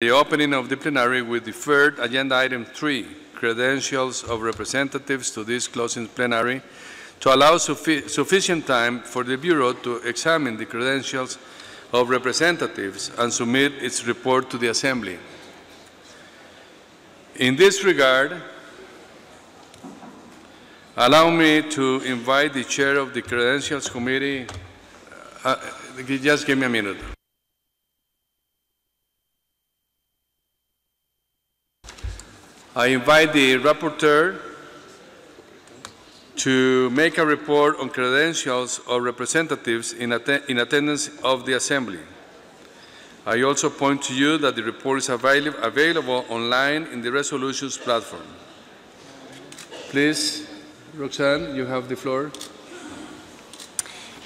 the opening of the plenary, we deferred agenda item 3, credentials of representatives, to this closing plenary to allow sufficient time for the Bureau to examine the credentials of representatives and submit its report to the Assembly. In this regard, allow me to invite the Chair of the Credentials Committee. Just give me a minute. I invite the rapporteur to make a report on credentials of representatives in attendance of the Assembly. I also point to you that the report is available online in the resolutions platform. Please, Roxanne, you have the floor.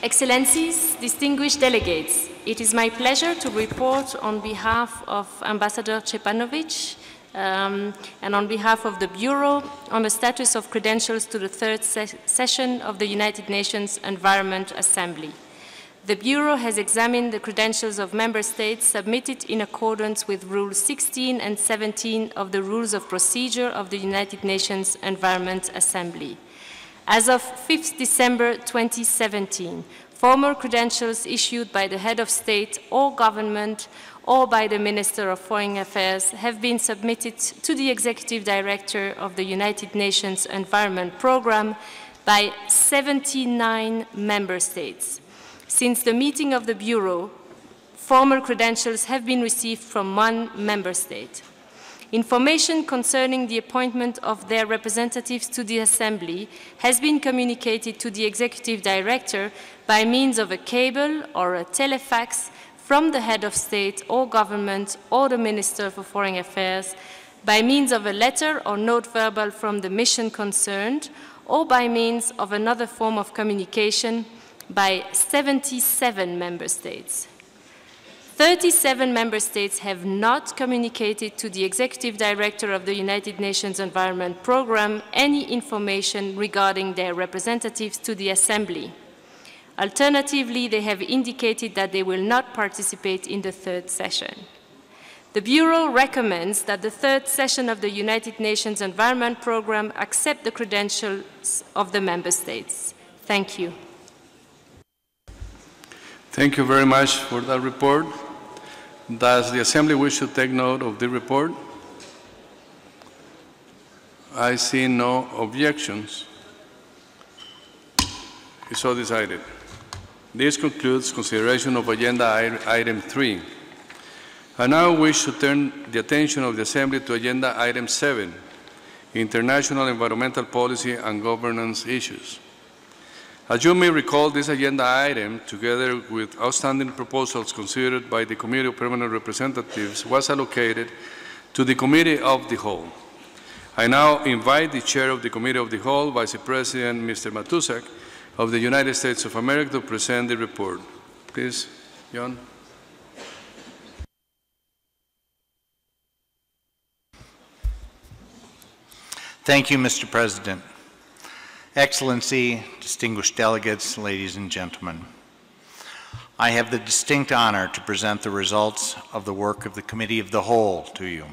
Excellencies, distinguished delegates, it is my pleasure to report on behalf of Ambassador Stepanovic and on behalf of the Bureau on the status of credentials to the third session of the United Nations Environment Assembly. The Bureau has examined the credentials of member states submitted in accordance with Rules 16 and 17 of the Rules of Procedure of the United Nations Environment Assembly. As of 5th December 2017, former credentials issued by the head of state or government or by the Minister of Foreign Affairs have been submitted to the Executive Director of the United Nations Environment Programme by 79 member states. Since the meeting of the Bureau, former credentials have been received from 1 member state. Information concerning the appointment of their representatives to the Assembly has been communicated to the Executive Director by means of a cable or a telefax from the head of state or government or the Minister for Foreign Affairs, by means of a letter or note verbal from the mission concerned, or by means of another form of communication by 77 member states. 37 member states have not communicated to the Executive Director of the United Nations Environment Programme any information regarding their representatives to the Assembly. Alternatively, they have indicated that they will not participate in the third session. The Bureau recommends that the third session of the United Nations Environment Programme accept the credentials of the member states. Thank you. Thank you very much for that report. Does the Assembly wish to take note of the report? I see no objections. It's so decided. This concludes consideration of agenda item 3. I now wish to turn the attention of the Assembly to agenda item 7, international environmental policy and governance issues. As you may recall, this agenda item, together with outstanding proposals considered by the Committee of Permanent Representatives, was allocated to the Committee of the Whole. I now invite the Chair of the Committee of the Whole, Vice President Mr. Matusak, of the United States of America, to present the report. Please, John. Thank you, Mr. President. Excellency, distinguished delegates, ladies and gentlemen, I have the distinct honor to present the results of the work of the Committee of the Whole to you.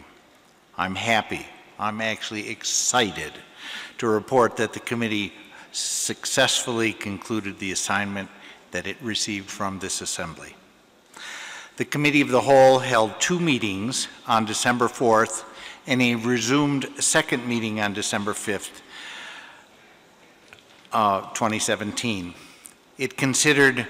I'm happy, I'm actually excited to report that the committee successfully concluded the assignment that it received from this Assembly. The Committee of the Whole held 2 meetings on December 4th and a resumed second meeting on December 5th, 2017. It considered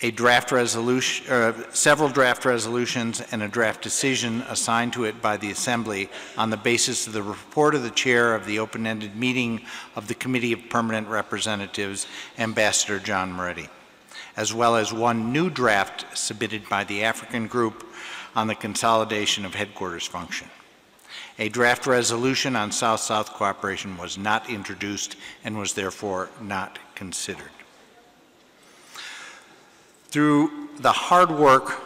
a draft resolution, several draft resolutions and a draft decision assigned to it by the Assembly on the basis of the report of the chair of the open-ended meeting of the Committee of Permanent Representatives, Ambassador John Moretti, as well as 1 new draft submitted by the African Group on the consolidation of headquarters function. A draft resolution on South-South cooperation was not introduced and was therefore not considered. Through the hard work,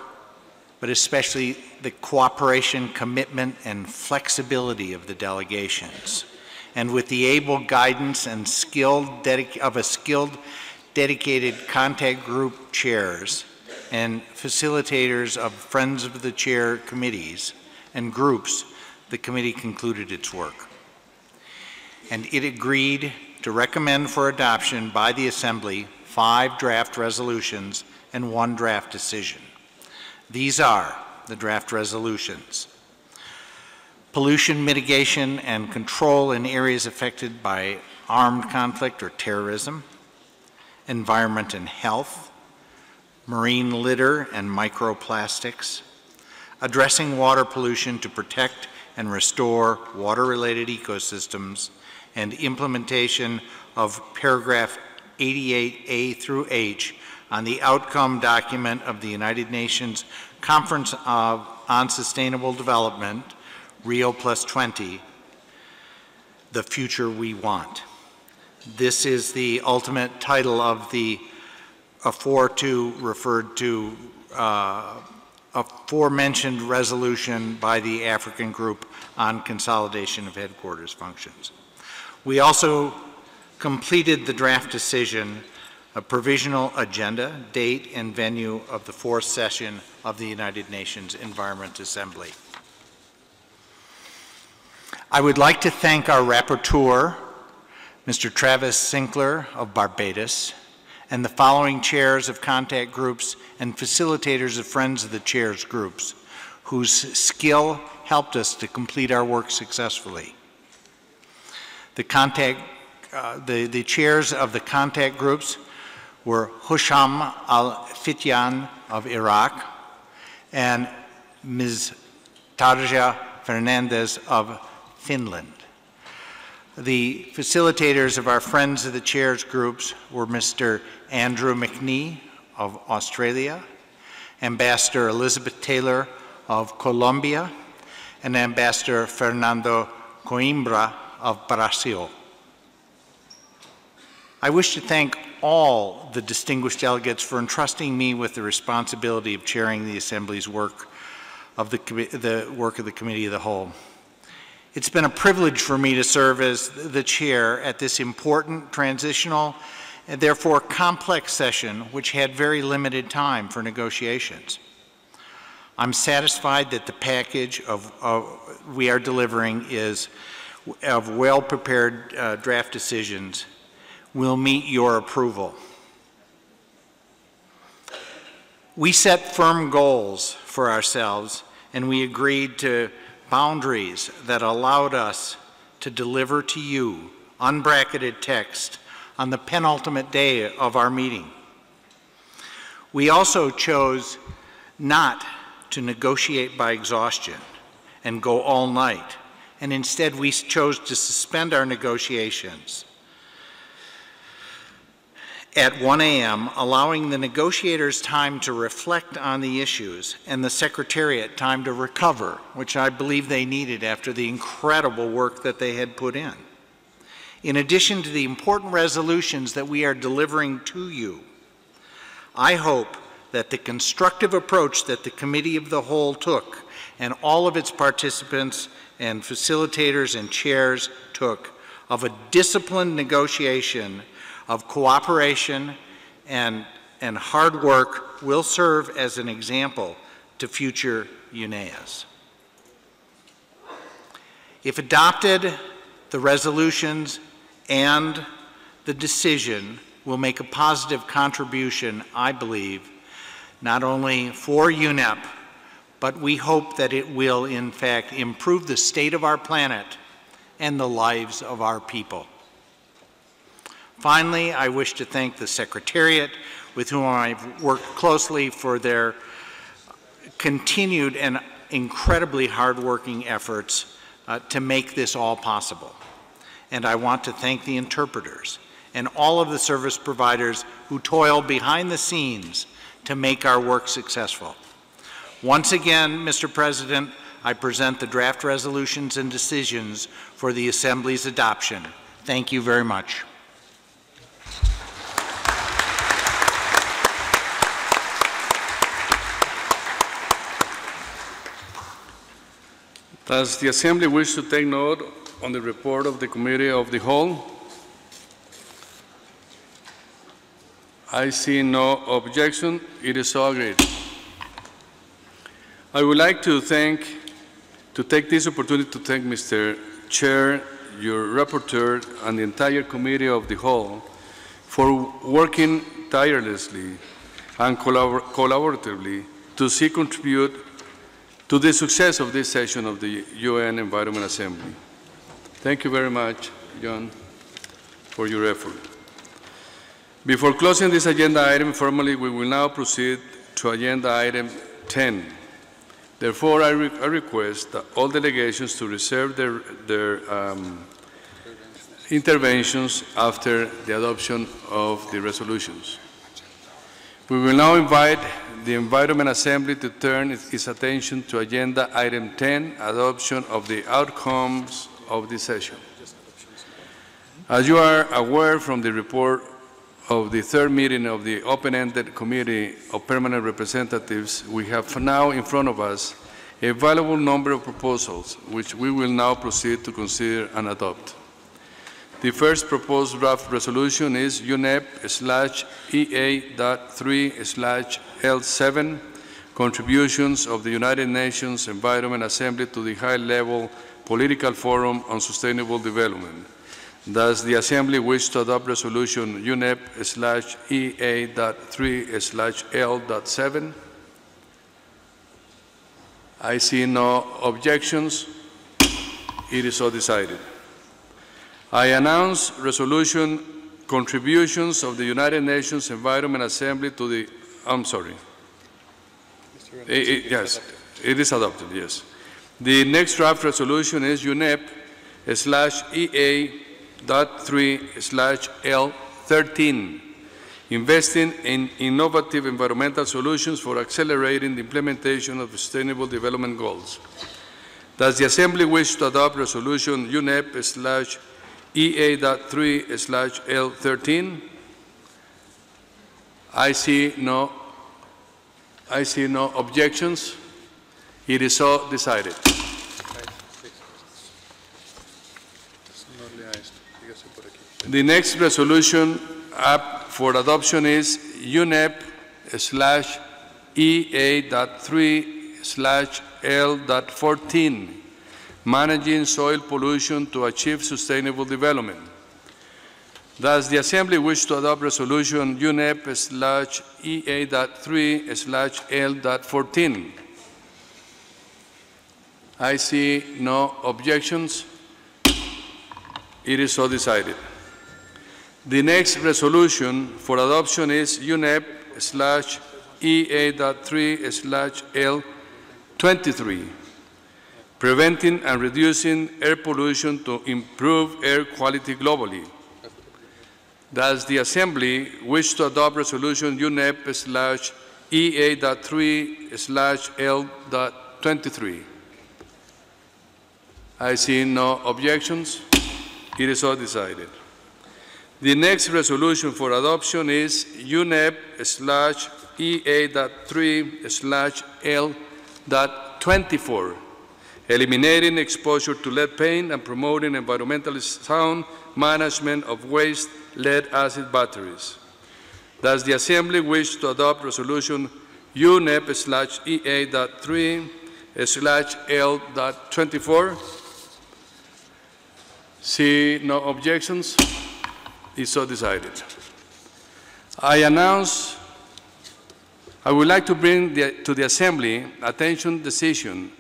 but especially the cooperation, commitment, and flexibility of the delegations, and with the able guidance and skilled dedicated contact group chairs and facilitators of Friends of the Chair committees, and groups, the committee concluded its work. And it agreed to recommend for adoption by the Assembly 5 draft resolutions and 1 draft decision. These are the draft resolutions: pollution mitigation and control in areas affected by armed conflict or terrorism, environment and health, marine litter and microplastics, addressing water pollution to protect and restore water-related ecosystems, and implementation of paragraph 88A through H on the outcome document of the United Nations Conference on Sustainable Development, Rio+20, The Future We Want. This is the ultimate title of the aforementioned resolution by the African Group on Consolidation of Headquarters Functions. We also completed the draft decision, a provisional agenda, date, and venue of the 4th session of the United Nations Environment Assembly. I would like to thank our rapporteur, Mr. Travis Sinclair of Barbados, and the following chairs of contact groups and facilitators of Friends of the Chairs groups, whose skill helped us to complete our work successfully. The chairs of the contact groups were Husham Al-Fityan of Iraq and Ms. Tarja Fernandez of Finland. The facilitators of our Friends of the Chairs groups were Mr. Andrew McNee of Australia, Ambassador Elizabeth Taylor of Colombia, and Ambassador Fernando Coimbra of Brazil. I wish to thank all the distinguished delegates for entrusting me with the responsibility of chairing the Assembly's work of the work of the Committee of the Whole. It's been a privilege for me to serve as the chair at this important, transitional, and therefore complex session, which had very limited time for negotiations. I'm satisfied that the package we are delivering is of well-prepared draft decisions will meet your approval. We set firm goals for ourselves, and we agreed to boundaries that allowed us to deliver to you unbracketed text on the penultimate day of our meeting. We also chose not to negotiate by exhaustion and go all night, and instead we chose to suspend our negotiations at 1 a.m., allowing the negotiators time to reflect on the issues and the Secretariat time to recover, which I believe they needed after the incredible work that they had put in. In addition to the important resolutions that we are delivering to you, I hope that the constructive approach that the Committee of the Whole took and all of its participants and facilitators and chairs took of a disciplined negotiation of cooperation and hard work will serve as an example to future UNEAs. If adopted, the resolutions and the decision will make a positive contribution, I believe, not only for UNEP, but we hope that it will, in fact, improve the state of our planet and the lives of our people. Finally, I wish to thank the Secretariat, with whom I've worked closely, for their continued and incredibly hardworking efforts to make this all possible. And I want to thank the interpreters and all of the service providers who toil behind the scenes to make our work successful. Once again, Mr. President, I present the draft resolutions and decisions for the Assembly's adoption. Thank you very much. Does the Assembly wish to take note on the report of the Committee of the Whole? I see no objection. It is so agreed. I would like to thank to take this opportunity to thank Mr. Chair, your rapporteur, and the entire Committee of the Whole for working tirelessly and collaboratively to see contribute to the success of this session of the UN Environment Assembly. Thank you very much, John, for your effort. Before closing this agenda item formally, we will now proceed to agenda item 10. Therefore, I request that all delegations to reserve their interventions after the adoption of the resolutions. We will now invite the Environment Assembly to turn its attention to agenda item 10, adoption of the outcomes of this session. As you are aware from the report of the third meeting of the open-ended Committee of Permanent Representatives, we have now in front of us a valuable number of proposals, which we will now proceed to consider and adopt. The first proposed draft resolution is UNEP/EA.3/L7, Contributions of the United Nations Environment Assembly to the High-Level Political Forum on Sustainable Development. Does the Assembly wish to adopt resolution UNEP/EA.3/L7? I see no objections. It is so decided. I announce resolution contributions of the United Nations Environment Assembly to the, yes, it is adopted, yes. The next draft resolution is UNEP/EA.3/L13, investing in innovative environmental solutions for accelerating the implementation of Sustainable Development Goals. Does the Assembly wish to adopt resolution UNEP/EA.3/L13? I see no objections. It is so decided. The next resolution up for adoption is UNEP/EA.3/L14, Managing Soil Pollution to Achieve Sustainable Development. Does the Assembly wish to adopt resolution UNEP/EA.3/L14? I see no objections. It is so decided. The next resolution for adoption is UNEP/EA.3/L23, Preventing and Reducing Air Pollution to Improve Air Quality Globally. Does the Assembly wish to adopt resolution UNEP/EA.3/L23? I see no objections. It is so decided. The next resolution for adoption is UNEP/EA.3/L24, Eliminating Exposure to Lead Paint and Promoting Environmentally Sound Management of Waste Lead-Acid Batteries. Does the Assembly wish to adopt resolution UNEP/EA.3/L24? See no objections. Is so decided. I would like to bring to the Assembly attention decision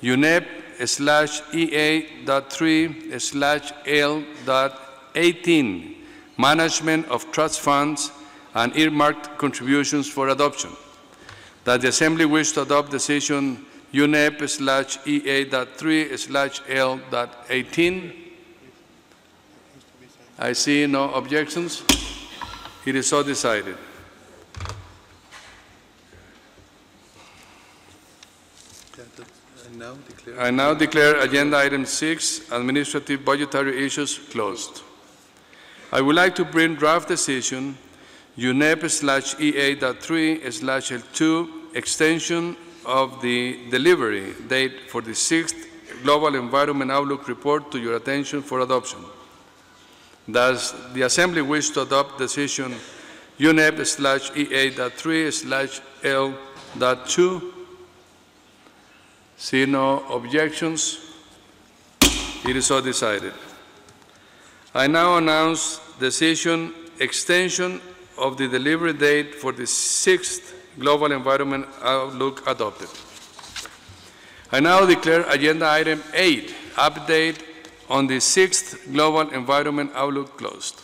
UNEP/EA.3/L18, Management of Trust Funds and Earmarked Contributions for adoption. Does the Assembly wish to adopt decision UNEP/EA.3/L18? I see no objections. It is so decided. I now declare agenda item 6, administrative budgetary issues, closed. I would like to bring draft decision UNEP/EA.3/L2, extension of the delivery date for the 6th Global Environment Outlook report to your attention for adoption. Does the Assembly wish to adopt decision UNEP/EA.3/L2? See no objections. It is so decided. I now announce the session extension of the delivery date for the 6th Global Environment Outlook adopted. I now declare Agenda Item 8, update on the 6th Global Environment Outlook, closed.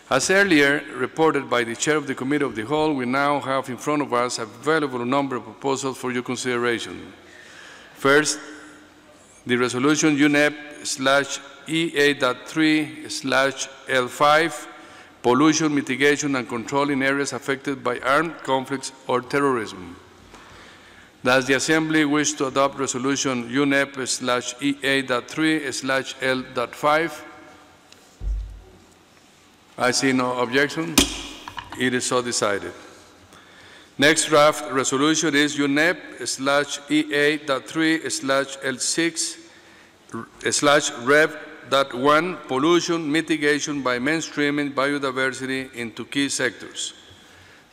As earlier reported by the Chair of the Committee of the Whole, we now have in front of us a valuable number of proposals for your consideration. First, the resolution UNEP/EA.3/L5, pollution mitigation and control in areas affected by armed conflicts or terrorism. Does the Assembly wish to adopt resolution UNEP/EA.3/L5? I see no objection. It is so decided. Next draft resolution is UNEP/EA.3/L6/Rev.1, pollution mitigation by mainstreaming biodiversity into key sectors.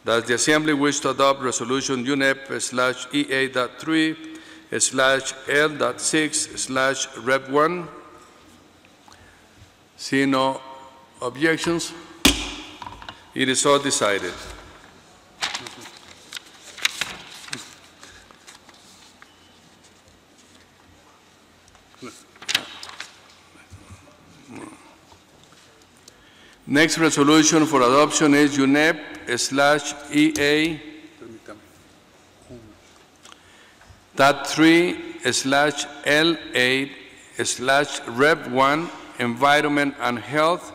Does the Assembly wish to adopt resolution UNEP/EA.3/L6/Rev.1? See no objections. It is so decided. Next resolution for adoption is UNEP/EA.3/L8/Rev1, environment and health.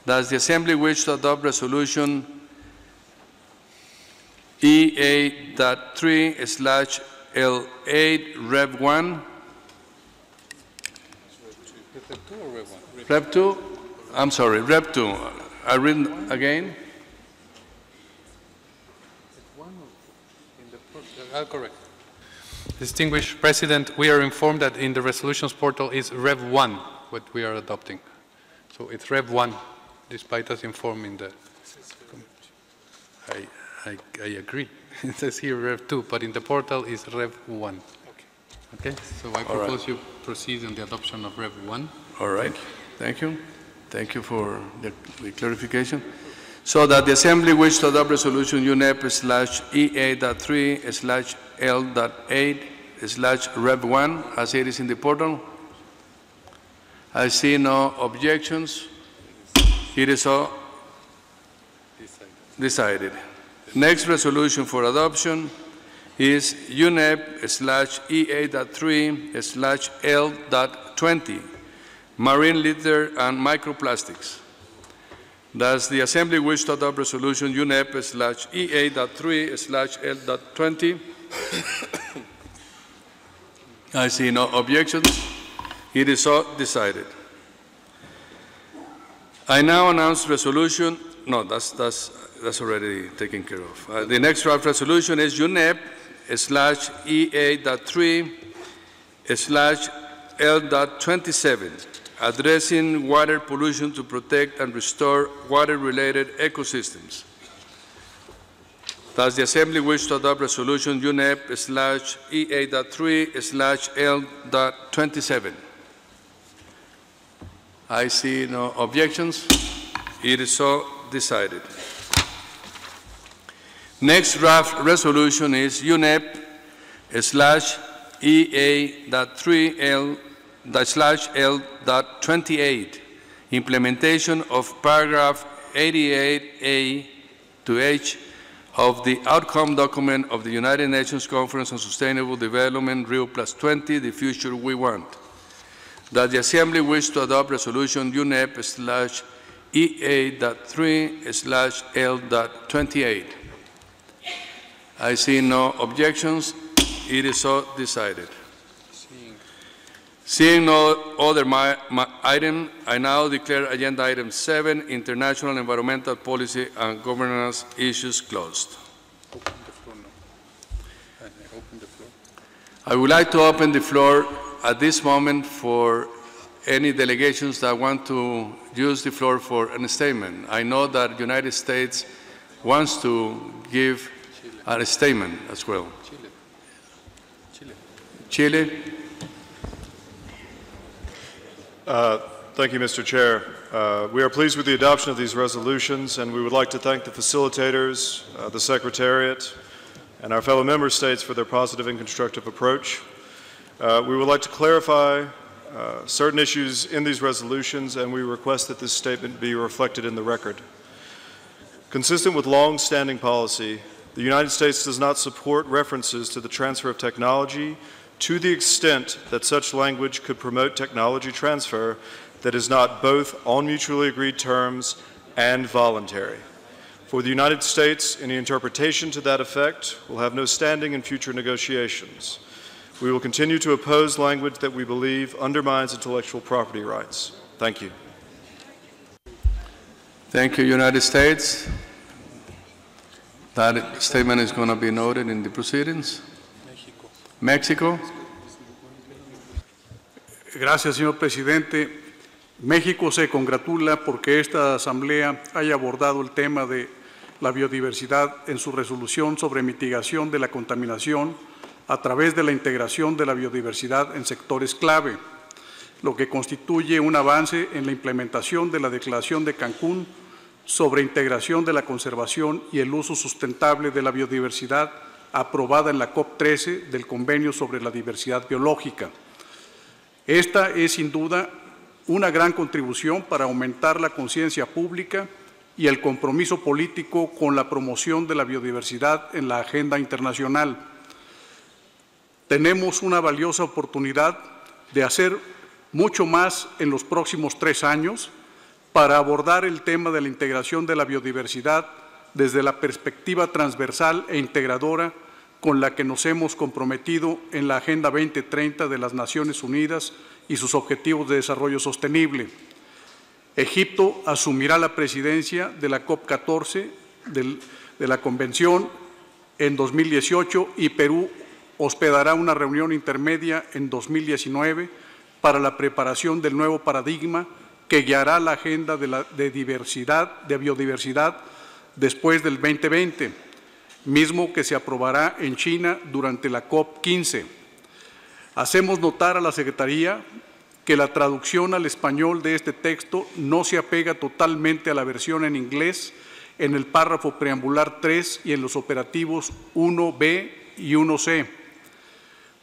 Does the Assembly wish to adopt resolution EA.3/L8/Rev1? Rev2? I'm sorry, Rev2. I read again. Correct. Distinguished President, we are informed that in the resolutions portal is Rev1, what we are adopting. So it's Rev1, despite us informing that. I agree. It says here Rev2, but in the portal is Rev1. Okay, so I propose you proceed in the adoption of Rev1. All right, thank you. Thank you for the clarification. So that the Assembly wish to adopt resolution UNEP/EA.3/L.8/Rev1 as it is in the portal. I see no objections. It is so decided. Next resolution for adoption is UNEP/EA.3/L.20, marine litter and microplastics. Does the Assembly wish to adopt resolution UNEP/EA.3/L.20? I see no objections. It is so decided. I now announce resolution, no, that's already taken care of. The next draft resolution is UNEP/EA.3/L.27, addressing water pollution to protect and restore water-related ecosystems. Does the Assembly wish to adopt resolution UNEP/EA.3/L.27? I see no objections. It is so decided. Next draft resolution is UNEP/EA.3/L.28, implementation of paragraph 88A to H of the outcome document of the United Nations Conference on Sustainable Development, Rio+20, the future we want. Does the Assembly wish to adopt resolution UNEP/EA.3/L.28? I see no objections. It is so decided. Seeing no other item, I now declare agenda item 7, international environmental policy and governance issues, closed. I would like to open the floor at this moment for any delegations that want to use the floor for a statement. I know that the United States wants to give a statement as well. Chile. Thank you, Mr. Chair. We are pleased with the adoption of these resolutions, and we would like to thank the facilitators, the Secretariat, and our fellow member states for their positive and constructive approach. We would like to clarify certain issues in these resolutions, and we request that this statement be reflected in the record. Consistent with long-standing policy, the United States does not support references to the transfer of technology to the extent that such language could promote technology transfer that is not both on mutually agreed terms and voluntary. For the United States, any interpretation to that effect will have no standing in future negotiations. We will continue to oppose language that we believe undermines intellectual property rights. Thank you. Thank you, United States. That statement is going to be noted in the proceedings. Mexico. Gracias, señor presidente. México se congratula porque esta Asamblea haya abordado el tema de la biodiversidad en su resolución sobre mitigación de la contaminación a través de la integración de la biodiversidad en sectores clave, lo que constituye un avance en la implementación de la Declaración de Cancún sobre integración de la conservación y el uso sustentable de la biodiversidad aprobada en la COP13 del Convenio sobre la Diversidad Biológica. Esta es sin duda una gran contribución para aumentar la conciencia pública y el compromiso político con la promoción de la biodiversidad en la agenda internacional. Tenemos una valiosa oportunidad de hacer mucho más en los próximos 3 años para abordar el tema de la integración de la biodiversidad desde la perspectiva transversal e integradora con la que nos hemos comprometido en la Agenda 2030 de las Naciones Unidas y sus Objetivos de Desarrollo Sostenible. Egipto asumirá la presidencia de la COP14 de la Convención en 2018 y Perú hospedará una reunión intermedia en 2019 para la preparación del nuevo paradigma que guiará la agenda de biodiversidad después del 2020, mismo que se aprobará en China durante la COP15. Hacemos notar a la Secretaría que la traducción al español de este texto no se apega totalmente a la versión en inglés en el párrafo preambular 3 y en los operativos 1B y 1C.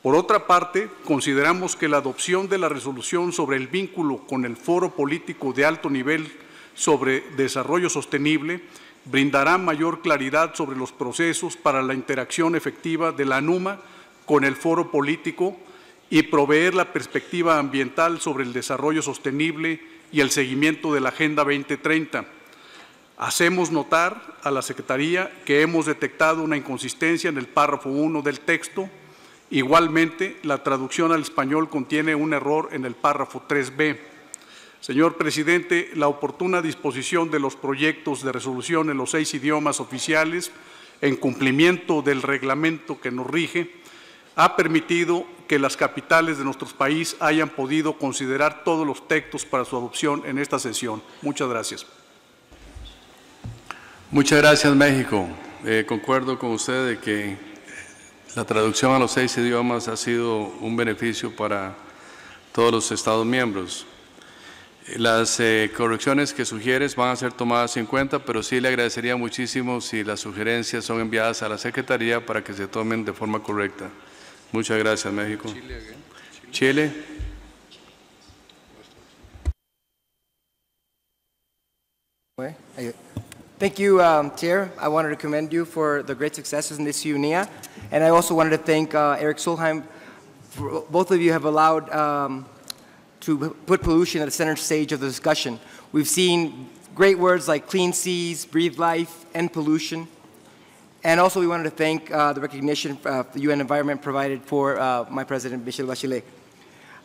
Por otra parte, consideramos que la adopción de la resolución sobre el vínculo con el Foro Político de Alto Nivel sobre Desarrollo Sostenible brindará mayor claridad sobre los procesos para la interacción efectiva de la ANUMA con el Foro Político y proveer la perspectiva ambiental sobre el desarrollo sostenible y el seguimiento de la Agenda 2030. Hacemos notar a la Secretaría que hemos detectado una inconsistencia en el párrafo 1 del texto. Igualmente, la traducción al español contiene un error en el párrafo 3B. Señor presidente, la oportuna disposición de los proyectos de resolución en los 6 idiomas oficiales, en cumplimiento del reglamento que nos rige, ha permitido que las capitales de nuestro país hayan podido considerar todos los textos para su adopción en esta sesión. Muchas gracias. Muchas gracias, México. Concuerdo con usted de que la traducción a los 6 idiomas ha sido un beneficio para todos los Estados miembros. Las correcciones que sugieres van a ser tomadas en cuenta, pero sí le agradecería muchísimo si las sugerencias son enviadas a la Secretaría para que se tomen de forma correcta. Muchas gracias, México. Chile. Thank you, Chair. I wanted to commend you for the great successes in this UNEA, and I also wanted to thank Eric Solheim. Both of you have allowed to put pollution at the center stage of the discussion. We've seen great words like clean seas, breathe life, end pollution. And also we wanted to thank the recognition the UN Environment provided for my president, Michelle Bachelet.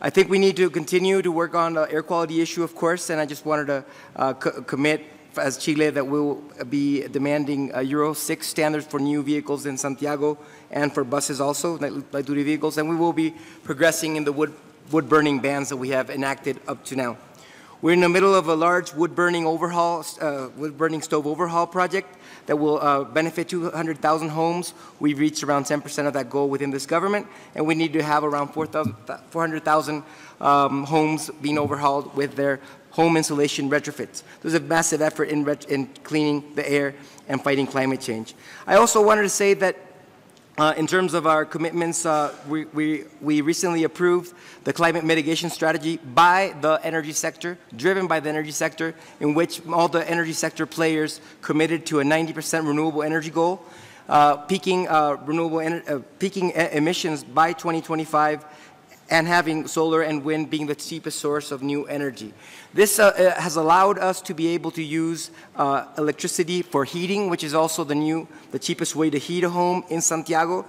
I think we need to continue to work on the air quality issue, of course, and I just wanted to commit as Chile that we will be demanding Euro 6 standards for new vehicles in Santiago and for buses also, light-duty vehicles, and we will be progressing in the wood burning bans that we have enacted up to now. We're in the middle of a large wood-burning stove overhaul project that will benefit 200,000 homes. We've reached around 10% of that goal within this government, and we need to have around 400,000 homes being overhauled with their home insulation retrofits. There's a massive effort in cleaning the air and fighting climate change. I also wanted to say that in terms of our commitments, we recently approved the climate mitigation strategy by the energy sector, driven by the energy sector, in which all the energy sector players committed to a 90% renewable energy goal, peaking emissions by 2025, and having solar and wind being the cheapest source of new energy. This has allowed us to be able to use electricity for heating, which is also the cheapest way to heat a home in Santiago.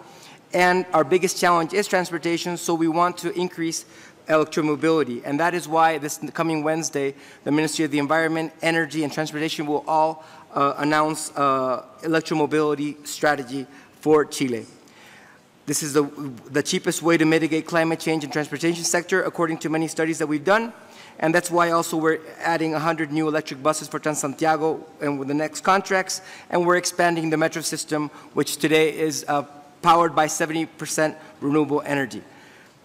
And our biggest challenge is transportation, so we want to increase electromobility. And that is why this coming Wednesday, the Ministry of the Environment, Energy, and Transportation will all announce electromobility strategy for Chile. This is the cheapest way to mitigate climate change in the transportation sector, according to many studies that we've done. And that's why also we're adding 100 new electric buses for Transantiago and with the next contracts. And we're expanding the metro system, which today is powered by 70% renewable energy.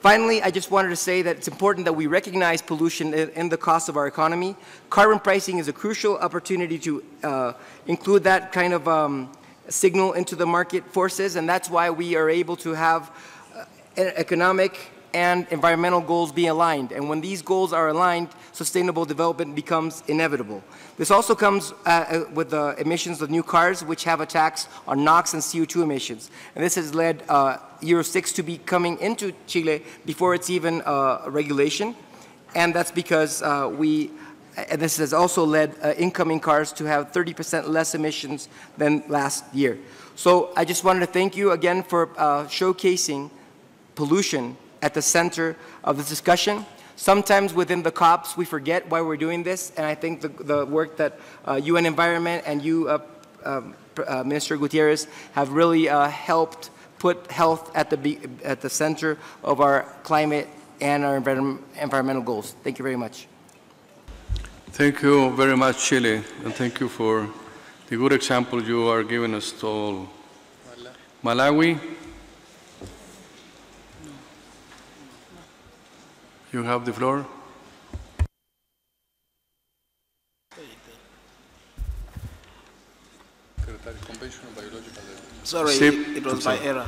Finally, I just wanted to say that it's important that we recognize pollution in the cost of our economy. Carbon pricing is a crucial opportunity to include that kind of signal into the market forces, and that's why we are able to have economic and environmental goals be aligned. And when these goals are aligned, sustainable development becomes inevitable. This also comes with the emissions of new cars, which have a tax on NOx and CO2 emissions. And this has led Euro 6 to be coming into Chile before it's even a regulation. And that's because and this has also led incoming cars to have 30% less emissions than last year. So I just wanted to thank you again for showcasing pollution at the center of this discussion. Sometimes within the COPs we forget why we're doing this, and I think the work that UN Environment and you, Minister Gutierrez, have really helped put health at the center of our climate and our environmental goals. Thank you very much. Thank you very much, Chile, and thank you for the good example you are giving us to all. Malawi, you have the floor. Sorry, Sí, it was by error.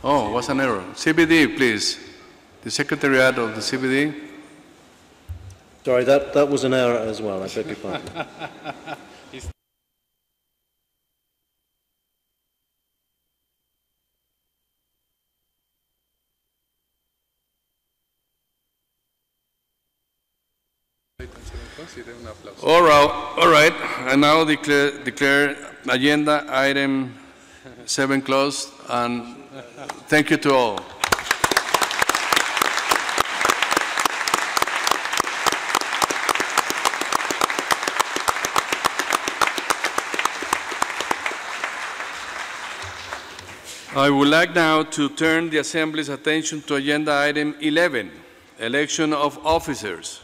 Oh, what's an error? CBD, please. The Secretariat of the CBD. Sorry, that was an error as well. I beg your pardon. All right. I now declare agenda item 7 closed, and thank you to all. I would like now to turn the Assembly's attention to agenda item 11, election of officers.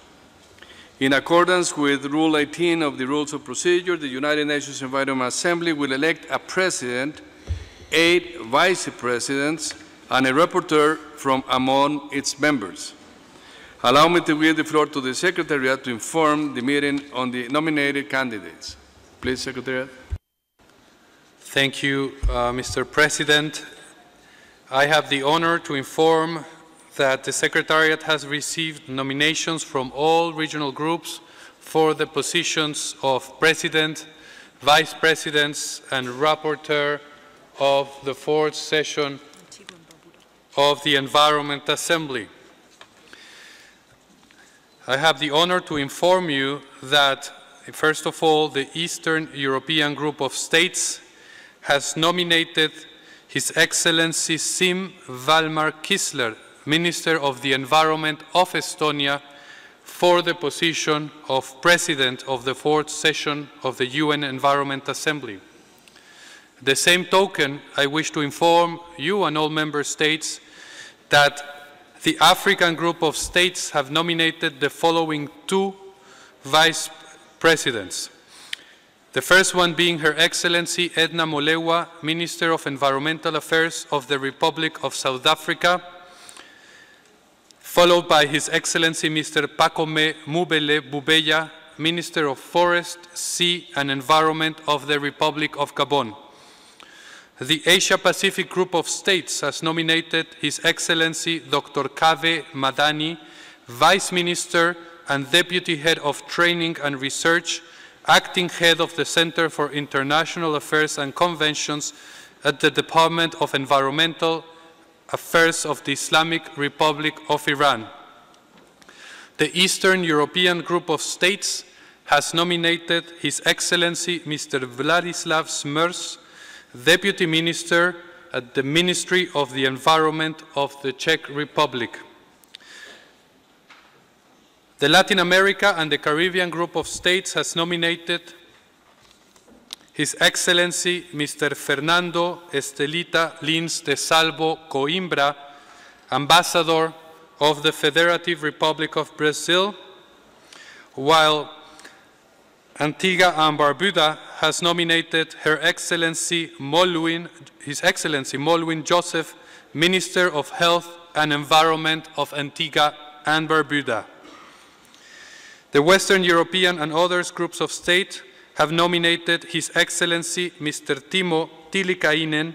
In accordance with Rule 18 of the Rules of Procedure, the United Nations Environment Assembly will elect a president, 8 vice presidents, and a rapporteur from among its members. Allow me to give the floor to the Secretariat to inform the meeting on the nominated candidates. Please, Secretariat. Thank you, Mr. President. I have the honor to inform that the Secretariat has received nominations from all regional groups for the positions of President, Vice Presidents, and Rapporteur of the 4th session of the Environment Assembly. I have the honor to inform you that, first of all, the Eastern European Group of States has nominated His Excellency Siim Valmar-Kiisler, Minister of the Environment of Estonia, for the position of President of the 4th session of the UN Environment Assembly. The same token, I wish to inform you and all member states that the African group of states have nominated the following 2 vice presidents. The first one being Her Excellency Edna Molewa, Minister of Environmental Affairs of the Republic of South Africa, followed by His Excellency Mr. Pacome Mubele Bubeya, Minister of Forest, Sea and Environment of the Republic of Gabon. The Asia-Pacific Group of States has nominated His Excellency Dr. Kave Madani, Vice Minister and Deputy Head of Training and Research, Acting Head of the Center for International Affairs and Conventions at the Department of Environmental Affairs of the Islamic Republic of Iran. The Eastern European Group of States has nominated His Excellency Mr. Vladislav Smers, Deputy Minister at the Ministry of the Environment of the Czech Republic. The Latin America and the Caribbean Group of States has nominated His Excellency Mr. Fernando Estelita Lins de Salvo Coimbra, Ambassador of the Federative Republic of Brazil, while Antigua and Barbuda has nominated His Excellency Molwin Joseph, Minister of Health and Environment of Antigua and Barbuda. The Western European and others groups of states have nominated His Excellency Mr. Timo Tiilikainen,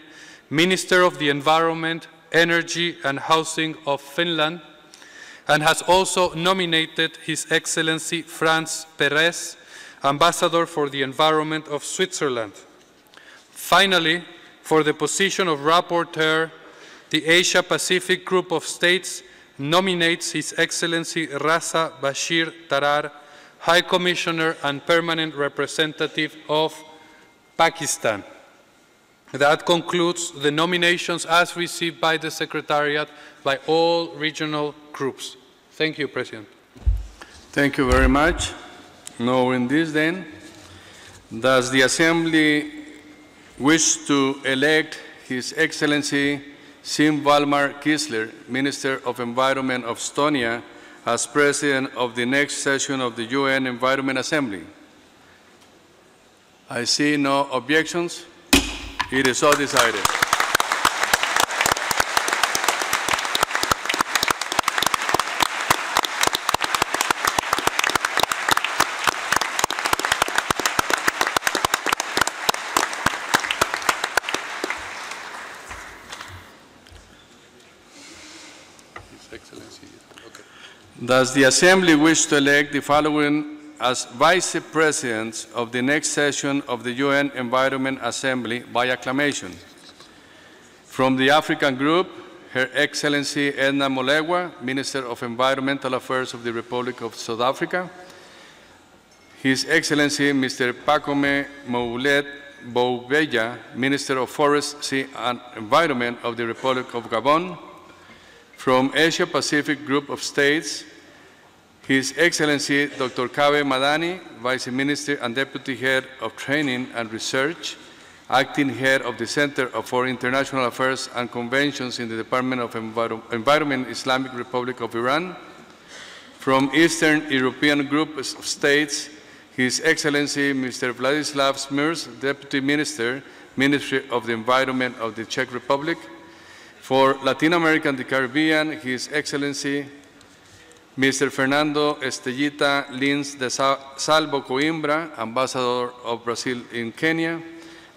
Minister of the Environment, Energy and Housing of Finland, and has also nominated His Excellency Franz Perez, Ambassador for the Environment of Switzerland. Finally, for the position of Rapporteur, the Asia-Pacific Group of States nominates His Excellency Raza Bashir Tarar, High Commissioner and Permanent Representative of Pakistan. That concludes the nominations as received by the Secretariat by all regional groups. Thank you, President. Thank you very much. Knowing this then, does the Assembly wish to elect His Excellency Sim Valmar Kisler, Minister of Environment of Estonia, as President of the next session of the UN Environment Assembly? I see no objections. It is so decided. Does the Assembly wish to elect the following as Vice Presidents of the next session of the UN Environment Assembly by acclamation? From the African Group, Her Excellency Edna Molewa, Minister of Environmental Affairs of the Republic of South Africa, His Excellency Mr. Pacome Moulet Boubeya, Minister of Forest, Sea and Environment of the Republic of Gabon. From Asia-Pacific Group of States, His Excellency Dr. Kave Madani, Vice Minister and Deputy Head of Training and Research, Acting Head of the Center for International Affairs and Conventions in the Department of Environment, Islamic Republic of Iran. From Eastern European Group of States, His Excellency Mr. Vladislav Smers, Deputy Minister, Ministry of the Environment of the Czech Republic. For Latin America and the Caribbean, His Excellency Mr. Fernando Estelita Lins de Salvo Coimbra, Ambassador of Brazil in Kenya,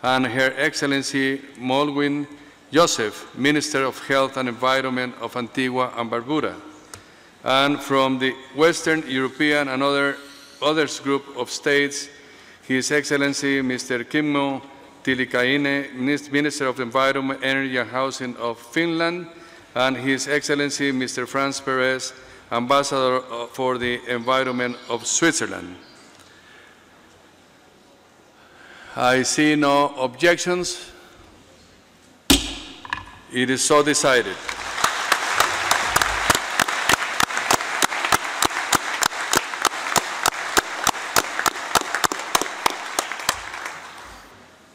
and Her Excellency Molwin Joseph, Minister of Health and Environment of Antigua and Barbuda. And from the Western European and others group of states, His Excellency Mr. Kimmo Tiilikainen, Minister of Environment, Energy and Housing of Finland, and His Excellency Mr. Franz Perez, Ambassador for the Environment of Switzerland. I see no objections. It is so decided.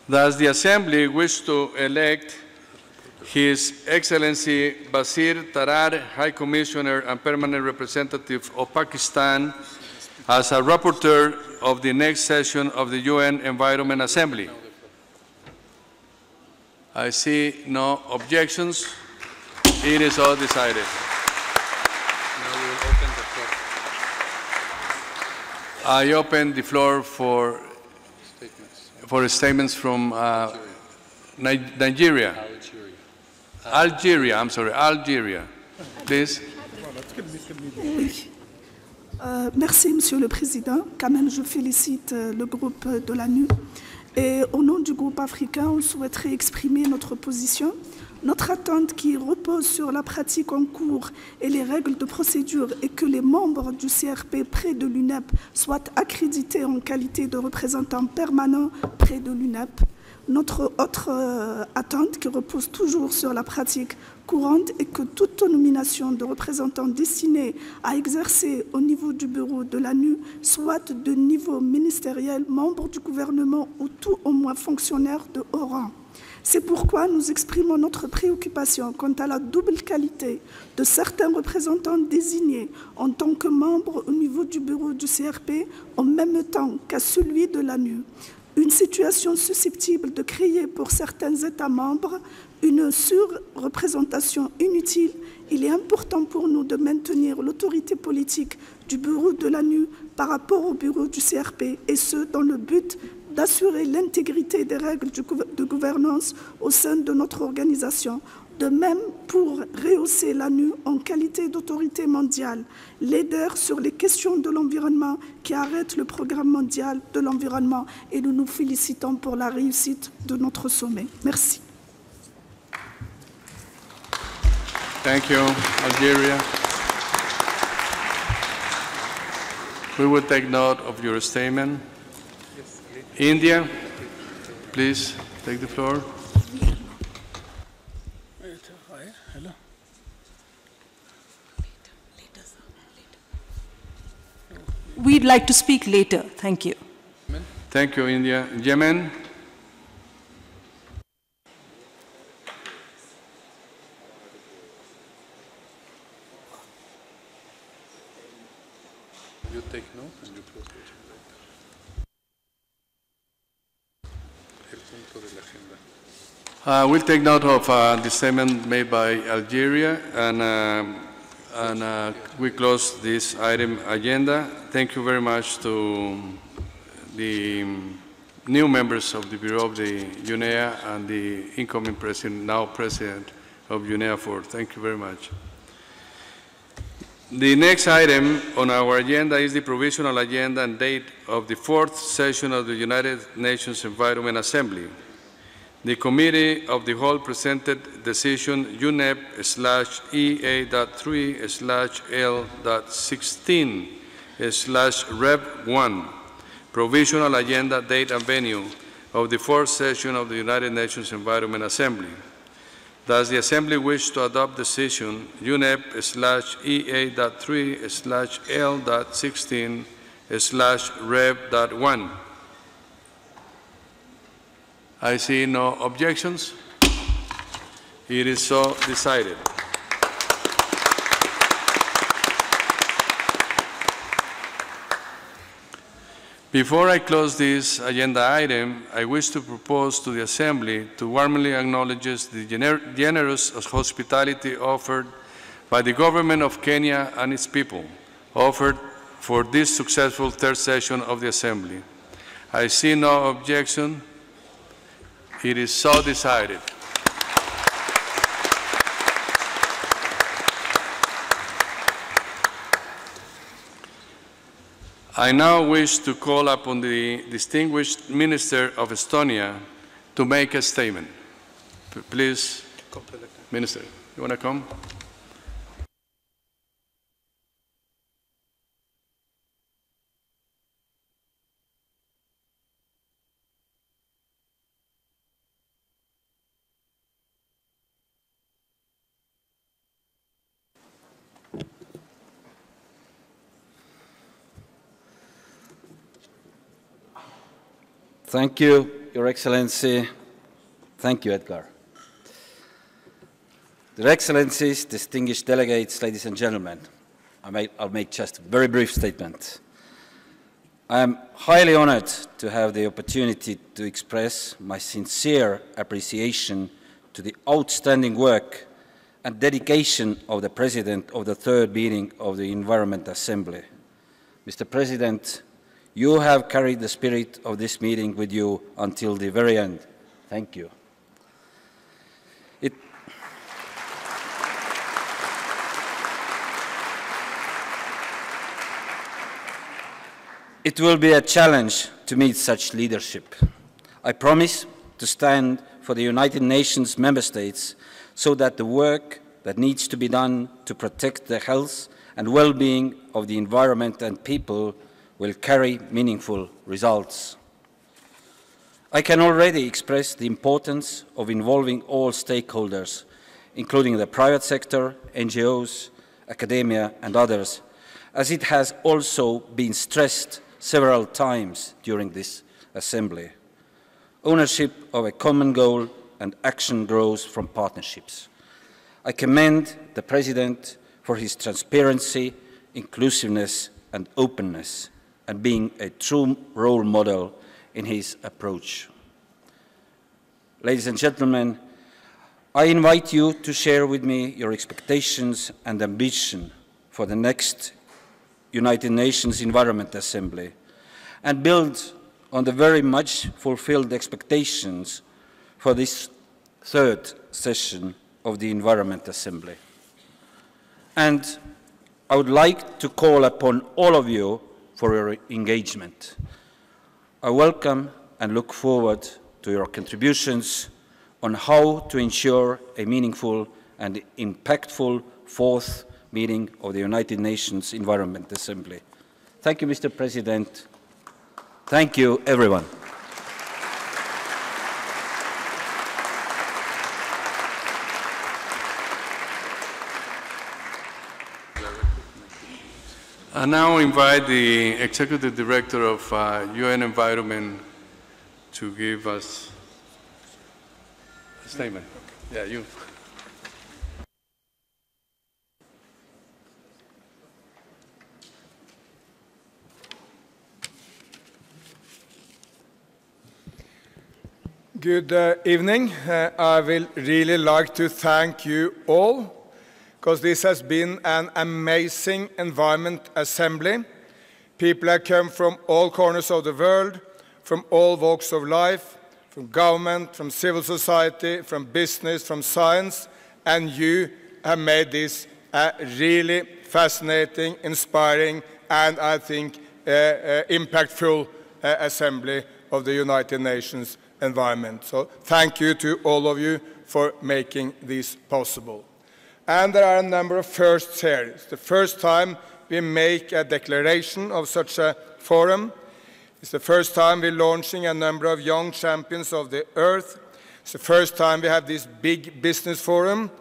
Thus, the Assembly wishes to elect His Excellency Basir Tarar, High Commissioner and Permanent Representative of Pakistan, as a rapporteur of the next session of the UN Environment Assembly. I see no objections. It is all decided. Now we will open the floor. I open the floor for statements from Nigeria. Algeria. Please. Merci, Monsieur le Président. Quand même, je félicite le groupe de l'ANU. Et au nom du groupe africain, on souhaiterait exprimer notre position. Notre attente qui repose sur la pratique en cours et les règles de procédure et que les membres du CRP près de l'UNEP soient accrédités en qualité de représentants permanents près de l'UNEP. Notre autre attente qui repose toujours sur la pratique courante est que toute nomination de représentants destinés à exercer au niveau du bureau de l'ANU soit de niveau ministériel, membre du gouvernement ou tout au moins fonctionnaire de haut rang. C'est pourquoi nous exprimons notre préoccupation quant à la double qualité de certains représentants désignés en tant que membres au niveau du bureau du CRP en même temps qu'à celui de l'ANU. Une situation susceptible de créer pour certains États membres une surreprésentation inutile. Il est important pour nous de maintenir l'autorité politique du bureau de l'ANU par rapport au bureau du CRP, et ce, dans le but d'assurer l'intégrité des règles de gouvernance au sein de notre organisation. De même, pour rehausser l'ANU en qualité d'autorité mondiale, leader sur les questions de l'environnement qui arrête le programme mondial de l'environnement, et nous nous félicitons pour la réussite de notre sommet. Merci. Thank you, Algeria. We will take note of your statement. India, please take the floor. We'd like to speak later. Thank you. Thank you, India. Yemen. You take note and you close it. We'll take note of the statement made by Algeria, and we close this item agenda. Thank you very much to the new members of the Bureau of the UNEA and the incoming president, now president of UNEA 4. Thank you very much. The next item on our agenda is the provisional agenda and date of the 4th session of the United Nations Environment Assembly. The Committee of the Whole presented decision UNEP/EA.3/L.16/Rev1, provisional agenda, date and venue of the 4th session of the United Nations Environment Assembly. Thus, the Assembly wishes to adopt decision UNEP/EA.3/L.16/Rev.1. I see no objections. It is so decided. Before I close this agenda item, I wish to propose to the Assembly to warmly acknowledge the generous hospitality offered by the government of Kenya and its people, offered for this successful 3rd session of the Assembly. I see no objection. It is so decided. I now wish to call upon the distinguished Minister of Estonia to make a statement. Please, Minister, you want to come? Thank you, Your Excellency, thank you, Edgar. Your Excellencies, distinguished delegates, ladies and gentlemen, I'll make just a very brief statement. I am highly honored to have the opportunity to express my sincere appreciation to the outstanding work and dedication of the President of the third meeting of the Environment Assembly. Mr. President, you have carried the spirit of this meeting with you until the very end. Thank you. It will be a challenge to meet such leadership. I promise to stand for the United Nations member states so that the work that needs to be done to protect the health and well-being of the environment and people will carry meaningful results. I can already express the importance of involving all stakeholders, including the private sector, NGOs, academia, and others, as it has also been stressed several times during this assembly. Ownership of a common goal and action grows from partnerships. I commend the President for his transparency, inclusiveness, and openness, and being a true role model in his approach. Ladies and gentlemen, I invite you to share with me your expectations and ambition for the next United Nations Environment Assembly and build on the very much fulfilled expectations for this third session of the Environment Assembly. And I would like to call upon all of you for your engagement. I welcome and look forward to your contributions on how to ensure a meaningful and impactful fourth meeting of the United Nations Environment Assembly. Thank you, Mr. President. Thank you, everyone. I now invite the Executive Director of UN Environment to give us a statement. Yeah, you. Good evening. I will really like to thank you all, because this has been an amazing environment assembly. People have come from all corners of the world, from all walks of life, from government, from civil society, from business, from science, and you have made this a really fascinating, inspiring, and I think impactful assembly of the United Nations environment. So thank you to all of you for making this possible. And there are a number of firsts here. It's the first time we make a declaration of such a forum. It's the first time we're launching a number of young champions of the earth. It's the first time we have this big business forum.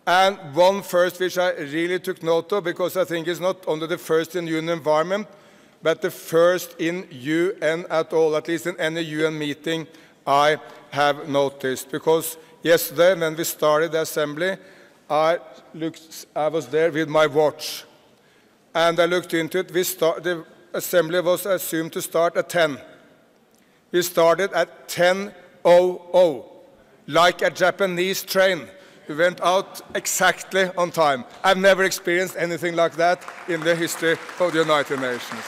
And one first which I really took note of, because I think it's not only the first in UN environment, but the first in UN at all, at least in any UN meeting I have noticed. Because yesterday when we started the assembly, I was there with my watch, and I looked into it. The assembly was assumed to start at 10. We started at 10:00, like a Japanese train. We went out exactly on time. I've never experienced anything like that in the history of the United Nations.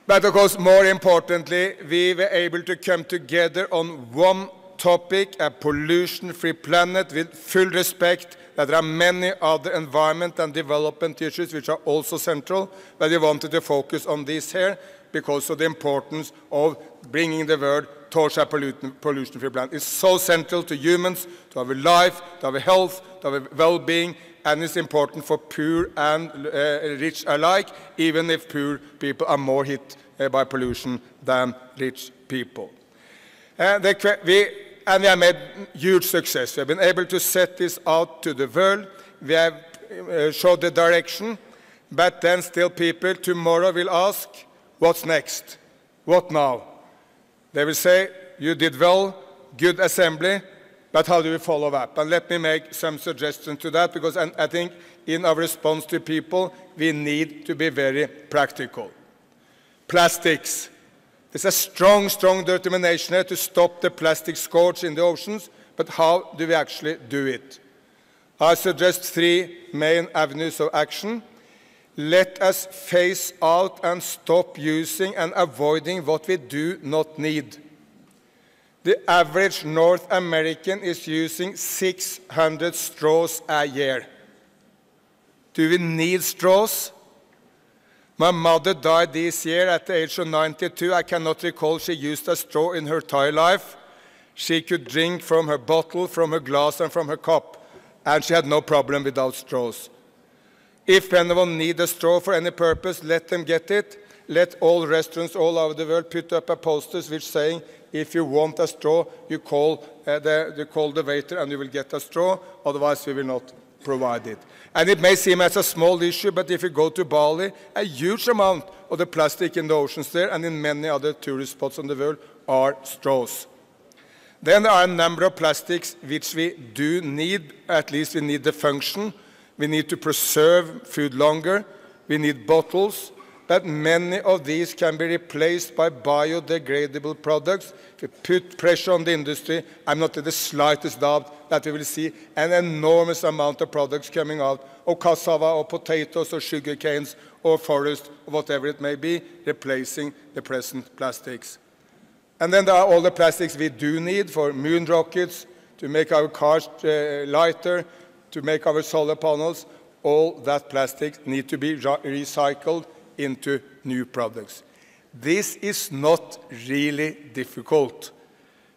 But of course, more importantly, we were able to come together on one topic, a pollution-free planet, with full respect that there are many other environment and development issues which are also central, but we wanted to focus on this here because of the importance of bringing the world towards a pollution-free planet. It's so central to humans, to our life, to our health, to our well-being, and it's important for poor and rich alike, even if poor people are more hit by pollution than rich people. And we have made huge success. We have been able to set this out to the world. We have showed the direction, but then still people tomorrow will ask, what's next? What now? They will say, you did well, good assembly, but how do we follow up? And let me make some suggestions to that, because I think in our response to people, we need to be very practical. Plastics. There's a strong, strong determination here to stop the plastic scourge in the oceans, but how do we actually do it? I suggest 3 main avenues of action. Let us phase out and stop using and avoiding what we do not need. The average North American is using 600 straws a year. Do we need straws? My mother died this year at the age of 92. I cannot recall she used a straw in her entire life. She could drink from her bottle, from her glass, and from her cup, and she had no problem without straws. If anyone needs a straw for any purpose, let them get it. Let all restaurants all over the world put up a posters which saying, if you want a straw, you call the waiter and you will get a straw, otherwise we will not provide it. And it may seem as a small issue, but if you go to Bali, a huge amount of the plastic in the oceans there and in many other tourist spots in the world are straws. Then there are a number of plastics which we do need, at least we need the function. We need to preserve food longer. We need bottles. But many of these can be replaced by biodegradable products. If we put pressure on the industry, I'm not in the slightest doubt that we will see an enormous amount of products coming out of cassava or potatoes or sugar canes or forest, or whatever it may be, replacing the present plastics. And then there are all the plastics we do need for moon rockets, to make our cars lighter, to make our solar panels. All that plastic need to be recycled into new products. This is not really difficult.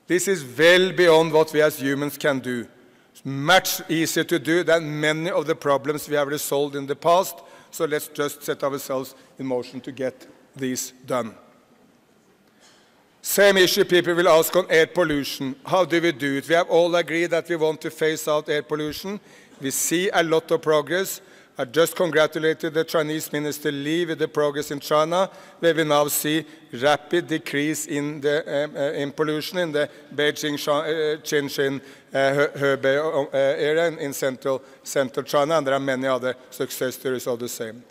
This is well beyond what we as humans can do. It's much easier to do than many of the problems we have resolved in the past, so let's just set ourselves in motion to get these done. Same issue people will ask on air pollution. How do we do it? We have all agreed that we want to phase out air pollution. We see a lot of progress. I just congratulated the Chinese Minister Li with the progress in China, where we now see rapid decrease in the pollution in the Beijing, Shenzhen, Hebei area in central China, and there are many other success stories of the same.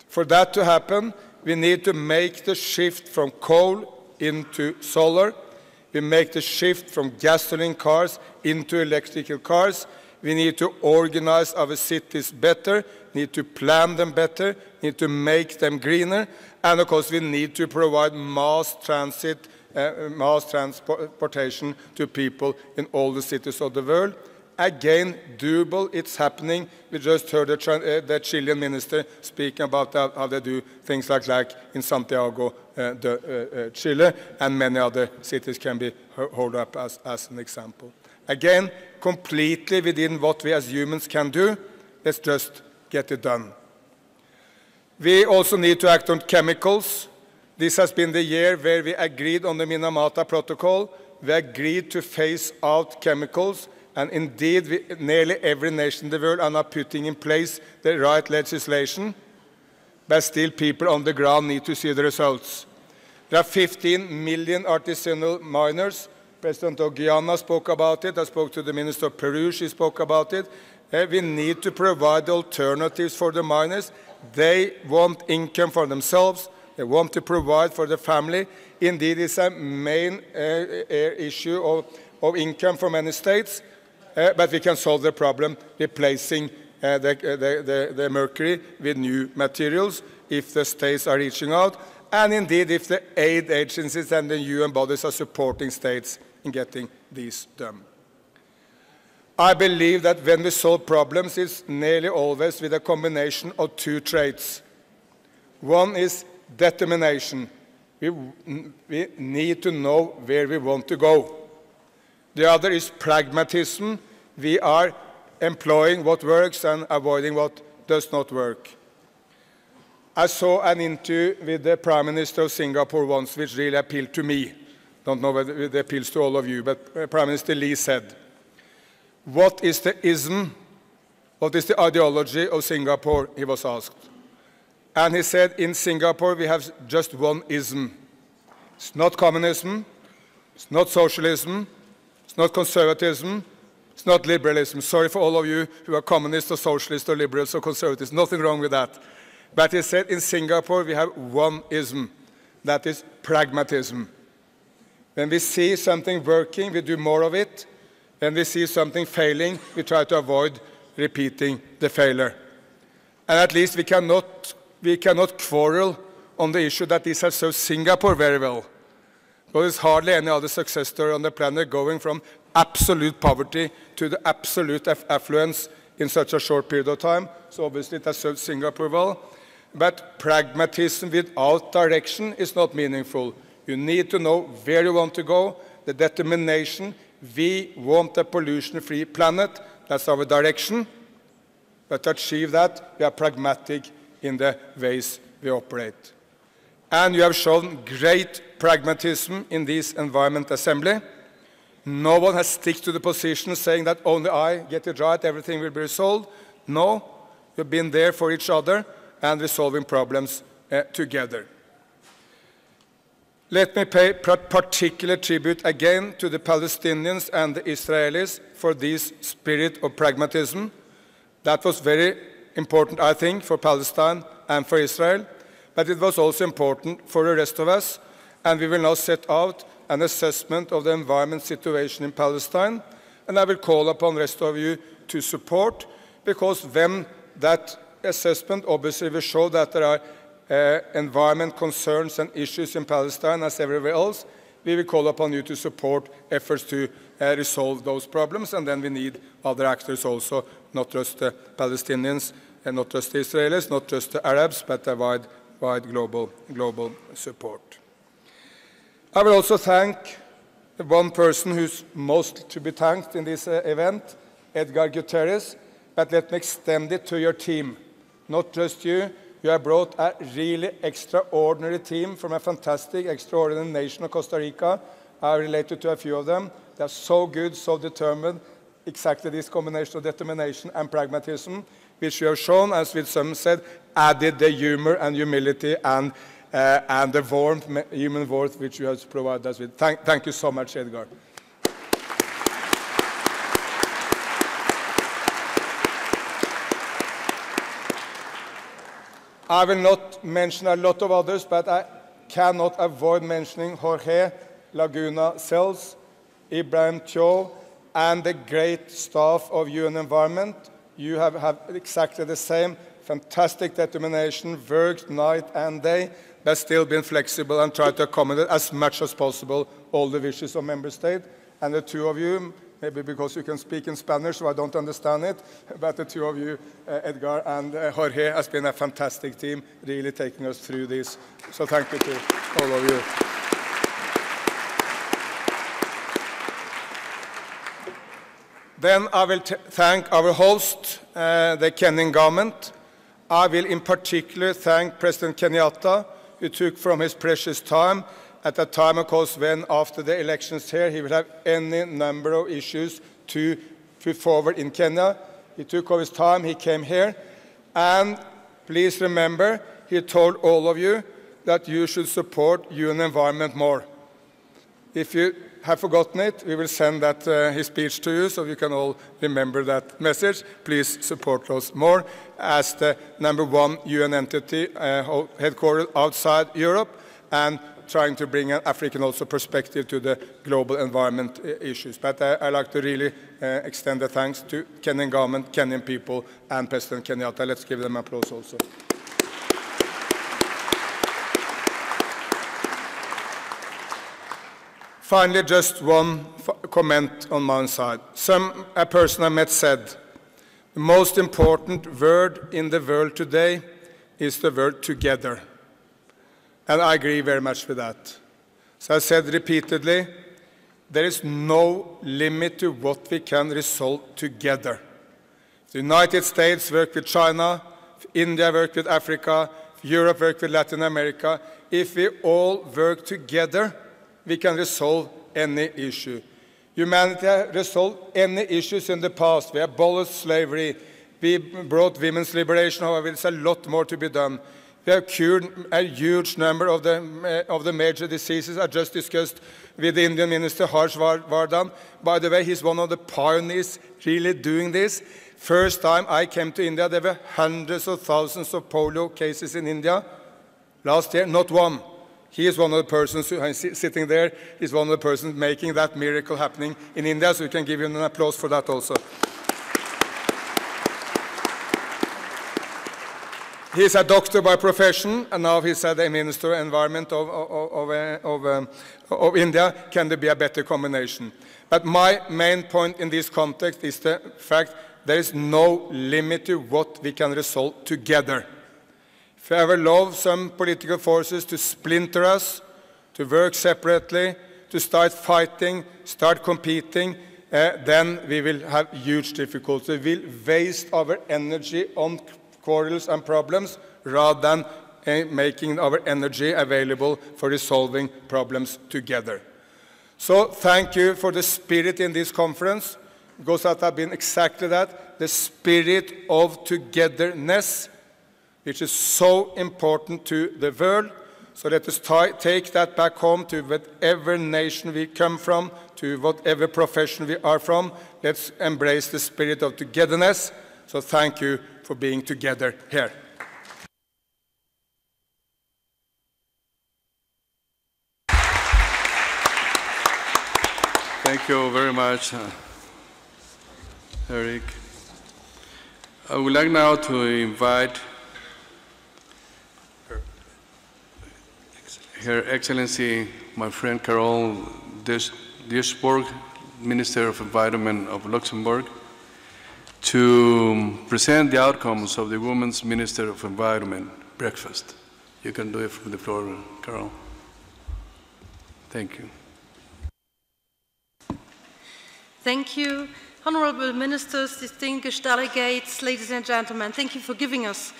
For that to happen, we need to make the shift from coal into solar. We make the shift from gasoline cars into electrical cars. We need to organize our cities better, need to plan them better, need to make them greener, and of course we need to provide mass transportation to people in all the cities of the world. Again, doable, it's happening. We just heard the Chilean minister speaking about how they do things like in Santiago, Chile, and many other cities can be held up as an example. Again, completely within what we as humans can do. Let's just get it done. We also need to act on chemicals. This has been the year where we agreed on the Minamata Protocol. We agreed to phase out chemicals, and indeed, nearly every nation in the world are now putting in place the right legislation, but still people on the ground need to see the results. There are 15 million artisanal miners. President of Guyana spoke about it. I spoke to the Minister of Peru. She spoke about it. We need to provide alternatives for the miners. They want income for themselves. They want to provide for the family. Indeed, it's a main issue of income for many states, but we can solve the problem replacing the mercury with new materials if the states are reaching out, and indeed if the aid agencies and the UN bodies are supporting states in getting these done. I believe that when we solve problems, it's nearly always with a combination of two traits. One is determination. We need to know where we want to go. The other is pragmatism. We are employing what works and avoiding what does not work. I saw an interview with the Prime Minister of Singapore once, which really appealed to me. Don't know whether it appeals to all of you, but Prime Minister Lee said, "What is the ism? What is the ideology of Singapore?" he was asked. And he said, "In Singapore we have just one ism. It's not communism, it's not socialism, it's not conservatism, it's not liberalism. Sorry for all of you who are communists or socialists or liberals or conservatives. Nothing wrong with that. But he said in Singapore we have one ism, that is pragmatism. When we see something working, we do more of it. When we see something failing, we try to avoid repeating the failure. And at least we cannot quarrel on the issue that this has served Singapore very well. But there's hardly any other success story on the planet going from absolute poverty to the absolute affluence in such a short period of time. So obviously it has served Singapore well. But pragmatism without direction is not meaningful. You need to know where you want to go, the determination. We want a pollution-free planet. That's our direction. But to achieve that, we are pragmatic in the ways we operate. And you have shown great pragmatism in this Environment Assembly. No one has stuck to the position saying that only I get it right, everything will be resolved. No, we've been there for each other and resolving problems together. Let me pay particular tribute again to the Palestinians and the Israelis for this spirit of pragmatism. That was very important, I think, for Palestine and for Israel, but it was also important for the rest of us, and we will now set out an assessment of the environment situation in Palestine, and I will call upon the rest of you to support, because when that assessment obviously will show that there are environment concerns and issues in Palestine as everywhere else, we will call upon you to support efforts to resolve those problems, and then we need other actors also, not just the Palestinians, and not just the Israelis, not just the Arabs, but a wide global support. I will also thank the one person who's most to be thanked in this event, Edgar Guterres, but let me extend it to your team, not just you. You have brought a really extraordinary team from a fantastic, extraordinary nation of Costa Rica. I related to a few of them. They are so good, so determined, exactly this combination of determination and pragmatism, which you have shown, as with some said, added the humor and humility and the warmth, human warmth, which you have provided us with. Thank you so much, Edgar. I will not mention a lot of others, but I cannot avoid mentioning Jorge Laguna Cells, Ibrahim Tio, and the great staff of UN Environment. You have exactly the same fantastic determination, worked night and day, but still been flexible and tried to accommodate as much as possible all the wishes of member states. And the two of you, maybe because you can speak in Spanish, so I don't understand it, but the two of you, Edgar and Jorge, has been a fantastic team, really taking us through this. So thank you to all of you. Then I will thank our host, the Kenyan government. I will in particular thank President Kenyatta, who took from his precious time at a time, of course, when after the elections here, he will have any number of issues to put forward in Kenya. He took all his time, he came here, and please remember, he told all of you that you should support UN Environment more. If you have forgotten it, we will send that his speech to you so you can all remember that message. Please support us more as the #1 UN entity headquartered outside Europe and trying to bring an African also perspective to the global environment issues. But I'd like to really extend the thanks to Kenyan government, Kenyan people, and President Kenyatta. Let's give them applause also. Finally, just one comment on my side. A person I met said, the most important word in the world today is the word together. And I agree very much with that. So I said repeatedly, there is no limit to what we can resolve together. The United States work with China, India work with Africa, Europe work with Latin America. If we all work together, we can resolve any issue. Humanity has resolved any issues in the past. We abolished slavery. We brought women's liberation. However, there's a lot more to be done. We have cured a huge number of the major diseases I just discussed with the Indian Minister Harsh Vardhan. By the way, he's one of the pioneers really doing this. First time I came to India, there were hundreds of thousands of polio cases in India. Last year, not one. He is one of the persons who is sitting there. He's one of the persons making that miracle happening in India, so we can give him an applause for that also. He's a doctor by profession, and now he's the Minister of Environment of India. Can there be a better combination? But my main point in this context is the fact there is no limit to what we can resolve together. If we ever allow some political forces to splinter us, to work separately, to start fighting, start competing, then we will have huge difficulties. We will waste our energy on quarrels and problems rather than making our energy available for resolving problems together. So thank you for the spirit in this conference, because that has been exactly that, the spirit of togetherness, which is so important to the world. So let us take that back home to whatever nation we come from, to whatever profession we are from. Let's embrace the spirit of togetherness. So thank you for being together here. Thank you very much, Eric. I would like now to invite Her Excellency, my friend Carol Diesburg, Minister of Environment of Luxembourg, to present the outcomes of the Women's Minister of Environment breakfast. You can do it from the floor, Carol. Thank you. Thank you. Honorable Ministers, distinguished delegates, ladies and gentlemen, thank you for giving us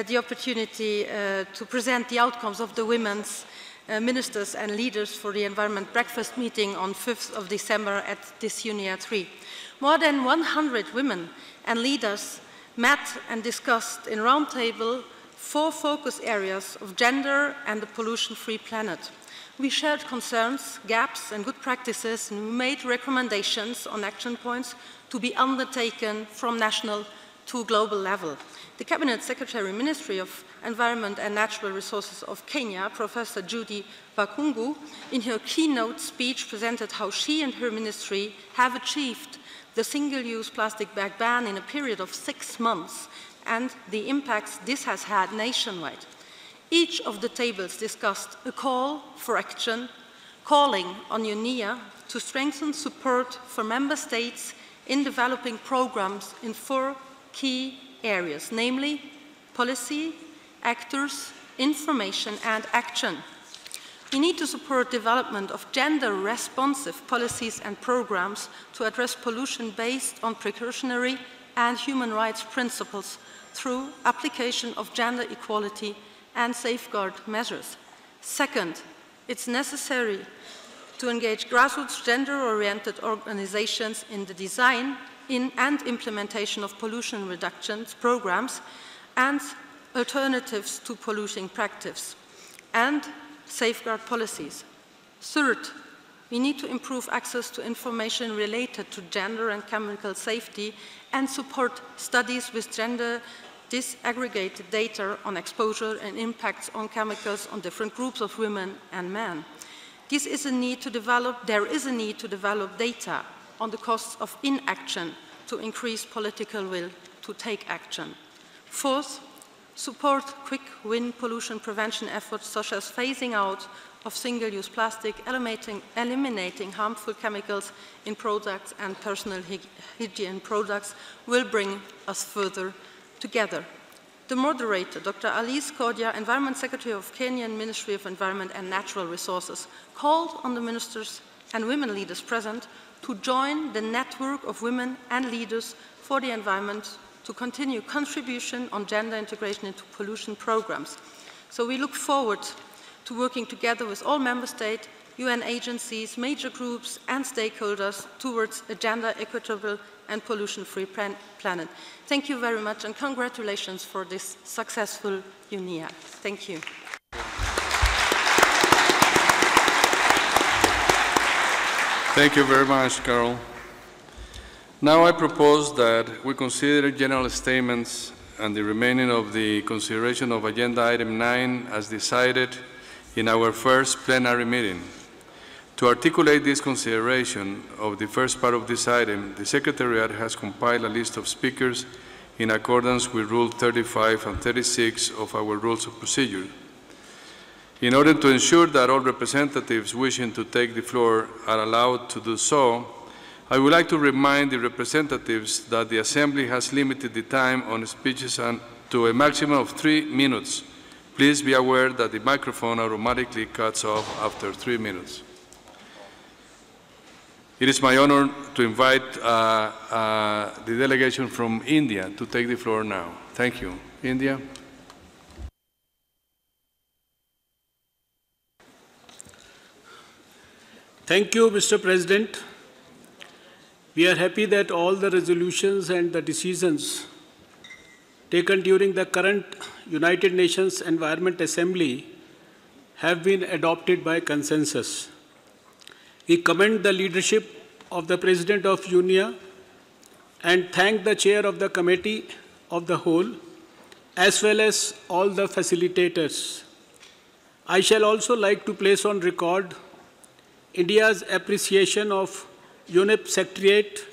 the opportunity to present the outcomes of the Women's Ministers and Leaders for the Environment Breakfast meeting on 5th of December at this UNEA 3. More than 100 women and leaders met and discussed in roundtable 4 focus areas of gender and the pollution-free planet. We shared concerns, gaps and good practices, and we made recommendations on action points to be undertaken from national to global level. The Cabinet Secretary Ministry of Environment and Natural Resources of Kenya, Professor Judy Bakungu, in her keynote speech presented how she and her ministry have achieved the single-use plastic bag ban in a period of 6 months and the impacts this has had nationwide. Each of the tables discussed a call for action, calling on UNEA to strengthen support for member states in developing programs in 4 key areas, namely policy, actors, information and action. We need to support development of gender-responsive policies and programs to address pollution based on precautionary and human rights principles through application of gender equality and safeguard measures. Second, it's necessary to engage grassroots gender-oriented organizations in the design and implementation of pollution reductions programs and alternatives to polluting practice, and safeguard policies. Third, we need to improve access to information related to gender and chemical safety and support studies with gender disaggregated data on exposure and impacts on chemicals on different groups of women and men. There is a need to develop data on the costs of inaction to increase political will to take action. Fourth, support quick-win pollution prevention efforts such as phasing out of single-use plastic, eliminating harmful chemicals in products and personal hygiene products will bring us further together. The moderator, Dr. Alice Kodia, Environment Secretary of Kenyan Ministry of Environment and Natural Resources, called on the ministers and women leaders present to join the network of women and leaders for the environment to continue contribution on gender integration into pollution programs. So we look forward to working together with all member states UN agencies, major groups and stakeholders towards a gender equitable and pollution-free planet. Thank you very much and congratulations for this successful UNEA. Thank you. Thank you very much, Carol. Now I propose that we consider general statements and the remaining of the consideration of Agenda Item 9 as decided in our first plenary meeting. To articulate this consideration of the first part of this item, the Secretariat has compiled a list of speakers in accordance with Rule 35 and 36 of our Rules of Procedure. In order to ensure that all representatives wishing to take the floor are allowed to do so, I would like to remind the representatives that the Assembly has limited the time on speeches to a maximum of 3 minutes. Please be aware that the microphone automatically cuts off after 3 minutes. It is my honor to invite the delegation from India to take the floor now. Thank you. India. Thank you, Mr. President. We are happy that all the resolutions and the decisions taken during the current United Nations Environment Assembly have been adopted by consensus. We commend the leadership of the President of UNEA and thank the Chair of the Committee of the Whole, as well as all the facilitators. I shall also like to place on record India's appreciation of UNEP Secretariat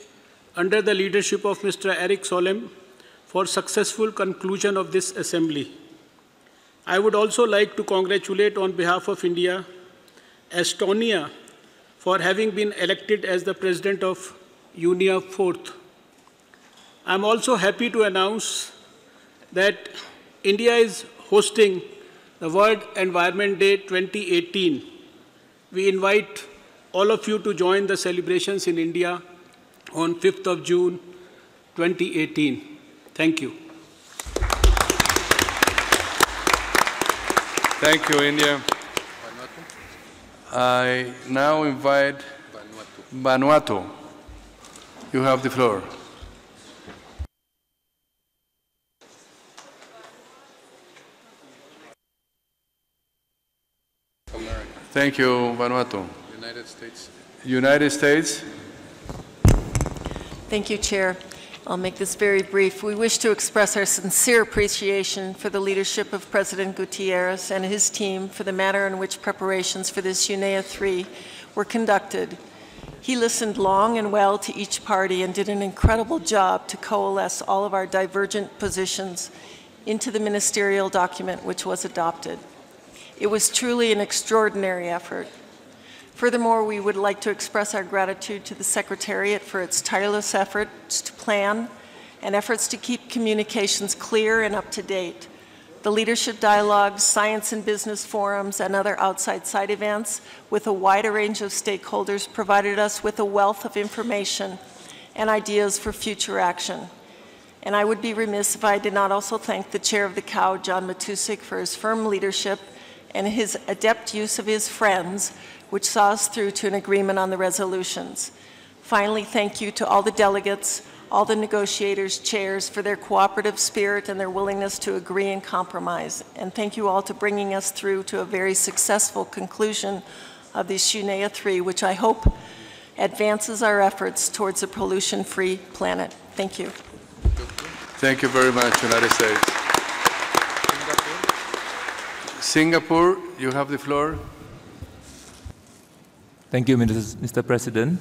under the leadership of Mr. Eric Solem for successful conclusion of this assembly. I would also like to congratulate on behalf of India, Estonia, for having been elected as the President of UNEA 4th. I am also happy to announce that India is hosting the World Environment Day 2018. We invite all of you to join the celebrations in India on 5th of June 2018. Thank you. Thank you, India. I now invite Vanuatu. You have the floor. Thank you, Vanuatu. United States. United States. Thank you, Chair. I'll make this very brief. We wish to express our sincere appreciation for the leadership of President Gutierrez and his team for the manner in which preparations for this UNEA 3 were conducted. He listened long and well to each party and did an incredible job to coalesce all of our divergent positions into the ministerial document which was adopted. It was truly an extraordinary effort. Furthermore, we would like to express our gratitude to the Secretariat for its tireless efforts to plan and efforts to keep communications clear and up to date. The leadership dialogues, science and business forums, and other outside side events with a wider range of stakeholders provided us with a wealth of information and ideas for future action. And I would be remiss if I did not also thank the Chair of the COW, John Matusik, for his firm leadership and his adept use of his friends, which saw us through to an agreement on the resolutions. Finally, thank you to all the delegates, all the negotiators, chairs, for their cooperative spirit and their willingness to agree and compromise. And thank you all to bringing us through to a very successful conclusion of this UNEA 3, which I hope advances our efforts towards a pollution-free planet. Thank you. Thank you very much, United States. Singapore, you have the floor. Thank you, Mr. President.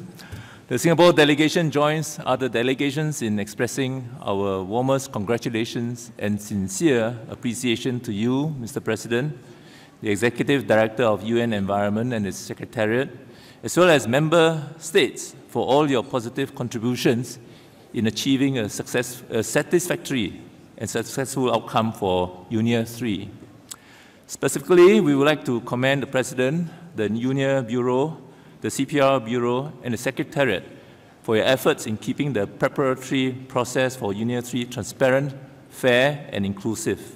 The Singapore delegation joins other delegations in expressing our warmest congratulations and sincere appreciation to you, Mr. President, the Executive Director of UN Environment and its Secretariat, as well as member states for all your positive contributions in achieving a satisfactory and successful outcome for UNEA 3. Specifically, we would like to commend the President, the UNEA Bureau, the CPR Bureau, and the Secretariat for your efforts in keeping the preparatory process for UNEA 3 transparent, fair, and inclusive.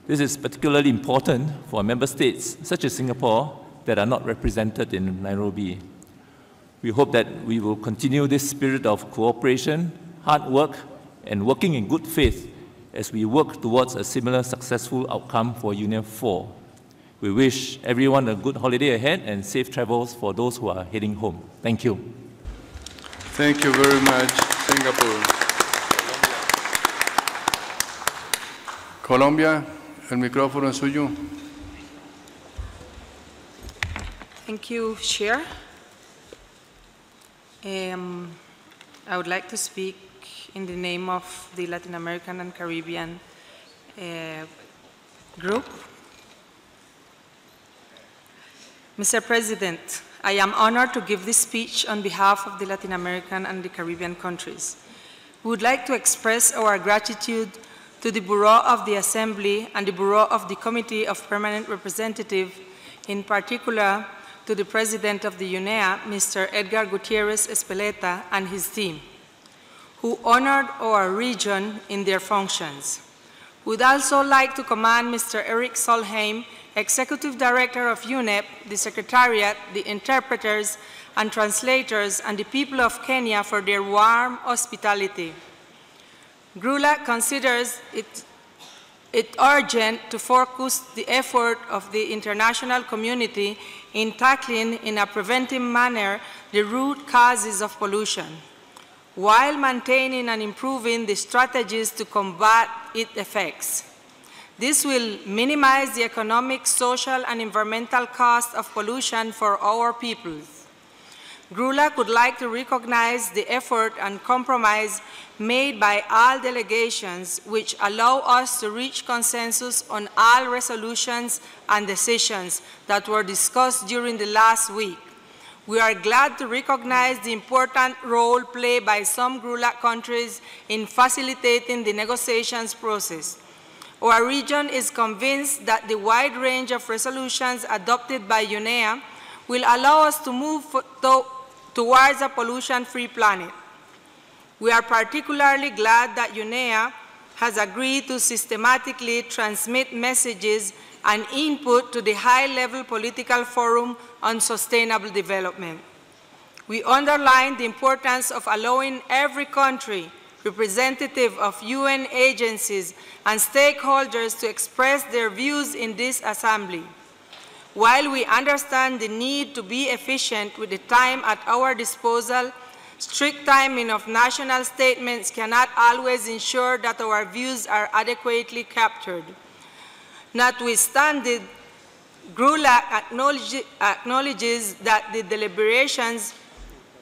This is particularly important for member states, such as Singapore, that are not represented in Nairobi. We hope that we will continue this spirit of cooperation, hard work, and working in good faith as we work towards a similar successful outcome for UNEA 4. We wish everyone a good holiday ahead and safe travels for those who are heading home. Thank you. Thank you very much, Singapore. Colombia, el micrófono es suyo. Thank you, Chair. I would like to speak in the name of the Latin American and Caribbean group. Mr. President, I am honored to give this speech on behalf of the Latin American and the Caribbean countries. We would like to express our gratitude to the Bureau of the Assembly and the Bureau of the Committee of Permanent Representatives, in particular to the President of the UNEA, Mr. Edgar Gutierrez Espeleta, and his team, who honored our region in their functions. We would also like to commend Mr. Eric Solheim, Executive Director of UNEP, the Secretariat, the interpreters and translators, and the people of Kenya for their warm hospitality. GRULAC considers it urgent to focus the effort of the international community in tackling in a preventive manner the root causes of pollution, while maintaining and improving the strategies to combat its effects. This will minimize the economic, social, and environmental cost of pollution for our peoples. GRULAC would like to recognize the effort and compromise made by all delegations, which allow us to reach consensus on all resolutions and decisions that were discussed during the last week. We are glad to recognize the important role played by some GRULAC countries in facilitating the negotiations process. Our region is convinced that the wide range of resolutions adopted by UNEA will allow us to move towards a pollution-free planet. We are particularly glad that UNEA has agreed to systematically transmit messages and input to the high-level political forum on sustainable development. We underline the importance of allowing every country, representative of UN agencies, and stakeholders to express their views in this assembly. While we understand the need to be efficient with the time at our disposal, strict timing of national statements cannot always ensure that our views are adequately captured. Notwithstanding, GRULAC acknowledges that the deliberations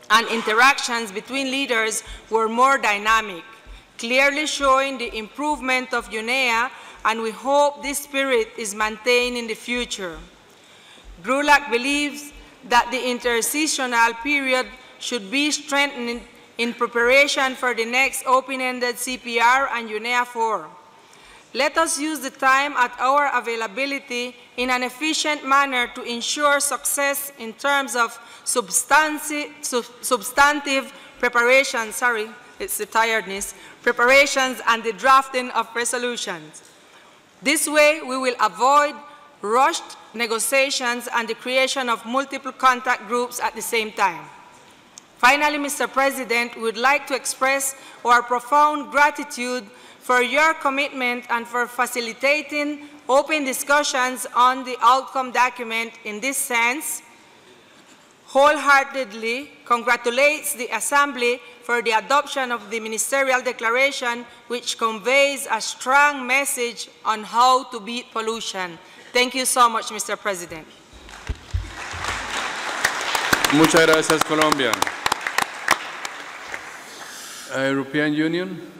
and interactions between leaders were more dynamic, clearly showing the improvement of UNEA, and we hope this spirit is maintained in the future. GRULAC believes that the interseasonal period should be strengthened in preparation for the next open-ended CPR and UNEA 4. Let us use the time at our availability in an efficient manner to ensure success in terms of substantive preparations, preparations and the drafting of resolutions. This way, we will avoid rushed negotiations and the creation of multiple contact groups at the same time. Finally, Mr. President, we would like to express our profound gratitude for your commitment and for facilitating open discussions on the outcome document. In this sense, wholeheartedly congratulates the Assembly for the adoption of the Ministerial Declaration, which conveys a strong message on how to beat pollution. Thank you so much, Mr. President. Muchas gracias, Colombia. European Union.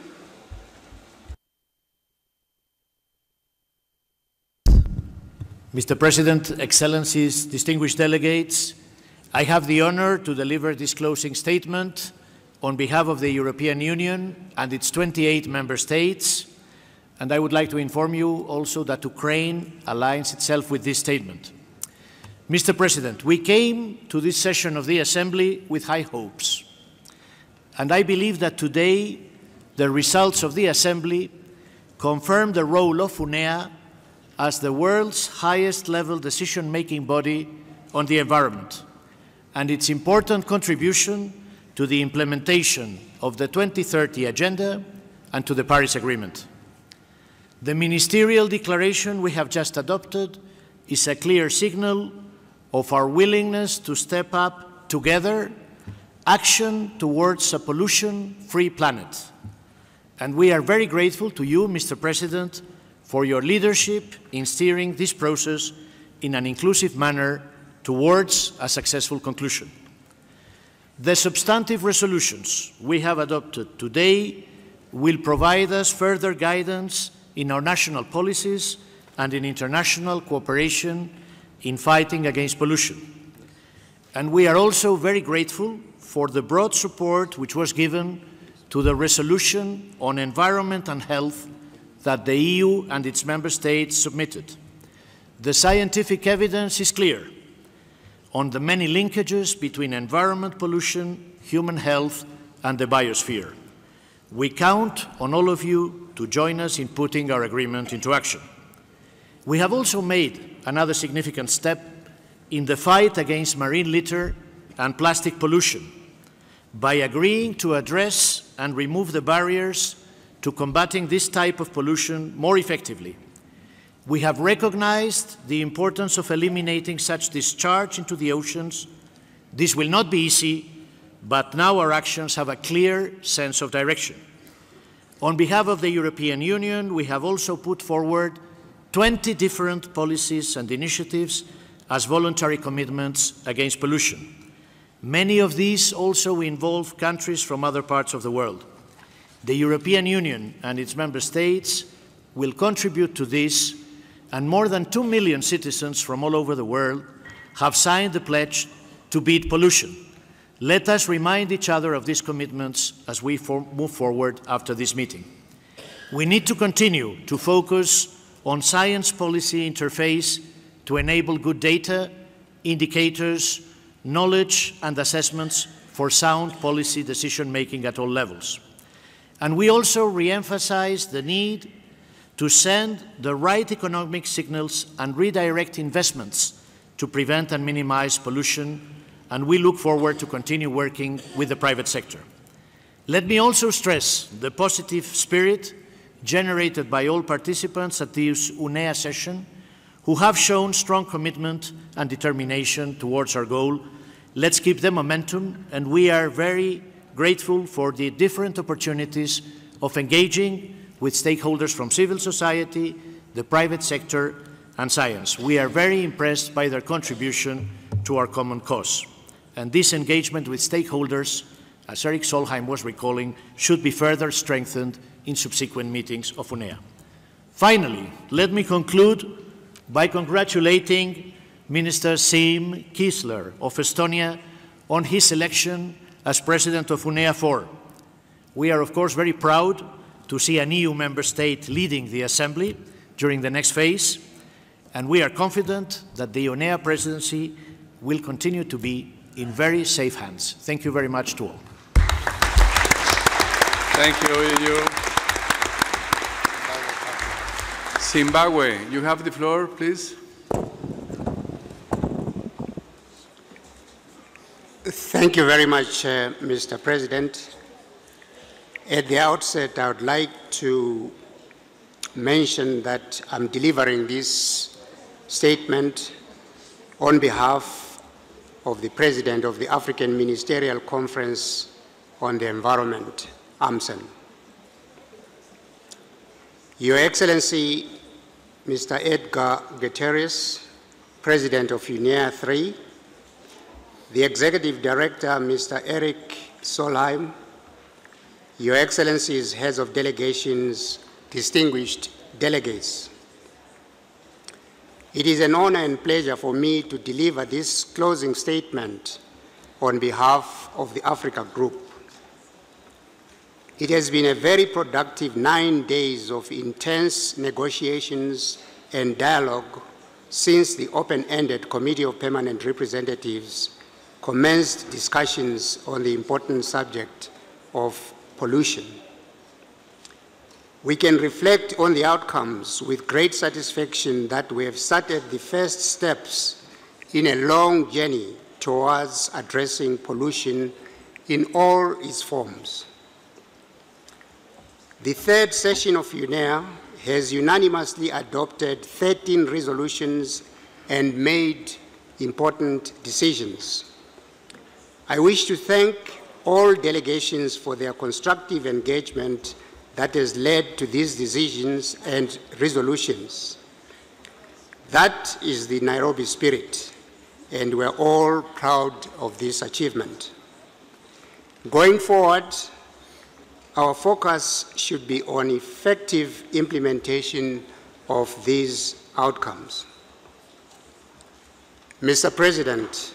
Mr. President, Excellencies, distinguished delegates, I have the honor to deliver this closing statement on behalf of the European Union and its 28 member states, and I would like to inform you also that Ukraine aligns itself with this statement. Mr. President, we came to this session of the Assembly with high hopes, and I believe that today the results of the Assembly confirm the role of UNEA as the world's highest level decision-making body on the environment and its important contribution to the implementation of the 2030 Agenda and to the Paris Agreement. The ministerial declaration we have just adopted is a clear signal of our willingness to step up together action towards a pollution-free planet. And we are very grateful to you, Mr. President, for your leadership in steering this process in an inclusive manner towards a successful conclusion. The substantive resolutions we have adopted today will provide us further guidance in our national policies and in international cooperation in fighting against pollution. And we are also very grateful for the broad support which was given to the resolution on environment and health that the EU and its member states submitted. The scientific evidence is clear on the many linkages between environment pollution, human health, and the biosphere. We count on all of you to join us in putting our agreement into action. We have also made another significant step in the fight against marine litter and plastic pollution by agreeing to address and remove the barriers to combating this type of pollution more effectively. We have recognized the importance of eliminating such discharge into the oceans. This will not be easy, but now our actions have a clear sense of direction. On behalf of the European Union, we have also put forward 20 different policies and initiatives as voluntary commitments against pollution. Many of these also involve countries from other parts of the world. The European Union and its member states will contribute to this, and more than 2 million citizens from all over the world have signed the pledge to beat pollution. Let us remind each other of these commitments as we move forward after this meeting. We need to continue to focus on science policy interface to enable good data, indicators, knowledge and assessments for sound policy decision-making at all levels. And we also re-emphasize the need to send the right economic signals and redirect investments to prevent and minimize pollution, and we look forward to continue working with the private sector. Let me also stress the positive spirit generated by all participants at this UNEA session, who have shown strong commitment and determination towards our goal. Let's keep the momentum, and we are very grateful for the different opportunities of engaging with stakeholders from civil society, the private sector, and science. We are very impressed by their contribution to our common cause. And this engagement with stakeholders, as Eric Solheim was recalling, should be further strengthened in subsequent meetings of UNEA. Finally, let me conclude by congratulating Minister Siim Kiisler of Estonia on his election as President of UNEA 4. We are, of course, very proud to see an EU member state leading the Assembly during the next phase, and we are confident that the UNEA presidency will continue to be in very safe hands. Thank you very much to all. Thank you. Zimbabwe, you have the floor, please. Thank you very much, Mr. President. At the outset, I would like to mention that I'm delivering this statement on behalf of the President of the African Ministerial Conference on the Environment, AMSEN. Your Excellency, Mr. Edgar Guterres, President of UNEA 3, the Executive Director, Mr. Eric Solheim, Your Excellencies, Heads of Delegations, distinguished delegates. It is an honor and pleasure for me to deliver this closing statement on behalf of the Africa Group. It has been a very productive 9 days of intense negotiations and dialogue since the open-ended Committee of Permanent Representatives commenced discussions on the important subject of pollution. We can reflect on the outcomes with great satisfaction that we have started the first steps in a long journey towards addressing pollution in all its forms. The third session of UNEA has unanimously adopted 13 resolutions and made important decisions. I wish to thank all delegations for their constructive engagement that has led to these decisions and resolutions. That is the Nairobi spirit, and we're all proud of this achievement. Going forward, our focus should be on effective implementation of these outcomes. Mr. President,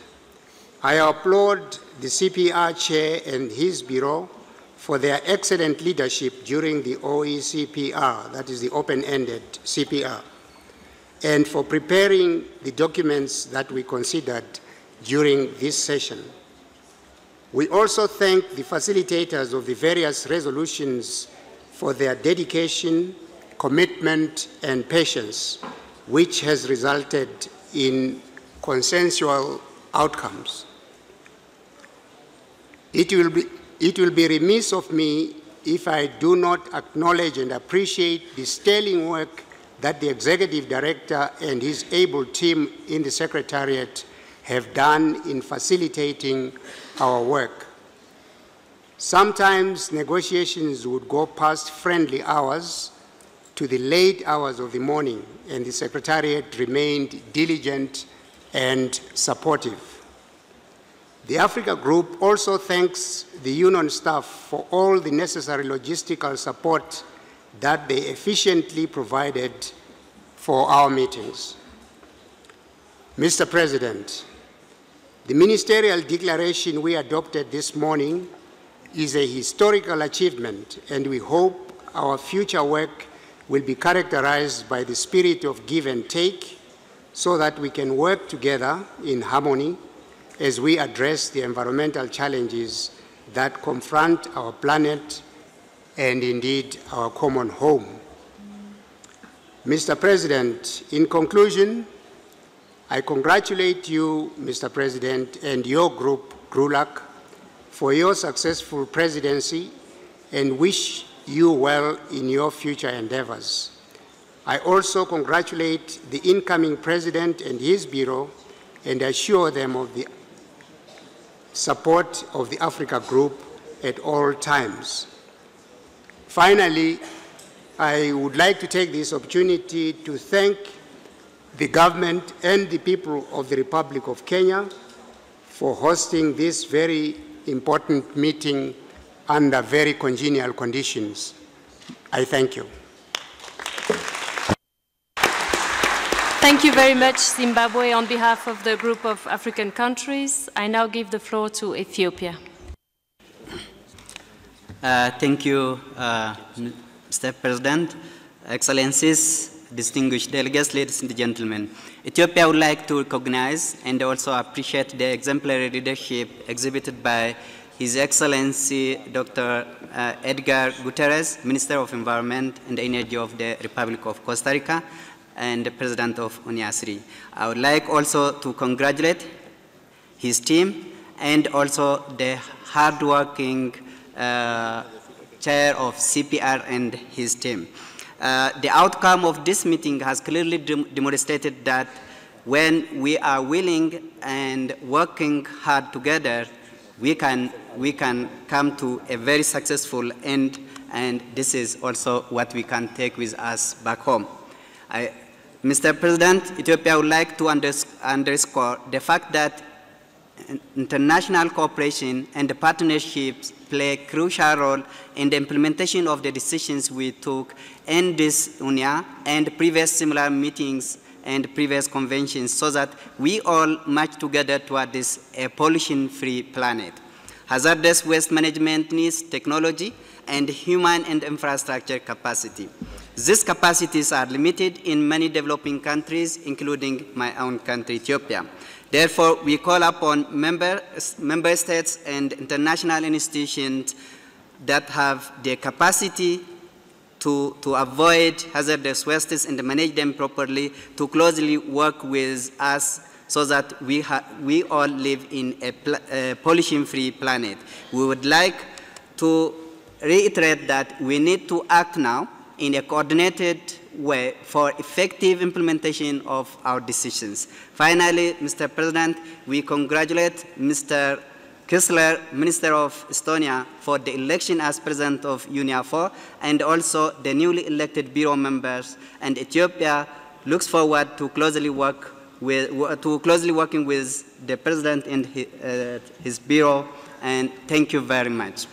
I applaud the CPR Chair and his Bureau for their excellent leadership during the OECPR, that is the open-ended CPR, and for preparing the documents that we considered during this session. We also thank the facilitators of the various resolutions for their dedication, commitment, and patience, which has resulted in consensual outcomes. It will be remiss of me if I do not acknowledge and appreciate the sterling work that the Executive Director and his able team in the Secretariat have done in facilitating our work. Sometimes negotiations would go past friendly hours to the late hours of the morning, and the Secretariat remained diligent and supportive. The Africa Group also thanks the Union staff for all the necessary logistical support that they efficiently provided for our meetings. Mr. President, the ministerial declaration we adopted this morning is a historical achievement, and we hope our future work will be characterized by the spirit of give and take so that we can work together in harmony as we address the environmental challenges that confront our planet and indeed our common home. Mr. President, in conclusion, I congratulate you, Mr. President, and your group, GRULAC, for your successful presidency and wish you well in your future endeavors. I also congratulate the incoming President and his Bureau and assure them of the support of the Africa Group at all times. Finally, I would like to take this opportunity to thank the government and the people of the Republic of Kenya for hosting this very important meeting under very congenial conditions. I thank you. Thank you very much, Zimbabwe. On behalf of the group of African countries, I now give the floor to Ethiopia. Thank you, Mr. President, Excellencies, distinguished delegates, ladies and gentlemen. Ethiopia would like to recognize and also appreciate the exemplary leadership exhibited by His Excellency Dr. Edgar Guterres, Minister of Environment and Energy of the Republic of Costa Rica, and the President of UNEA 3. I would like also to congratulate his team and also the hardworking chair of CPR and his team. The outcome of this meeting has clearly demonstrated that when we are willing and working hard together, we can come to a very successful end, and this is also what we can take with us back home. Mr. President, Ethiopia would like to underscore the fact that international cooperation and the partnerships play a crucial role in the implementation of the decisions we took in this UNEA and previous similar meetings and previous conventions so that we all march together toward this pollution-free planet. Hazardous waste management needs technology and human and infrastructure capacity. These capacities are limited in many developing countries, including my own country, Ethiopia. Therefore, we call upon member states and international institutions that have the capacity to avoid hazardous wastes and manage them properly to closely work with us so that we all live in a pollution-free planet. We would like to reiterate that we need to act now in a coordinated way for effective implementation of our decisions. Finally, Mr. President, we congratulate Mr. Kessler, Minister of Estonia, for the election as President of UNEA 4, and also the newly elected Bureau members. And Ethiopia looks forward to closely working with the President and his Bureau. And thank you very much.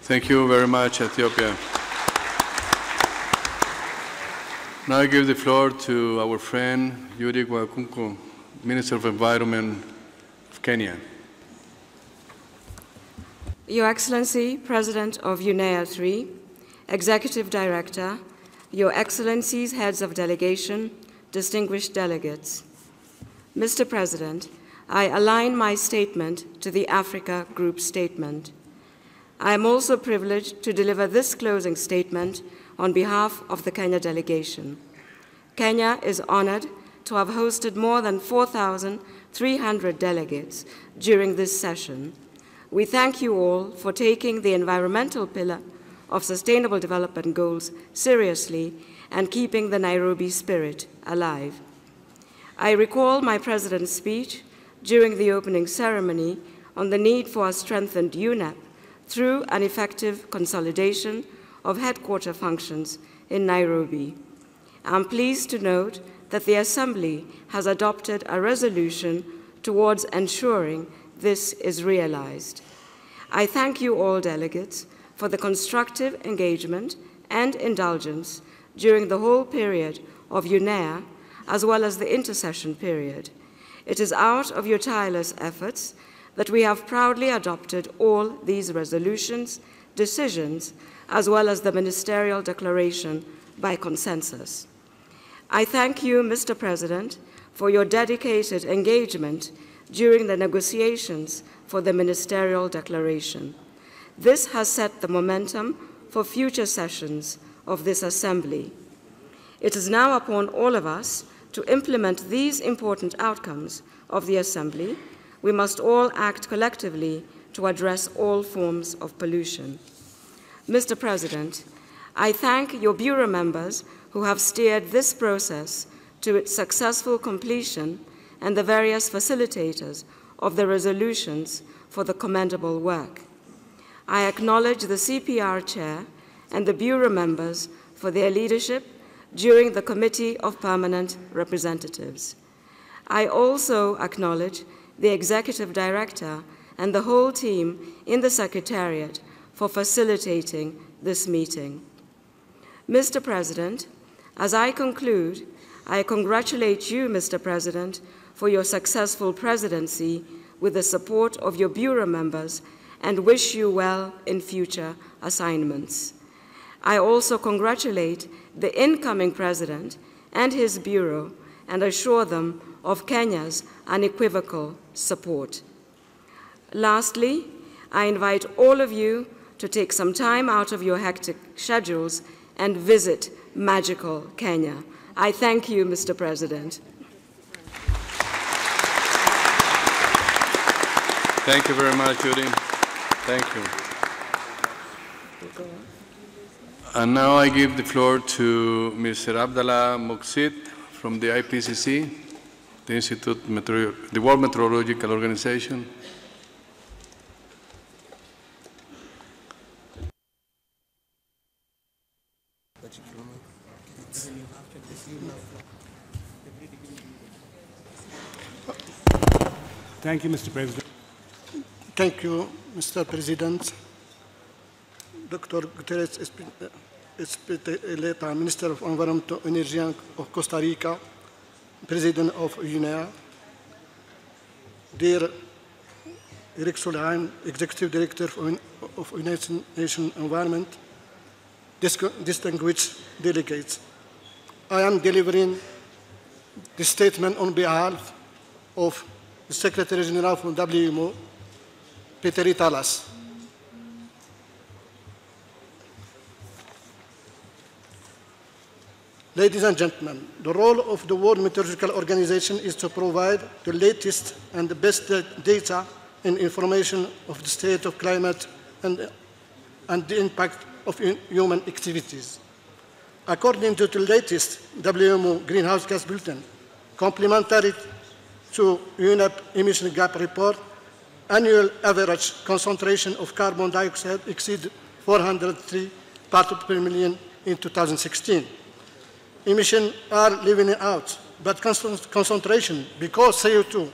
Thank you very much, Ethiopia. Now I give the floor to our friend Yuri Gwakunko, Minister of Environment of Kenya. Your Excellency, President of UNEA 3, Executive Director, Your Excellencies, Heads of Delegation, distinguished delegates. Mr. President, I align my statement to the Africa Group statement. I am also privileged to deliver this closing statement on behalf of the Kenya delegation. Kenya is honored to have hosted more than 4,300 delegates during this session. We thank you all for taking the environmental pillar of Sustainable Development Goals seriously and keeping the Nairobi spirit alive. I recall my President's speech during the opening ceremony on the need for a strengthened UNEP through an effective consolidation of headquarter functions in Nairobi. I'm pleased to note that the Assembly has adopted a resolution towards ensuring this is realized. I thank you all delegates for the constructive engagement and indulgence during the whole period of UNEA, as well as the intercession period. It is out of your tireless efforts that we have proudly adopted all these resolutions, decisions, as well as the ministerial declaration by consensus. I thank you, Mr. President, for your dedicated engagement during the negotiations for the ministerial declaration. This has set the momentum for future sessions of this Assembly. It is now upon all of us to implement these important outcomes of the Assembly. We must all act collectively to address all forms of pollution. Mr. President, I thank your Bureau members who have steered this process to its successful completion and the various facilitators of the resolutions for the commendable work. I acknowledge the CPR Chair and the Bureau members for their leadership during the Committee of Permanent Representatives. I also acknowledge the Executive Director and the whole team in the Secretariat for facilitating this meeting. Mr. President, as I conclude, I congratulate you, Mr. President, for your successful presidency with the support of your Bureau members and wish you well in future assignments. I also congratulate the incoming President and his Bureau and assure them of Kenya's unequivocal support. Lastly, I invite all of you to take some time out of your hectic schedules and visit magical Kenya. I thank you, Mr. President. Thank you very much, Judy. Thank you. And now I give the floor to Mr. Abdallah Muqsit from the IPCC, the World Meteorological Organization. Thank you, Mr. President. Thank you, Mr. President. Dr. Guterres Espeleta, Minister of Environment and Energy of Costa Rica, President of UNEA, dear Eric Solheim, Executive Director of United Nations Environment, distinguished delegates. I am delivering this statement on behalf of the Secretary General from WMO, Peter Talas. Ladies and gentlemen, the role of the World Meteorological Organization is to provide the latest and the best data and information of the state of climate and the impact of human activities. According to the latest WMO greenhouse gas bulletin, complementary to UNEP emission gap report, annual average concentration of carbon dioxide exceeded 403 parts per million in 2016. Emissions are leveling out, but concentration, because CO2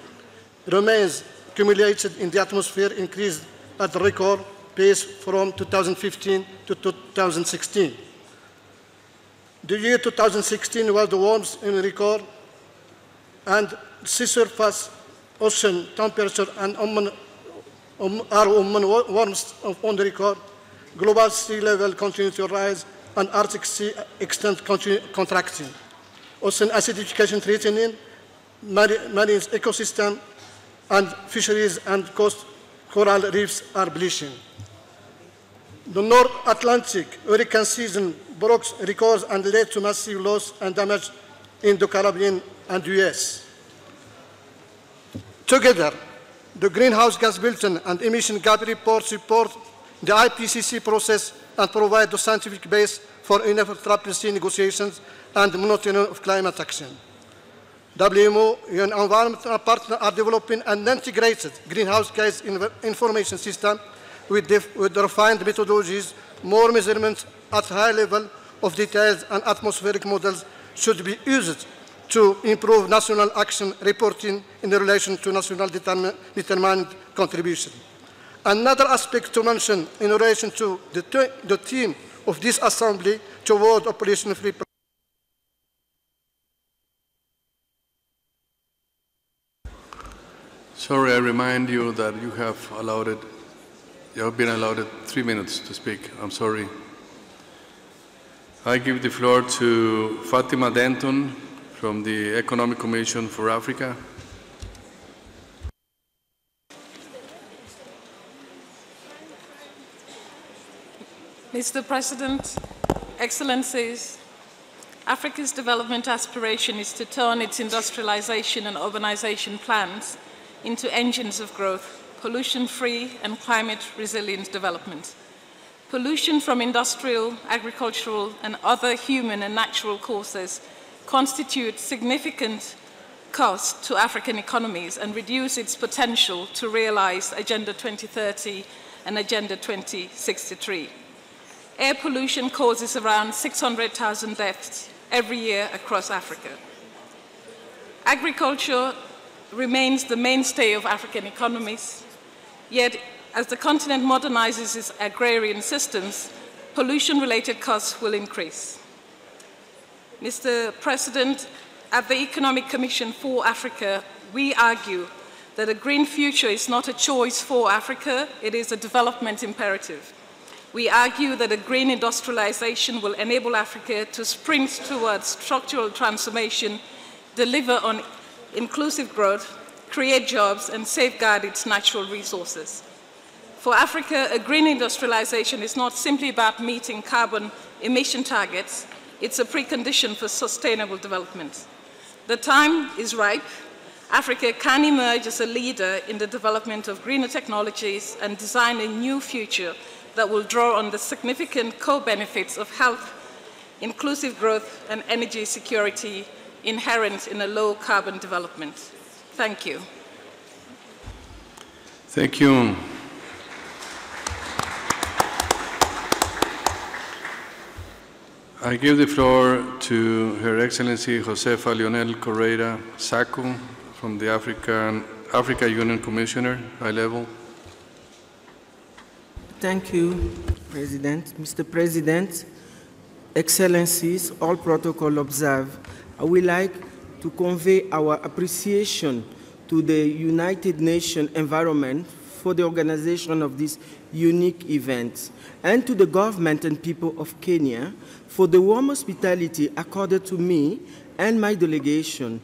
remains accumulated in the atmosphere, increased at a record pace from 2015 to 2016. The year 2016 was the warmest in record, and sea surface, ocean temperature, and are warmest on the record. Global sea level continues to rise, and Arctic sea extent contracting. Ocean acidification threatening marine ecosystem, and fisheries and coast coral reefs are bleaching. The North Atlantic hurricane season broke records and led to massive loss and damage in the Caribbean and US. Together, the greenhouse gas bulletin and emission gap report support the IPCC process and provide the scientific base for UNFCCC negotiations and monitoring of climate action. WMO and environmental partners are developing an integrated greenhouse gas information system with refined methodologies. More measurements at high level of details and atmospheric models should be used to improve national action reporting in relation to national determined contribution. Another aspect to mention in relation to the theme of this assembly toward a pollution-free. Sorry, I remind you that you have been allowed 3 minutes to speak. I'm sorry. I give the floor to Fatima Denton from the Economic Commission for Africa. Mr. President, Excellencies, Africa's development aspiration is to turn its industrialization and urbanization plans into engines of growth, pollution-free and climate-resilient development. Pollution from industrial, agricultural, and other human and natural causes constitutes significant cost to African economies and reduce its potential to realize Agenda 2030 and Agenda 2063. Air pollution causes around 600,000 deaths every year across Africa. Agriculture remains the mainstay of African economies, yet as the continent modernizes its agrarian systems, pollution-related costs will increase. Mr. President, at the Economic Commission for Africa, we argue that a green future is not a choice for Africa, it is a development imperative. We argue that a green industrialization will enable Africa to sprint towards structural transformation, deliver on inclusive growth, create jobs, and safeguard its natural resources. For Africa, a green industrialization is not simply about meeting carbon emission targets, it's a precondition for sustainable development. The time is ripe. Africa can emerge as a leader in the development of greener technologies and design a new future that will draw on the significant co-benefits of health, inclusive growth, and energy security inherent in a low-carbon development. Thank you. Thank you. I give the floor to Her Excellency Josefa Leonel Correia Saco from the Africa Union Commissioner, high level. Thank you, President. Mr. President, Excellencies, all protocol observed, I would like to convey our appreciation to the United Nations Environment for the organization of this unique event, and to the government and people of Kenya for the warm hospitality accorded to me and my delegation.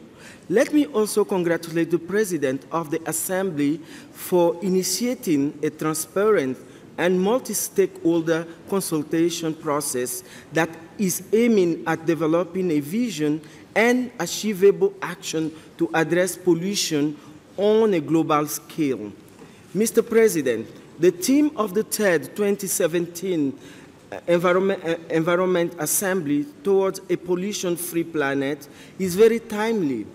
Let me also congratulate the President of the Assembly for initiating a transparent and multi-stakeholder consultation process that is aiming at developing a vision and achievable action to address pollution on a global scale. Mr. President, the theme of the third 2017 Environment Assembly towards a pollution-free planet is very timely,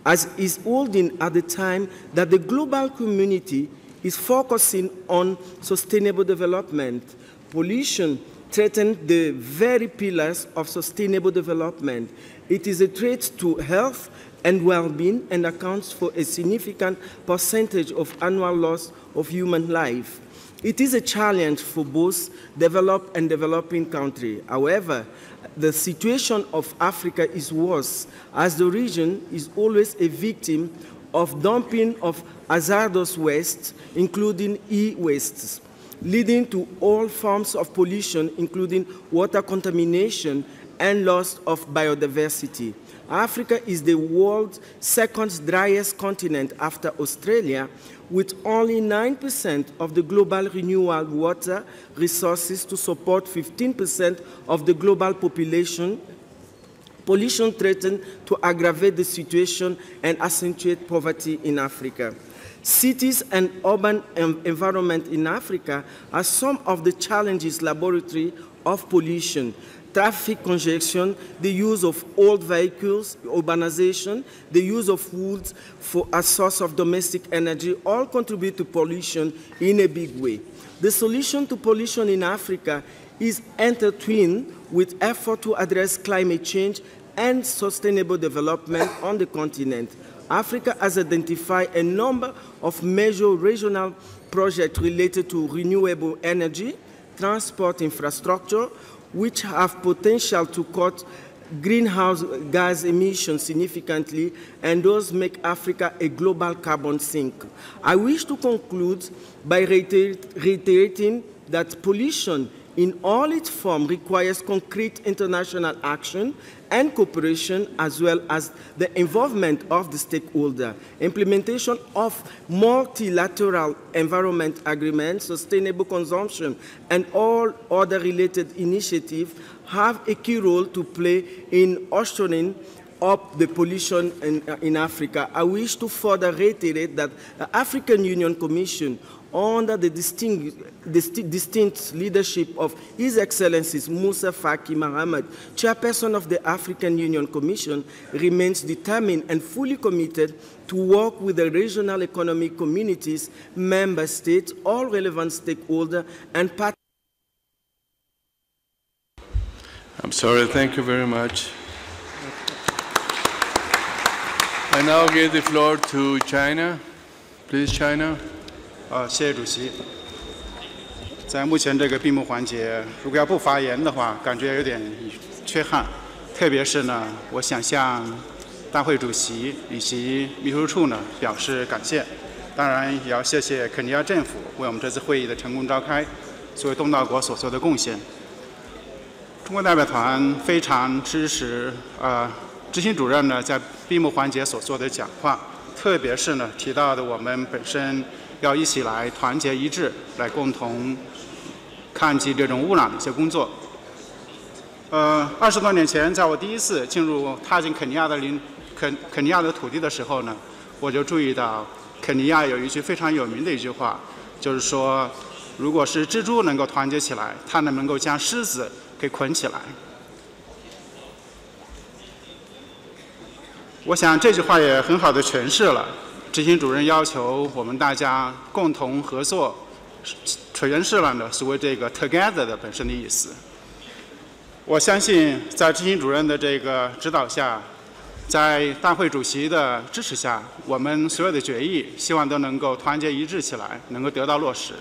as is holding at the time that the global community is focusing on sustainable development. Pollution threatens the very pillars of sustainable development. It is a threat to health and well-being and accounts for a significant percentage of annual loss of human life. It is a challenge for both developed and developing countries. However, the situation of Africa is worse, as the region is always a victim of dumping of hazardous waste, including e-wastes, leading to all forms of pollution, including water contamination and loss of biodiversity. Africa is the world's second driest continent after Australia, with only 9% of the global renewable water resources to support 15% of the global population. Pollution threatens to aggravate the situation and accentuate poverty in Africa. Cities and urban environment in Africa are some of the challenges laboratory of pollution. Traffic congestion, the use of old vehicles, urbanization, the use of wood for a source of domestic energy all contribute to pollution in a big way. The solution to pollution in Africa is intertwined with effort to address climate change and sustainable development on the continent. Africa has identified a number of major regional projects related to renewable energy, transport infrastructure, which have potential to cut greenhouse gas emissions significantly and thus make Africa a global carbon sink. I wish to conclude by reiterating that pollution in all its forms requires concrete international action and cooperation, as well as the involvement of the stakeholder. Implementation of multilateral environment agreements, sustainable consumption, and all other related initiatives have a key role to play in ushering up the pollution in Africa. I wish to further reiterate that the African Union Commission, under the distinct leadership of His Excellency Musa Faki Mahamat, Chairperson of the African Union Commission, remains determined and fully committed to work with the regional economic communities, member states, all relevant stakeholders, and partners. I'm sorry, thank you very much. I now give the floor to China. Please, China. 谢谢主席。在目前这个闭幕环节，如果要不发言的话，感觉有点缺憾。特别是呢，我想向大会主席以及秘书处呢表示感谢。当然，也要谢谢肯尼亚政府为我们这次会议的成功召开，作为东道国所做的贡献。中国代表团非常支持执行主任呢在闭幕环节所做的讲话，特别是呢提到的我们本身要一起来团结一致，来共同抗击这种污染的一些工作。20多年前，在我第一次踏进肯尼亚的土地的时候呢，我就注意到肯尼亚有一句非常有名的一句话，就是说，如果是蜘蛛能够团结起来，它能够将狮子给捆起来。我想这句话也很好的诠释了执行主任要求我们大家共同合作，诠释了呢所谓这个 together 的本身的意思。我相信在执行主任的这个指导下，在大会主席的支持下，我们所有的决议希望都能够团结一致起来，能够得到落实。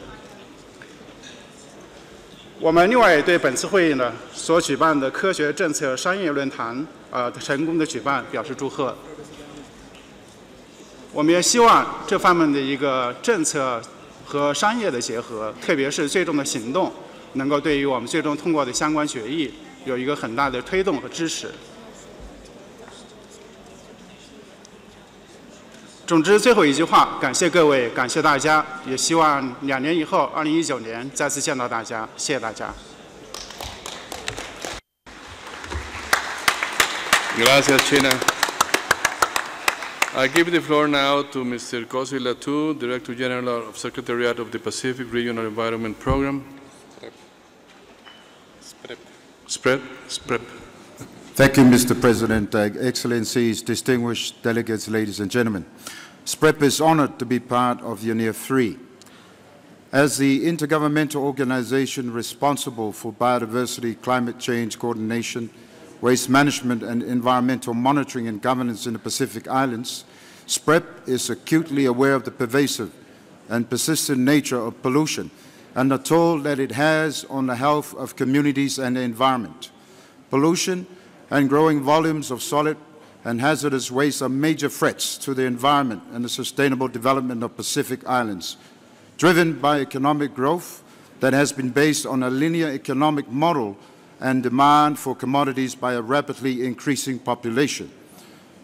我们另外也对本次会议呢所举办的科学政策商业论坛成功的举办表示祝贺。我们也希望这方面的一个政策和商业的结合，特别是最终的行动，能够对于我们最终通过的相关决议有一个很大的推动和支持。总之，最后一句话，感谢各位，感谢大家，也希望2年以后，2019年再次见到大家，谢谢大家。 Gracias, China. I give the floor now to Mr. Cosi Latu, Director General of Secretariat of the Pacific Regional Environment Program. Spread. Thank you, Mr. President, Excellencies, distinguished delegates, ladies and gentlemen. SPREP is honored to be part of UNEA 3. As the intergovernmental organization responsible for biodiversity, climate change coordination, waste management and environmental monitoring and governance in the Pacific Islands, SPREP is acutely aware of the pervasive and persistent nature of pollution and the toll that it has on the health of communities and the environment. Pollution and growing volumes of solid and hazardous waste are major threats to the environment and the sustainable development of Pacific Islands, driven by economic growth that has been based on a linear economic model and demand for commodities by a rapidly increasing population.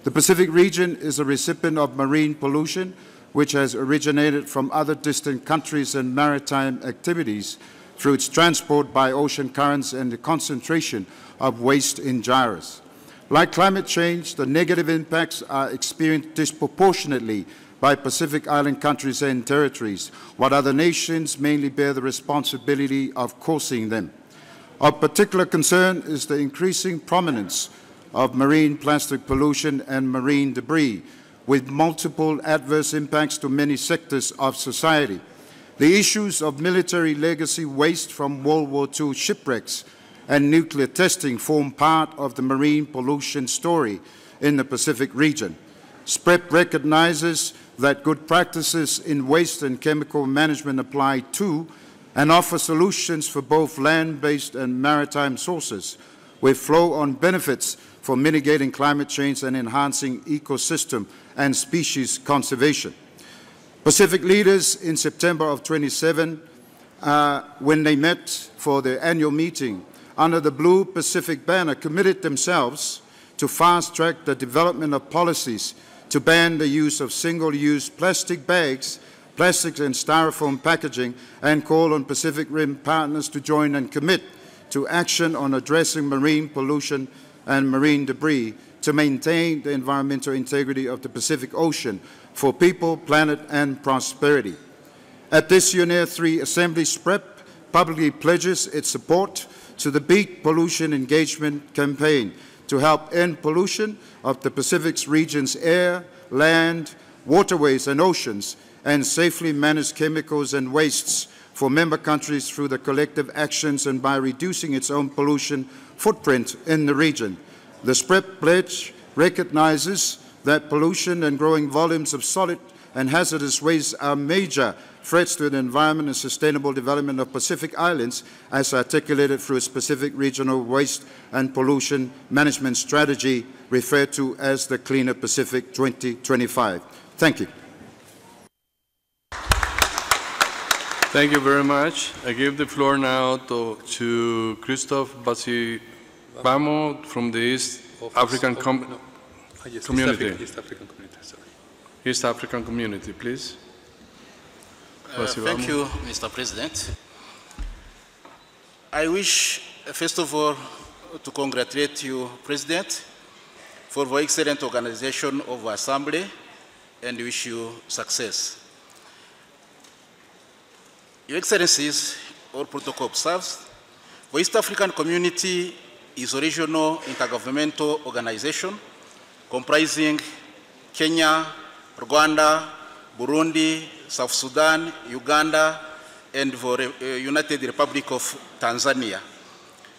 The Pacific region is a recipient of marine pollution, which has originated from other distant countries and maritime activities through its transport by ocean currents and the concentration of waste in gyres. Like climate change, the negative impacts are experienced disproportionately by Pacific Island countries and territories, while other nations mainly bear the responsibility of causing them. Of particular concern is the increasing prominence of marine plastic pollution and marine debris, with multiple adverse impacts to many sectors of society. The issues of military legacy waste from World War II shipwrecks and nuclear testing form part of the marine pollution story in the Pacific region. SPREP recognizes that good practices in waste and chemical management apply to and offer solutions for both land-based and maritime sources, with flow-on benefits for mitigating climate change and enhancing ecosystem and species conservation. Pacific leaders in September of 27, when they met for their annual meeting, under the Blue Pacific banner, committed themselves to fast-track the development of policies to ban the use of single-use plastic bags, plastics and styrofoam packaging, and call on Pacific Rim partners to join and commit to action on addressing marine pollution and marine debris to maintain the environmental integrity of the Pacific Ocean for people, planet, and prosperity. At this UNEA 3 Assembly, SPREP publicly pledges its support to the Beat Pollution Engagement Campaign to help end pollution of the Pacific region's air, land, waterways, and oceans, and safely manage chemicals and wastes for member countries through the collective actions and by reducing its own pollution footprint in the region. The SPREP pledge recognizes that pollution and growing volumes of solid and hazardous waste are major threats to the environment and sustainable development of Pacific Islands, as articulated through its Pacific Regional Waste and Pollution Management Strategy, referred to as the Cleaner Pacific 2025. Thank you. Thank you very much. I give the floor now to Christophe Basibamo from the East African Community. East African Community, sorry. East African Community, please. Thank you, Mr. President. I wish, first of all, to congratulate you, President, for the excellent organization of the Assembly and wish you success. Your Excellencies, all protocol observed, the East African Community is a regional intergovernmental organization comprising Kenya, Rwanda, Burundi, South Sudan, Uganda, and the United Republic of Tanzania.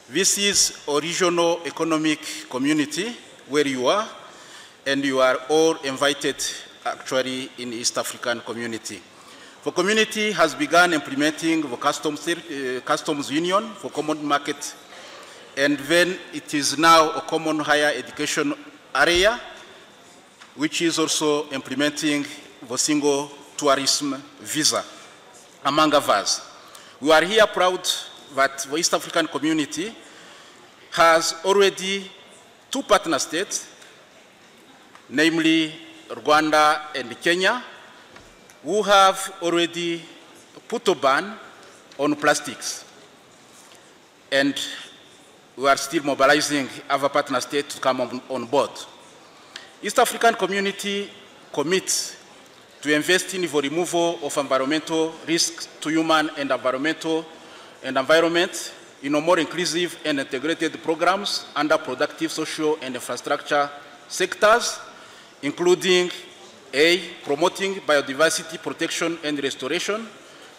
This is a regional economic community where you are, and you are all invited actually in East African community. The community has begun implementing the customs union for common market, and then it is now a common higher education area, which is also implementing the single tourism visa, among others. We are here proud that the East African community has already 2 partner states, namely Rwanda, and Kenya, who have already put a ban on plastics. And we are still mobilizing other partner states to come on board. East African Community commits to invest in the removal of environmental risks to human and environment in a more inclusive and integrated programs under productive social and infrastructure sectors, including A, promoting biodiversity protection and restoration,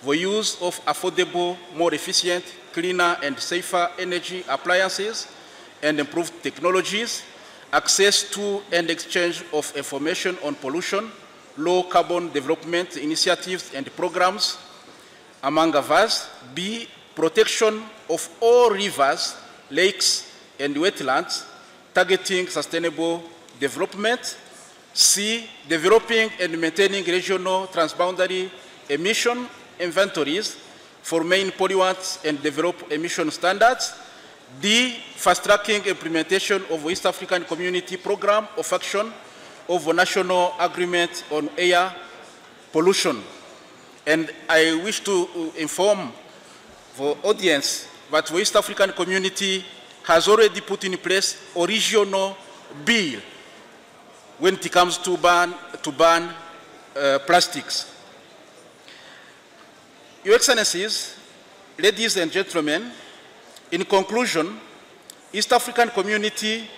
the use of affordable, more efficient, cleaner and safer energy appliances and improved technologies, access to and exchange of information on pollution, low carbon development initiatives and programs, among others. B, protection of all rivers, lakes and wetlands, targeting sustainable development. C, developing and maintaining regional transboundary emission inventories for main pollutants and develop emission standards. D, fast-tracking implementation of the East African Community Program of Action of the National Agreement on Air Pollution. And I wish to inform the audience that the East African Community has already put in place a regional bill when it comes to ban plastics. Your Excellencies, ladies and gentlemen, in conclusion, East African Community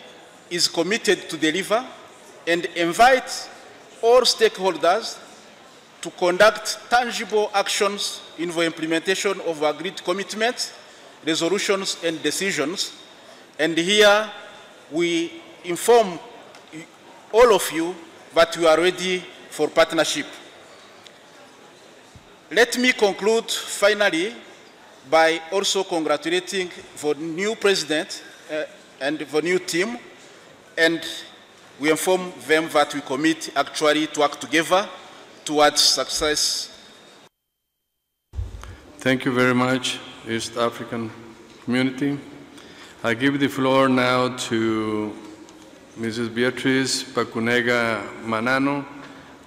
is committed to deliver and invites all stakeholders to conduct tangible actions in the implementation of agreed commitments, resolutions, and decisions. And here we inform all of you that we are ready for partnership. Let me conclude finally by also congratulating the new president and the new team, and we inform them that we commit actually to work together towards success. Thank you very much, East African Community. I give the floor now to Mrs. Beatriz Pacunega Manano,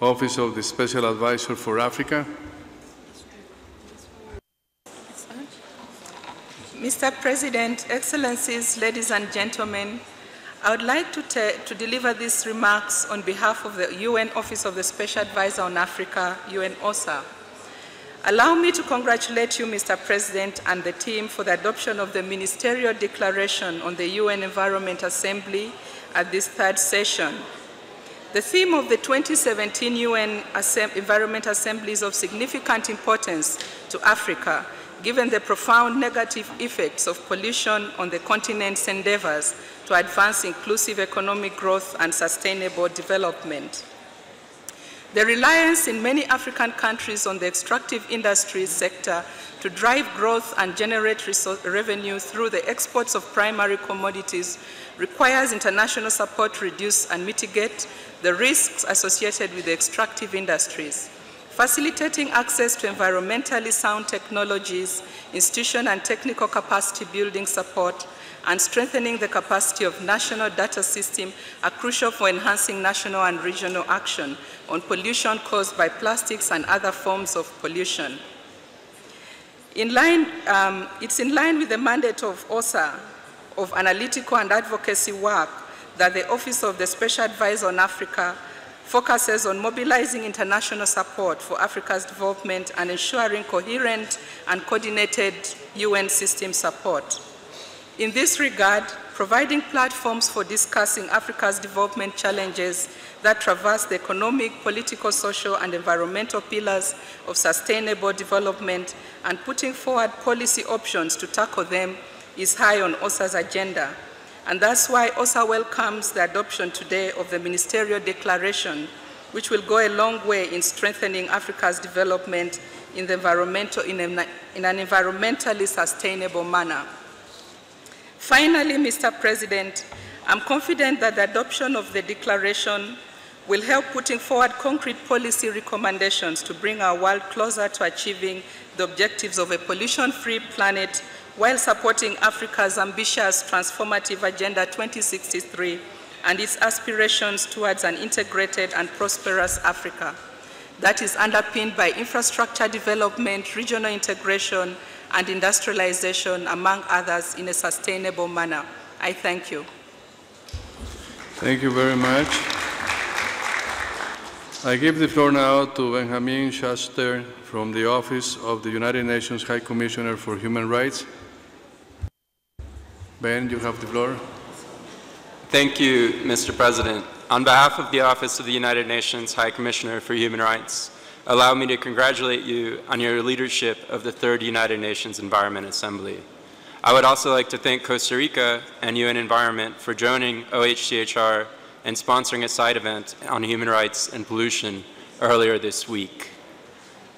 Office of the Special Advisor for Africa. Mr. President, Excellencies, ladies and gentlemen, I would like to deliver these remarks on behalf of the UN Office of the Special Advisor on Africa, UNOSA. Allow me to congratulate you, Mr. President, and the team for the adoption of the Ministerial Declaration on the UN Environment Assembly at this third session. The theme of the 2017 UN Environment Assembly is of significant importance to Africa, given the profound negative effects of pollution on the continent's endeavors to advance inclusive economic growth and sustainable development. The reliance in many African countries on the extractive industries sector to drive growth and generate revenue through the exports of primary commodities requires international support to reduce and mitigate the risks associated with the extractive industries. Facilitating access to environmentally sound technologies, institutional and technical capacity building support, and strengthening the capacity of national data systems are crucial for enhancing national and regional action on pollution caused by plastics and other forms of pollution. It's in line with the mandate of OSA of analytical and advocacy work that the Office of the Special Advisor on Africa focuses on mobilizing international support for Africa's development and ensuring coherent and coordinated UN system support. In this regard, providing platforms for discussing Africa's development challenges that traverse the economic, political, social, and environmental pillars of sustainable development and putting forward policy options to tackle them is high on OSA's agenda. And that's why OSA welcomes the adoption today of the Ministerial Declaration, which will go a long way in strengthening Africa's development in an environmentally sustainable manner. Finally, Mr. President, I'm confident that the adoption of the declaration will help putting forward concrete policy recommendations to bring our world closer to achieving the objectives of a pollution-free planet while supporting Africa's ambitious transformative Agenda 2063 and its aspirations towards an integrated and prosperous Africa that is underpinned by infrastructure development, regional integration, and industrialization, among others, in a sustainable manner. I thank you. Thank you very much. I give the floor now to Benjamin Schaster from the Office of the United Nations High Commissioner for Human Rights. Ben, you have the floor. Thank you, Mr. President. On behalf of the Office of the United Nations High Commissioner for Human Rights, allow me to congratulate you on your leadership of the Third United Nations Environment Assembly. I would also like to thank Costa Rica and UN Environment for joining OHCHR and sponsoring a side event on human rights and pollution earlier this week.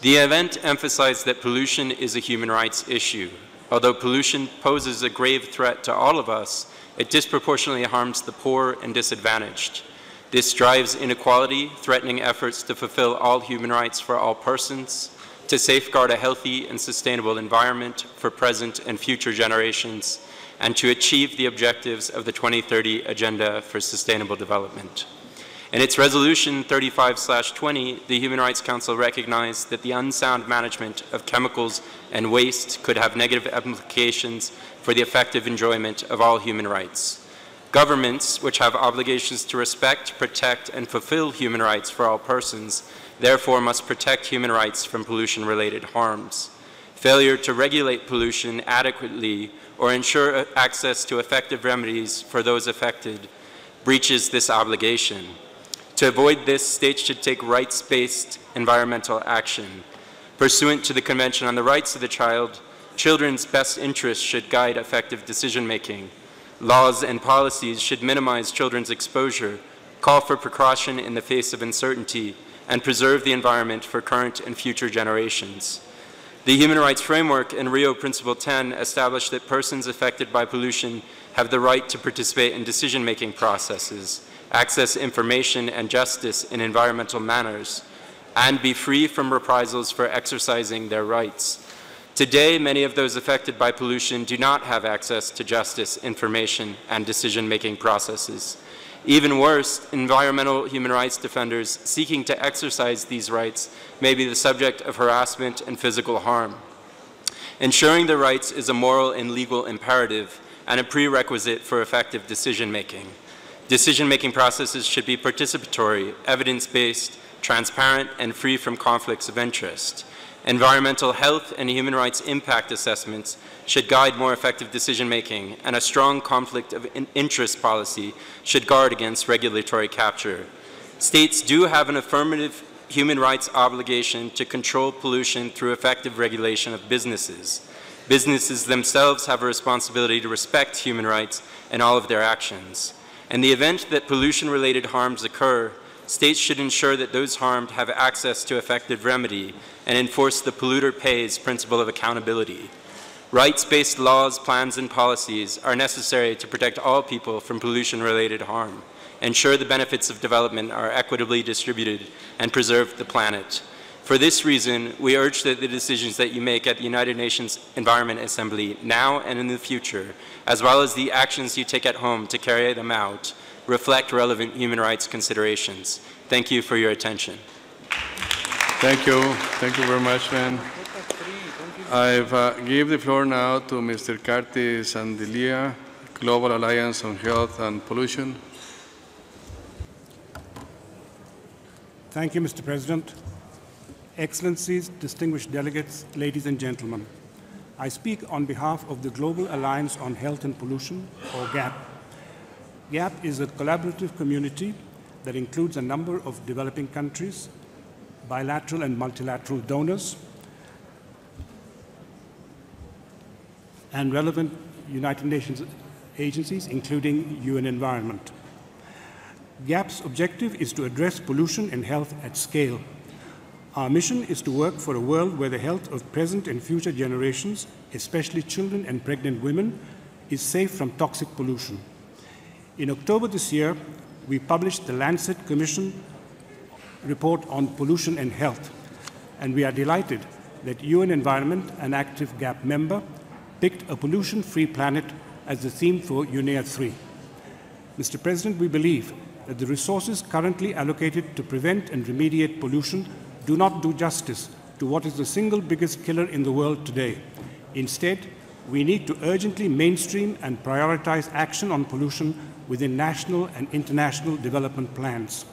The event emphasized that pollution is a human rights issue. Although pollution poses a grave threat to all of us, it disproportionately harms the poor and disadvantaged. This drives inequality, threatening efforts to fulfill all human rights for all persons, to safeguard a healthy and sustainable environment for present and future generations, and to achieve the objectives of the 2030 Agenda for Sustainable Development. In its Resolution 35/20, the Human Rights Council recognized that the unsound management of chemicals and waste could have negative implications for the effective enjoyment of all human rights. Governments, which have obligations to respect, protect, and fulfill human rights for all persons, therefore must protect human rights from pollution-related harms. Failure to regulate pollution adequately or ensure access to effective remedies for those affected breaches this obligation. To avoid this, states should take rights-based environmental action. Pursuant to the Convention on the Rights of the Child, children's best interests should guide effective decision-making. Laws and policies should minimize children's exposure, call for precaution in the face of uncertainty, and preserve the environment for current and future generations. The Human Rights Framework and Rio Principle 10 established that persons affected by pollution have the right to participate in decision-making processes, access information and justice in environmental matters, and be free from reprisals for exercising their rights. Today, many of those affected by pollution do not have access to justice, information, and decision-making processes. Even worse, environmental human rights defenders seeking to exercise these rights may be the subject of harassment and physical harm. Ensuring their rights is a moral and legal imperative and a prerequisite for effective decision-making. Decision-making processes should be participatory, evidence-based, transparent, and free from conflicts of interest. Environmental health and human rights impact assessments should guide more effective decision-making, and a strong conflict of interest policy should guard against regulatory capture. States do have an affirmative human rights obligation to control pollution through effective regulation of businesses. Businesses themselves have a responsibility to respect human rights in all of their actions. In the event that pollution-related harms occur, states should ensure that those harmed have access to effective remedy and enforce the polluter pays principle of accountability. Rights-based laws, plans, and policies are necessary to protect all people from pollution-related harm, ensure the benefits of development are equitably distributed, and preserve the planet. For this reason, we urge that the decisions that you make at the United Nations Environment Assembly now and in the future, as well as the actions you take at home to carry them out, reflect relevant human rights considerations. Thank you for your attention. Thank you. Thank you very much, man. I give the floor now to Mr. Karti Sandilia, Global Alliance on Health and Pollution. Thank you, Mr. President. Excellencies, distinguished delegates, ladies and gentlemen. I speak on behalf of the Global Alliance on Health and Pollution, or GAP. GAP is a collaborative community that includes a number of developing countries, bilateral and multilateral donors, and relevant United Nations agencies, including UN Environment. GAP's objective is to address pollution and health at scale. Our mission is to work for a world where the health of present and future generations, especially children and pregnant women, is safe from toxic pollution. In October this year, we published the Lancet Commission report on pollution and health, and we are delighted that UN Environment, an active GAP member, picked a pollution-free planet as the theme for UNEA 3. Mr. President, we believe that the resources currently allocated to prevent and remediate pollution do not do justice to what is the single biggest killer in the world today. Instead, we need to urgently mainstream and prioritize action on pollution within national and international development plans.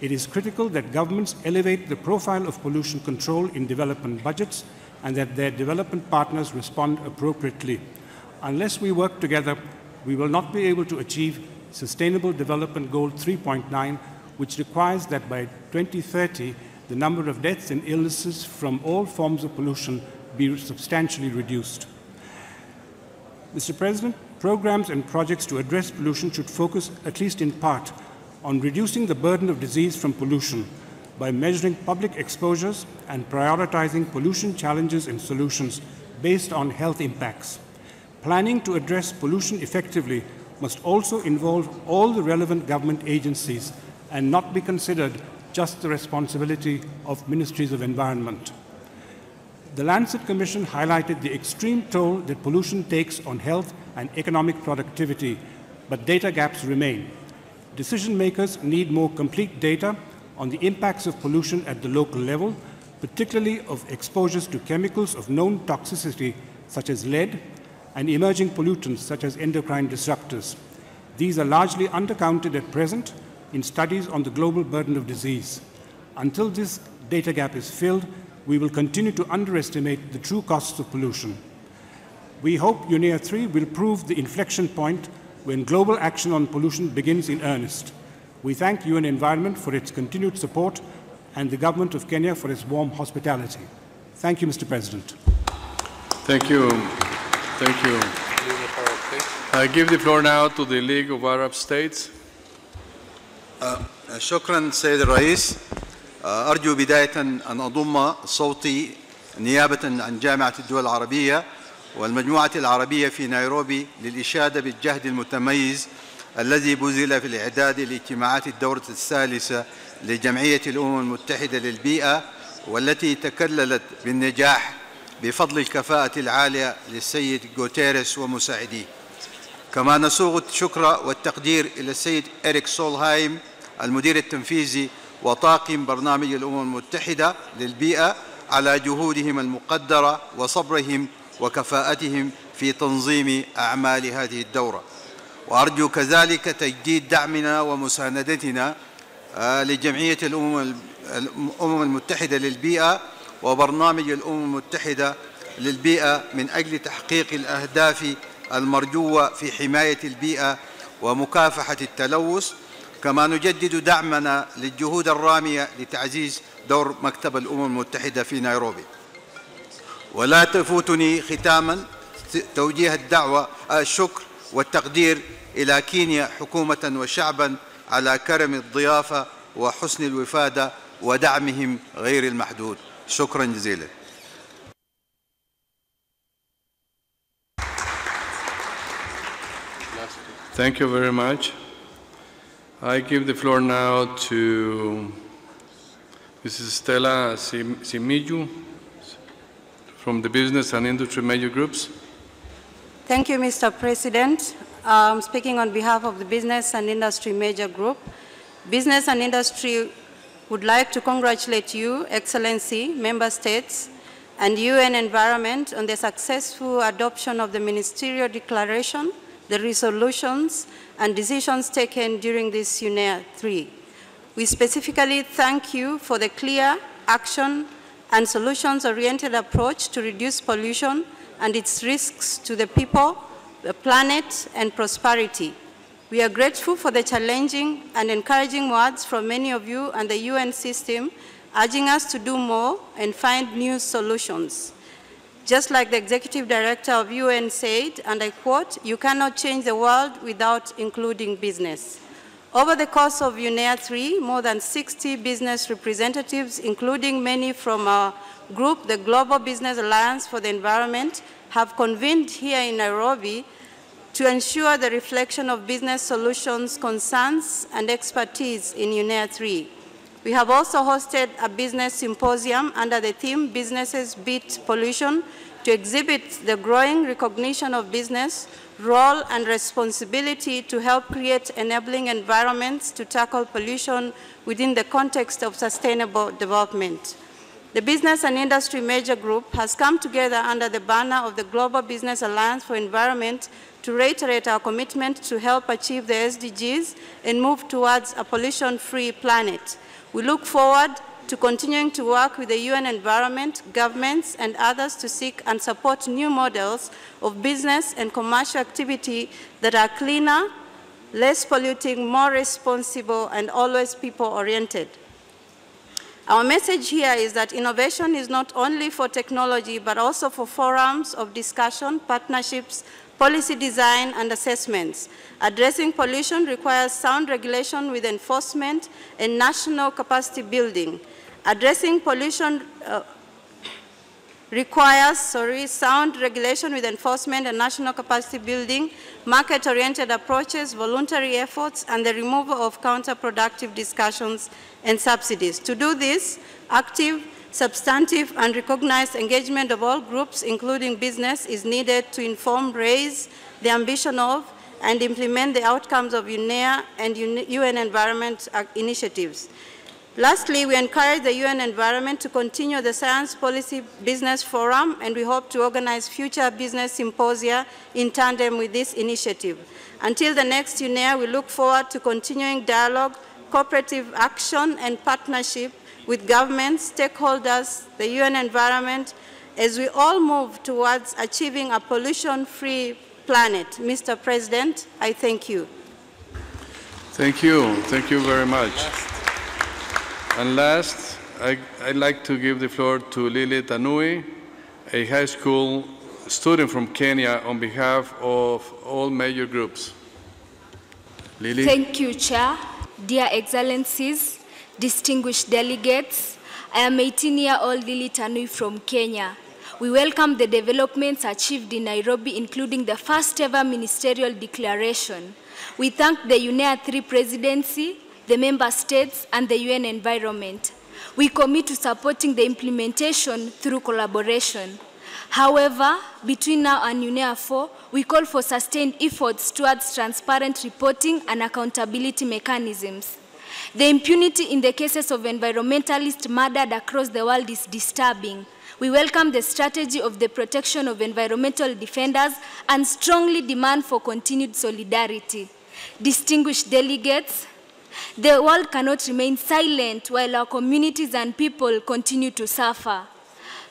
It is critical that governments elevate the profile of pollution control in development budgets and that their development partners respond appropriately. Unless we work together, we will not be able to achieve Sustainable Development Goal 3.9, which requires that by 2030, the number of deaths and illnesses from all forms of pollution be substantially reduced. Mr. President, programs and projects to address pollution should focus, at least in part, on reducing the burden of disease from pollution by measuring public exposures and prioritizing pollution challenges and solutions based on health impacts. Planning to address pollution effectively must also involve all the relevant government agencies and not be considered just the responsibility of ministries of environment. The Lancet Commission highlighted the extreme toll that pollution takes on health and economic productivity, but data gaps remain. Decision makers need more complete data on the impacts of pollution at the local level, particularly of exposures to chemicals of known toxicity such as lead and emerging pollutants such as endocrine disruptors. These are largely undercounted at present in studies on the global burden of disease. Until this data gap is filled, we will continue to underestimate the true costs of pollution. We hope UNEA 3 will prove the inflection point when global action on pollution begins in earnest. We thank UN Environment for its continued support and the Government of Kenya for its warm hospitality. Thank you, Mr. President. Thank you. Thank you. I give the floor now to the League of Arab States. شكرا سيد الرئيس. أرجو بداية أن أضم صوتي نيابة عن جامعة الدول العربية والمجموعة العربية في نيروبي للإشادة بالجهد المتميز الذي بذل في الإعداد لاجتماعات الدورة الثالثة لجمعية الأمم المتحدة للبيئة، والتي تكللت بالنجاح بفضل الكفاءة العالية للسيد غوتيريس ومساعديه. كما نسوغ الشكر والتقدير إلى السيد إريك سولهايم المدير التنفيذي وطاقم برنامج الأمم المتحدة للبيئة على جهودهم المقدرة وصبرهم وكفاءتهم في تنظيم أعمال هذه الدورة. وأرجو كذلك تجديد دعمنا ومساندتنا لجمعية الأمم المتحدة للبيئة وبرنامج الأمم المتحدة للبيئة من أجل تحقيق الأهداف المرجوة في حماية البيئة ومكافحة التلوث. كما نجدد دعمنا للجهود الرامية لتعزيز دور مكتب الأمم المتحدة في نيروبي. ولا تفوتني ختاما توجيه الشكر والتقدير إلى كينيا حكومة وشعبا على كرم الضيافة وحسن الوفادة ودعمهم غير المحدود. شكرا جزيلا. Thank you very much. I give the floor now to Mrs. Stella Simiju from the Business and Industry Major Groups. Thank you, Mr. President. Speaking on behalf of the Business and Industry Major Group, Business and Industry would like to congratulate you, Excellency, Member States, and UN Environment on the successful adoption of the Ministerial Declaration, the resolutions, and decisions taken during this UNEA 3. We specifically thank you for the clear action and solutions-oriented approach to reduce pollution and its risks to the people, the planet, and prosperity. We are grateful for the challenging and encouraging words from many of you and the UN system, urging us to do more and find new solutions. Just like the Executive Director of UN said, and I quote, "You cannot change the world without including business." Over the course of UNEA 3, more than 60 business representatives, including many from our group, the Global Business Alliance for the Environment, have convened here in Nairobi to ensure the reflection of business solutions, concerns, and expertise in UNEA 3. We have also hosted a business symposium under the theme Businesses Beat Pollution to exhibit the growing recognition of business role and responsibility to help create enabling environments to tackle pollution within the context of sustainable development. The Business and Industry Major Group has come together under the banner of the Global Business Alliance for Environment to reiterate our commitment to help achieve the SDGs and move towards a pollution-free planet. We look forward to continuing to work with the UN environment, governments, and others to seek and support new models of business and commercial activity that are cleaner, less polluting, more responsible, and always people-oriented. Our message here is that innovation is not only for technology, but also for forums of discussion, partnerships, policy design, and assessments. Addressing pollution requires sound regulation with enforcement and national capacity building. Addressing pollution requires sound regulation with enforcement and national capacity building, market-oriented approaches, voluntary efforts, and the removal of counterproductive discussions and subsidies. To do this, active, substantive, and recognized engagement of all groups, including business, is needed to inform, raise the ambition of, and implement the outcomes of UNEA and UN environment initiatives. Lastly, we encourage the UN environment to continue the Science Policy Business Forum, and we hope to organize future business symposia in tandem with this initiative. Until the next UNEA, we look forward to continuing dialogue, cooperative action, and partnership with governments, stakeholders, the UN environment, as we all move towards achieving a pollution-free planet. Mr. President, I thank you. Thank you. Thank you very much. And last, I'd like to give the floor to Lily Tanui, a high school student from Kenya, on behalf of all major groups. Lily. Thank you, Chair. Dear Excellencies, distinguished delegates, I am 18-year-old Lily Tanui from Kenya. We welcome the developments achieved in Nairobi, including the first ever ministerial declaration. We thank the UNEA 3 presidency, the member states, and the UN environment. We commit to supporting the implementation through collaboration. However, between now and UNEA 4, we call for sustained efforts towards transparent reporting and accountability mechanisms. The impunity in the cases of environmentalists murdered across the world is disturbing. We welcome the strategy of the protection of environmental defenders and strongly demand for continued solidarity. Distinguished delegates, the world cannot remain silent while our communities and people continue to suffer.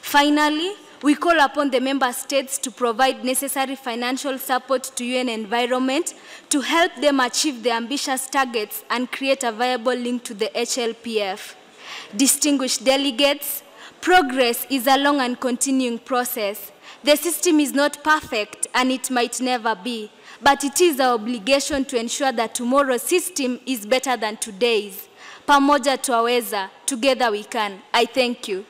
Finally, we call upon the member states to provide necessary financial support to UN environment to help them achieve their ambitious targets and create a viable link to the HLPF. Distinguished delegates, progress is a long and continuing process. The system is not perfect and it might never be, but it is our obligation to ensure that tomorrow's system is better than today's. Pamoja twaweza, together we can. I thank you.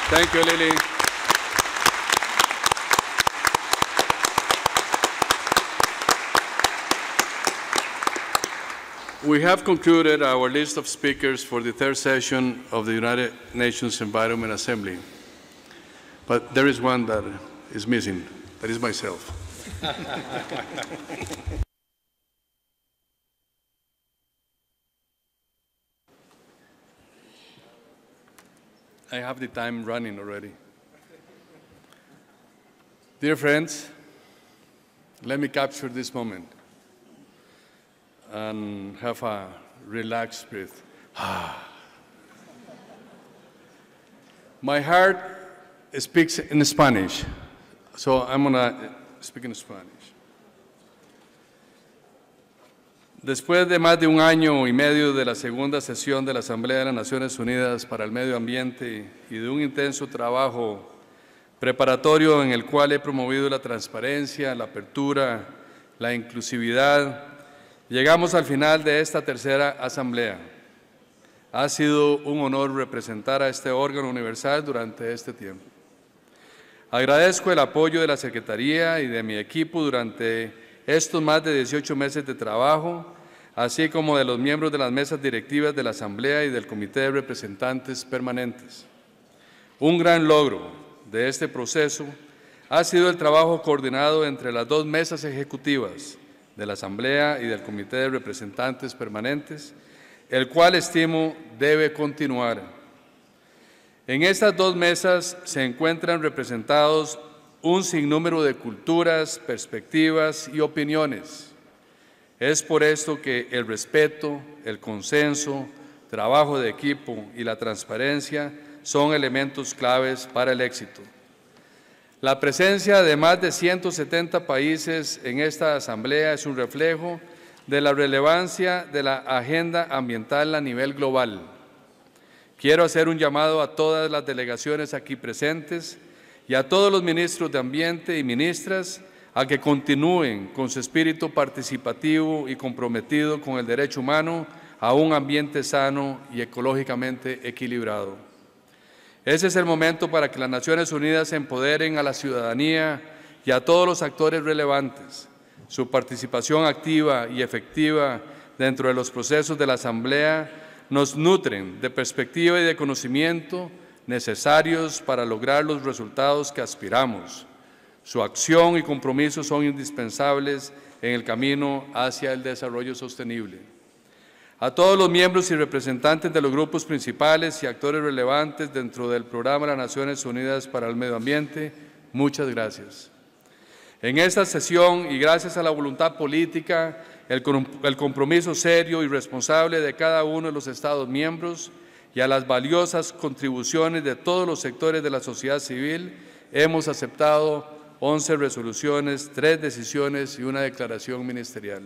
Thank you, Lily. We have concluded our list of speakers for the third session of the United Nations Environment Assembly. But there is one that is missing. That is myself. I have the time running already. Dear friends, let me capture this moment and have a relaxed breath. My heart speaks in Spanish, so I'm going to speak in Spanish. Después de más de un año y medio de la segunda sesión de la Asamblea de las Naciones Unidas para el Medio Ambiente y de un intenso trabajo preparatorio en el cual he promovido la transparencia, la apertura, la inclusividad, llegamos al final de esta tercera asamblea. Ha sido un honor representar a este órgano universal durante este tiempo. Agradezco el apoyo de la Secretaría y de mi equipo durante estos más de 18 meses de trabajo, así como de los miembros de las mesas directivas de la Asamblea y del Comité de Representantes Permanentes. Un gran logro de este proceso ha sido el trabajo coordinado entre las dos mesas ejecutivas de la Asamblea y del Comité de Representantes Permanentes, el cual estimo debe continuar. En estas dos mesas se encuentran representados un sinnúmero de culturas, perspectivas y opiniones. Es por esto que el respeto, el consenso, trabajo de equipo y la transparencia son elementos claves para el éxito. La presencia de más de 170 países en esta Asamblea es un reflejo de la relevancia de la agenda ambiental a nivel global. Quiero hacer un llamado a todas las delegaciones aquí presentes y a todos los ministros de Ambiente y ministras a que continúen con su espíritu participativo y comprometido con el derecho humano a un ambiente sano y ecológicamente equilibrado. Ese es el momento para que las Naciones Unidas empoderen a la ciudadanía y a todos los actores relevantes. Su participación activa y efectiva dentro de los procesos de la Asamblea nos nutren de perspectiva y de conocimiento necesarios para lograr los resultados que aspiramos. Su acción y compromiso son indispensables en el camino hacia el desarrollo sostenible. A todos los miembros y representantes de los grupos principales y actores relevantes dentro del Programa de las Naciones Unidas para el Medio Ambiente, muchas gracias. En esta sesión, y gracias a la voluntad política, el compromiso serio y responsable de cada uno de los Estados miembros y a las valiosas contribuciones de todos los sectores de la sociedad civil, hemos aceptado 11 resoluciones, 3 decisiones y una declaración ministerial.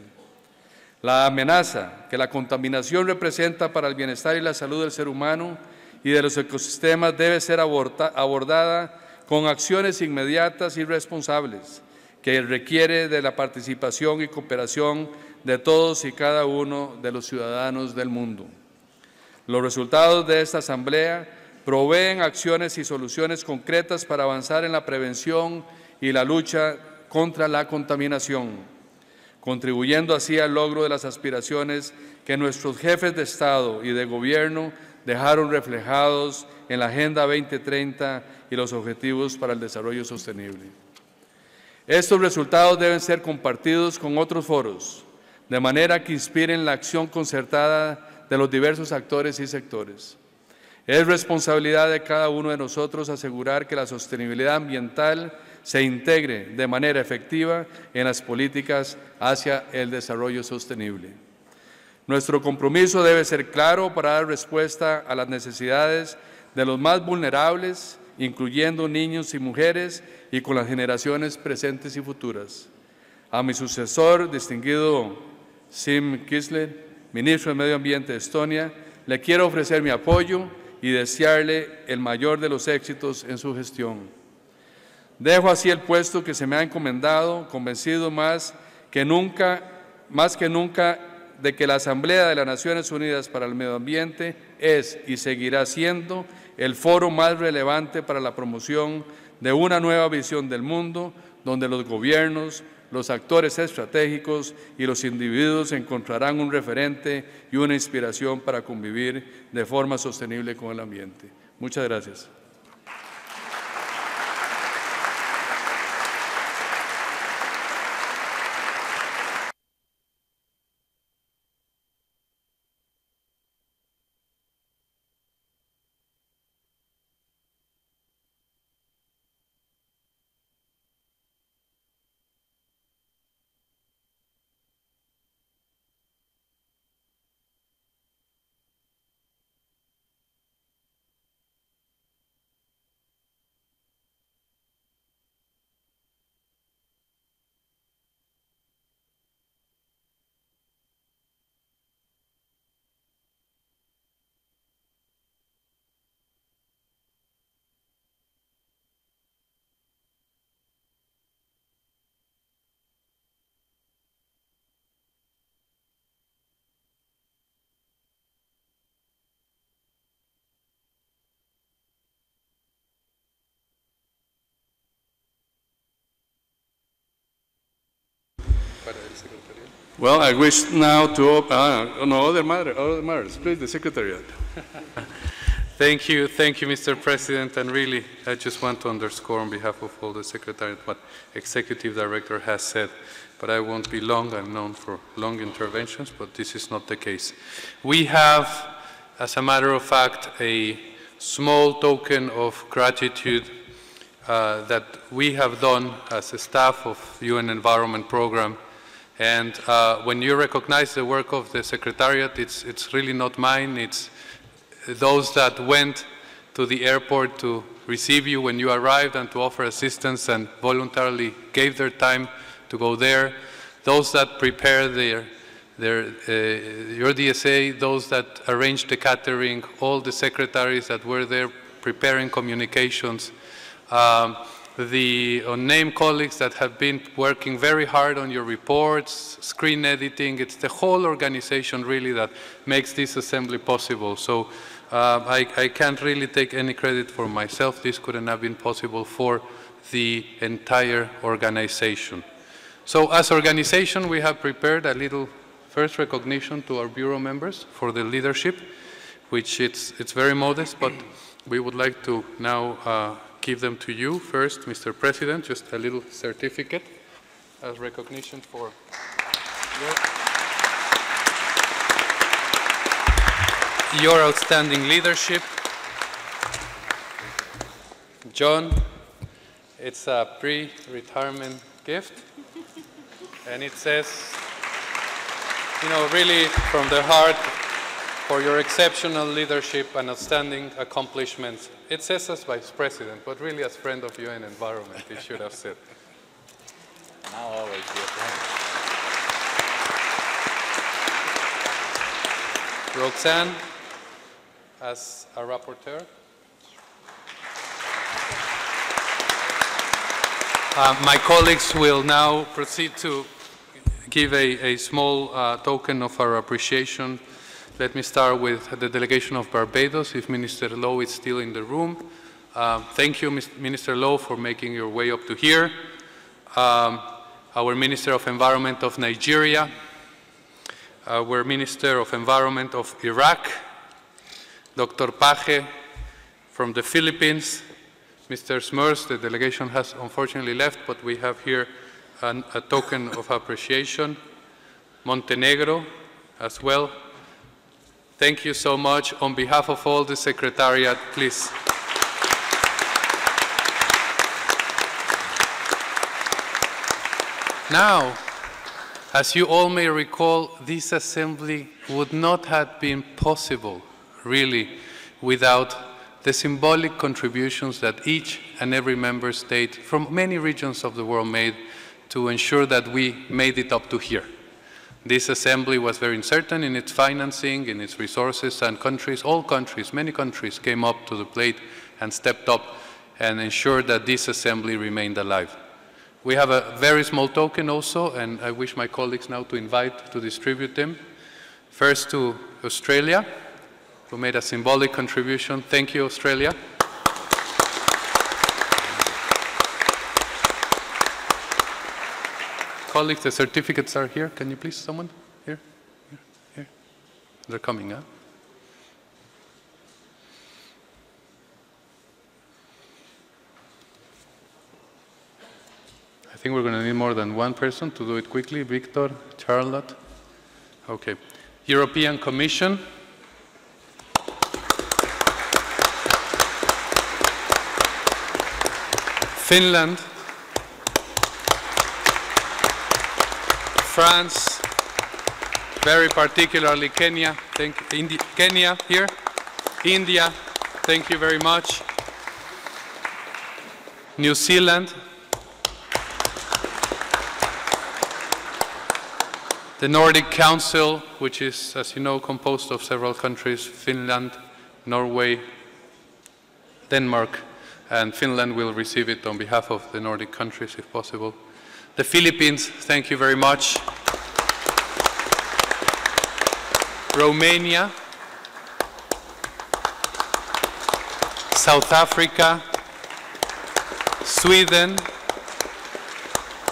La amenaza que la contaminación representa para el bienestar y la salud del ser humano y de los ecosistemas debe ser abordada con acciones inmediatas y responsables, que requiere de la participación y cooperación de todos y cada uno de los ciudadanos del mundo. Los resultados de esta Asamblea proveen acciones y soluciones concretas para avanzar en la prevención y la lucha contra la contaminación, contribuyendo así al logro de las aspiraciones que nuestros jefes de Estado y de Gobierno dejaron reflejados en la Agenda 2030 y los Objetivos para el Desarrollo Sostenible. Estos resultados deben ser compartidos con otros foros, de manera que inspiren la acción concertada de los diversos actores y sectores. Es responsabilidad de cada uno de nosotros asegurar que la sostenibilidad ambiental se integre de manera efectiva en las políticas hacia el desarrollo sostenible. Nuestro compromiso debe ser claro para dar respuesta a las necesidades de los más vulnerables, incluyendo niños y mujeres, y con las generaciones presentes y futuras. A mi sucesor, distinguido Siim Kiisler, ministro de Medio Ambiente de Estonia, le quiero ofrecer mi apoyo y desearle el mayor de los éxitos en su gestión. Dejo así el puesto que se me ha encomendado, convencido más que nunca de que la Asamblea de las Naciones Unidas para el Medio Ambiente es y seguirá siendo el foro más relevante para la promoción de una nueva visión del mundo, donde los gobiernos, los actores estratégicos y los individuos encontrarán un referente y una inspiración para convivir de forma sostenible con el ambiente. Muchas gracias. Well, I wish now to open, other matters, please, the Secretariat. Thank you, Mr. President, and really, I just want to underscore on behalf of all the Secretariat what Executive Director has said, but I won't be long. I'm known for long interventions, but this is not the case. We have, as a matter of fact, a small token of gratitude that we have done as a staff of UN Environment Program. And when you recognize the work of the Secretariat, it's really not mine, it's those that went to the airport to receive you when you arrived and to offer assistance and voluntarily gave their time to go there, those that prepared your DSA, those that arranged the catering, all the secretaries that were there preparing communications, the unnamed colleagues that have been working very hard on your reports, screen editing. It's the whole organization really that makes this assembly possible. So I can't really take any credit for myself. This couldn't have been possible for the entire organization. So as organization, we have prepared a little first recognition to our Bureau members for the leadership, which it's very modest, but we would like to now give them to you first, Mr. President, just a little certificate as recognition for your outstanding leadership. John, it's a pre-retirement gift, and it says, you know, really from the heart, for your exceptional leadership and outstanding accomplishments. It says as Vice President, but really as friend of UN Environment, it should have said. Now always be a friend. Roxanne, as a rapporteur. My colleagues will now proceed to give a small token of our appreciation. Let me start with the delegation of Barbados, if Minister Lowe is still in the room. Thank you, Minister Lowe, for making your way up to here. Our Minister of Environment of Nigeria, our Minister of Environment of Iraq, Dr. Paje from the Philippines, Mr. Smers, the delegation has unfortunately left, but we have here a token of appreciation. Montenegro as well. Thank you so much. On behalf of all the Secretariat, please. Now, as you all may recall, this assembly would not have been possible, really, without the symbolic contributions that each and every member state from many regions of the world made to ensure that we made it up to here. This assembly was very uncertain in its financing, in its resources, and countries, all countries, many countries came up to the plate and stepped up and ensured that this assembly remained alive. We have a very small token also, and I wish my colleagues now to invite to distribute them. First to Australia, who made a symbolic contribution. Thank you, Australia. Colleagues, the certificates are here. Can you please, someone? Here? Here? Here? They're coming, huh? I think we're going to need more than one person to do it quickly. Victor, Charlotte. Okay. European Commission. Finland. France, very particularly Kenya, Kenya here, India, thank you very much, New Zealand, the Nordic Council, which is, as you know, composed of several countries, Finland, Norway, Denmark, and Finland will receive it on behalf of the Nordic countries if possible. The Philippines, thank you very much. Romania, South Africa, Sweden,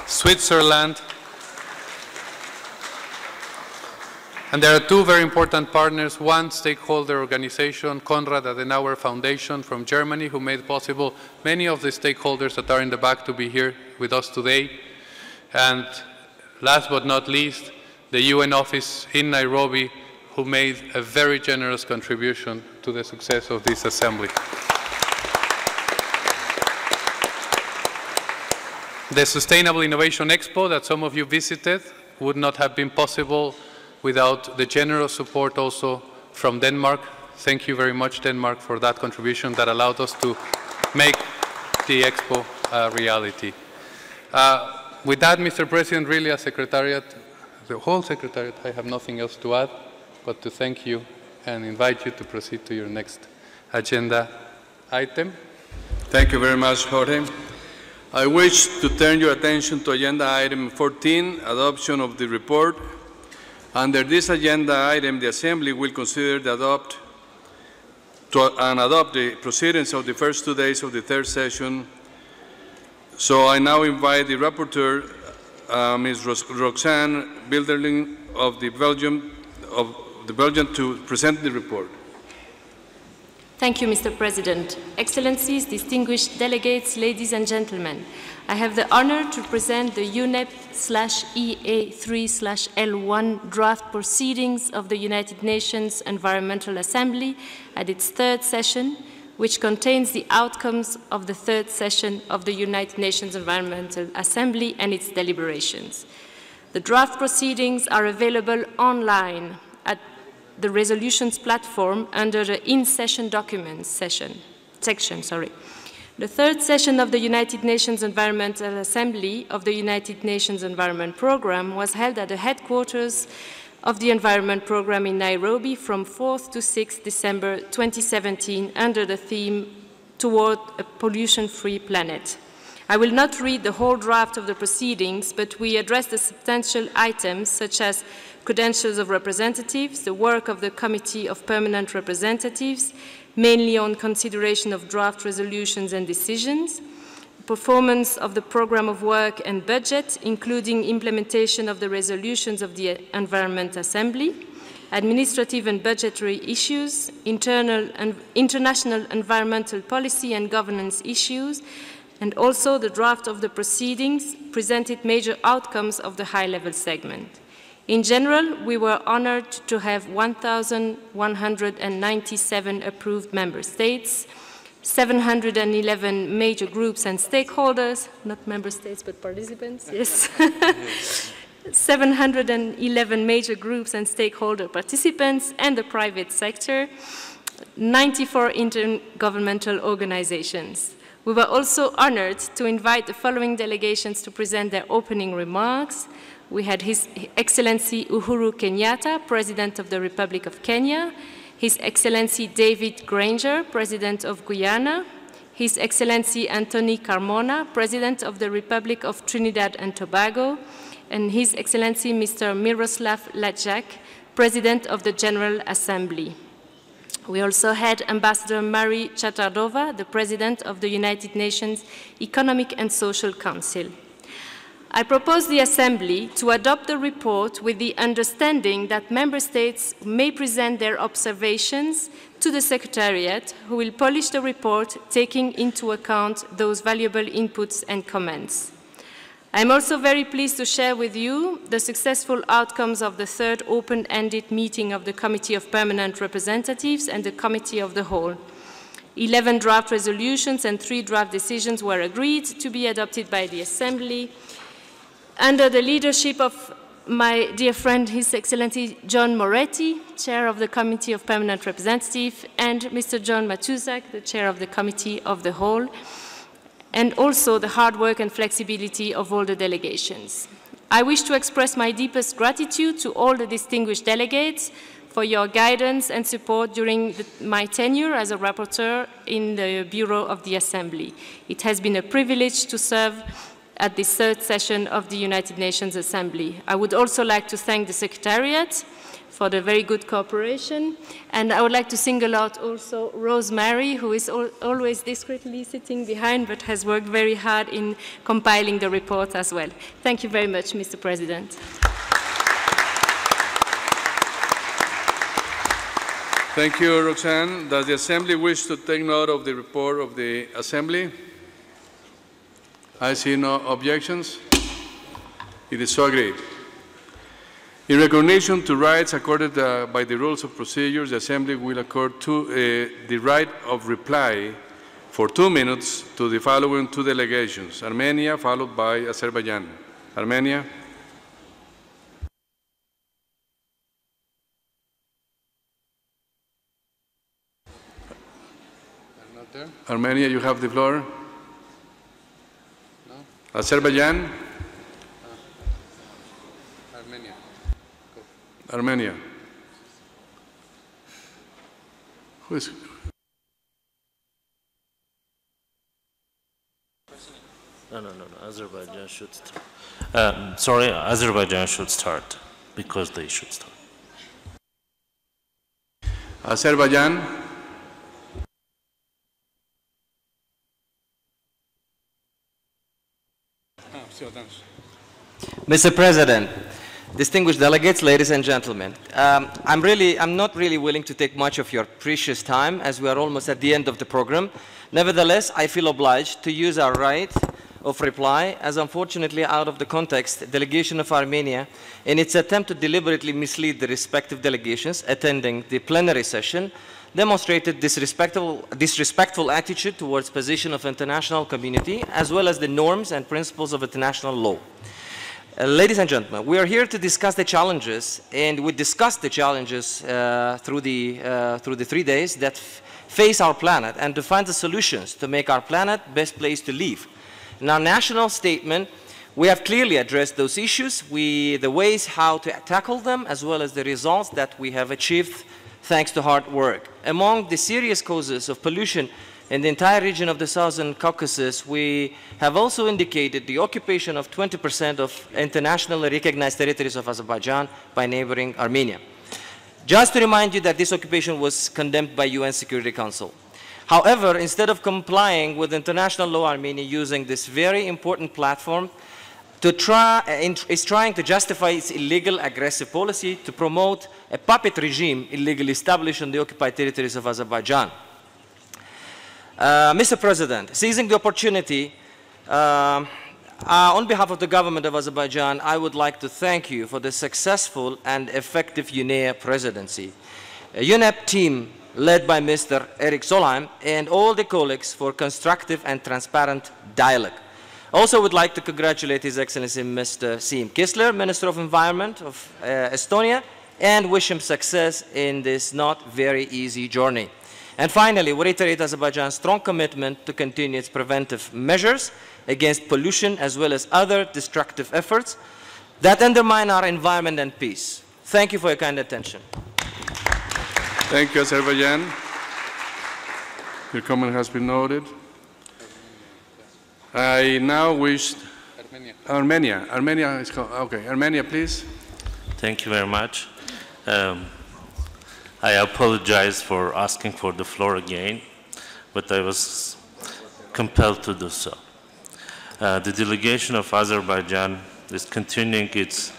Switzerland, And there are two very important partners, one stakeholder organization, Konrad Adenauer Foundation from Germany, who made possible many of the stakeholders that are in the back to be here with us today. And last but not least, the UN office in Nairobi, who made a very generous contribution to the success of this assembly. The Sustainable Innovation Expo that some of you visited would not have been possible without the generous support also from Denmark. Thank you very much, Denmark, for that contribution that allowed us to make the Expo a reality. With that, Mr. President, really as Secretariat, the whole Secretariat, I have nothing else to add but to thank you and invite you to proceed to your next agenda item. Thank you very much, Jorge. I wish to turn your attention to agenda item 14, adoption of the report. Under this agenda item, the Assembly will consider the adopt the proceedings of the first 2 days of the third session. So I now invite the rapporteur, Ms. Roxanne Bilderling of the Belgium, to present the report. Thank you, Mr. President. Excellencies, distinguished delegates, ladies and gentlemen, I have the honor to present the UNEP/EA3/L1 draft proceedings of the United Nations Environmental Assembly at its third session, which contains the outcomes of the third session of the United Nations Environmental Assembly and its deliberations. The draft proceedings are available online at the resolutions platform under the in-session documents section. The third session of the United Nations Environmental Assembly of the United Nations Environment Programme was held at the headquarters of the Environment Programme in Nairobi from 4th to 6th December 2017 under the theme Toward a Pollution-Free Planet. I will not read the whole draft of the proceedings, but we address the substantial items such as credentials of representatives, the work of the Committee of Permanent Representatives, mainly on consideration of draft resolutions and decisions, performance of the program of work and budget, including implementation of the resolutions of the Environment Assembly, administrative and budgetary issues, international environmental policy and governance issues, and also the draft of the proceedings presented major outcomes of the high-level segment. In general, we were honored to have 1,197 approved member states, 711 major groups and stakeholders, not member states but participants, yes. 711 major groups and stakeholder participants and the private sector, 94 intergovernmental organizations. We were also honored to invite the following delegations to present their opening remarks. We had His Excellency Uhuru Kenyatta, President of the Republic of Kenya, His Excellency David Granger, President of Guyana, His Excellency Anthony Carmona, President of the Republic of Trinidad and Tobago, and His Excellency Mr. Miroslav Lajčák, President of the General Assembly. We also had Ambassador Marie Chatardova, the President of the United Nations Economic and Social Council. I propose the Assembly to adopt the report with the understanding that Member States may present their observations to the Secretariat, who will polish the report, taking into account those valuable inputs and comments. I am also very pleased to share with you the successful outcomes of the third open-ended meeting of the Committee of Permanent Representatives and the Committee of the Whole. 11 draft resolutions and 3 draft decisions were agreed to be adopted by the Assembly under the leadership of my dear friend, His Excellency John Moretti, Chair of the Committee of Permanent Representatives, and Mr. John Matuszak, the Chair of the Committee of the Whole, and also the hard work and flexibility of all the delegations. I wish to express my deepest gratitude to all the distinguished delegates for your guidance and support during my tenure as a rapporteur in the Bureau of the Assembly. It has been a privilege to serve at this third session of the United Nations Assembly. I would also like to thank the Secretariat for the very good cooperation, and I would like to single out also Rosemary, who is always discreetly sitting behind but has worked very hard in compiling the report as well. Thank you very much, Mr. President. Thank you, Roxanne. Does the Assembly wish to take note of the report of the Assembly? I see no objections. It is so agreed. In recognition to rights accorded by the rules of procedures, the Assembly will accord the right of reply for 2 minutes to the following two delegations, Armenia followed by Azerbaijan. Armenia. Armenia, you have the floor. No? Azerbaijan. Armenia. Armenia. Who is? No. Azerbaijan should start. Sorry, Azerbaijan should start because they should start. Azerbaijan. Mr. President, distinguished delegates, ladies and gentlemen, I'm not really willing to take much of your precious time as we are almost at the end of the program. Nevertheless, I feel obliged to use our right of reply as unfortunately out of the context, the delegation of Armenia in its attempt to deliberately mislead the respective delegations attending the plenary session demonstrated disrespectful attitude towards position of international community as well as the norms and principles of international law. Ladies and gentlemen, we are here to discuss the challenges, and we discussed the challenges through the 3 days that face our planet and to find the solutions to make our planet best place to live. In our national statement, we have clearly addressed those issues, the ways how to tackle them, as well as the results that we have achieved thanks to hard work. Among the serious causes of pollution in the entire region of the Southern Caucasus, we have also indicated the occupation of 20% of internationally recognized territories of Azerbaijan by neighboring Armenia. Just to remind you that this occupation was condemned by UN Security Council. However, instead of complying with international law, Armenia using this very important platform is trying to justify its illegal aggressive policy to promote a puppet regime illegally established on the occupied territories of Azerbaijan. Mr. President, seizing the opportunity, on behalf of the government of Azerbaijan, I would like to thank you for the successful and effective UNEA presidency. A UNEP team led by Mr. Erik Solheim and all the colleagues for constructive and transparent dialogue. Also would like to congratulate His Excellency Mr. Siim Kistler, Minister of Environment of Estonia, and wish him success in this not very easy journey. And finally, we reiterate Azerbaijan's strong commitment to continue its preventive measures against pollution as well as other destructive efforts that undermine our environment and peace. Thank you for your kind attention. Thank you, Azerbaijan. Your comment has been noted. I now wish Armenia. Armenia is okay. Armenia, please. Thank you very much. I apologize for asking for the floor again, but I was compelled to do so. The delegation of Azerbaijan is continuing its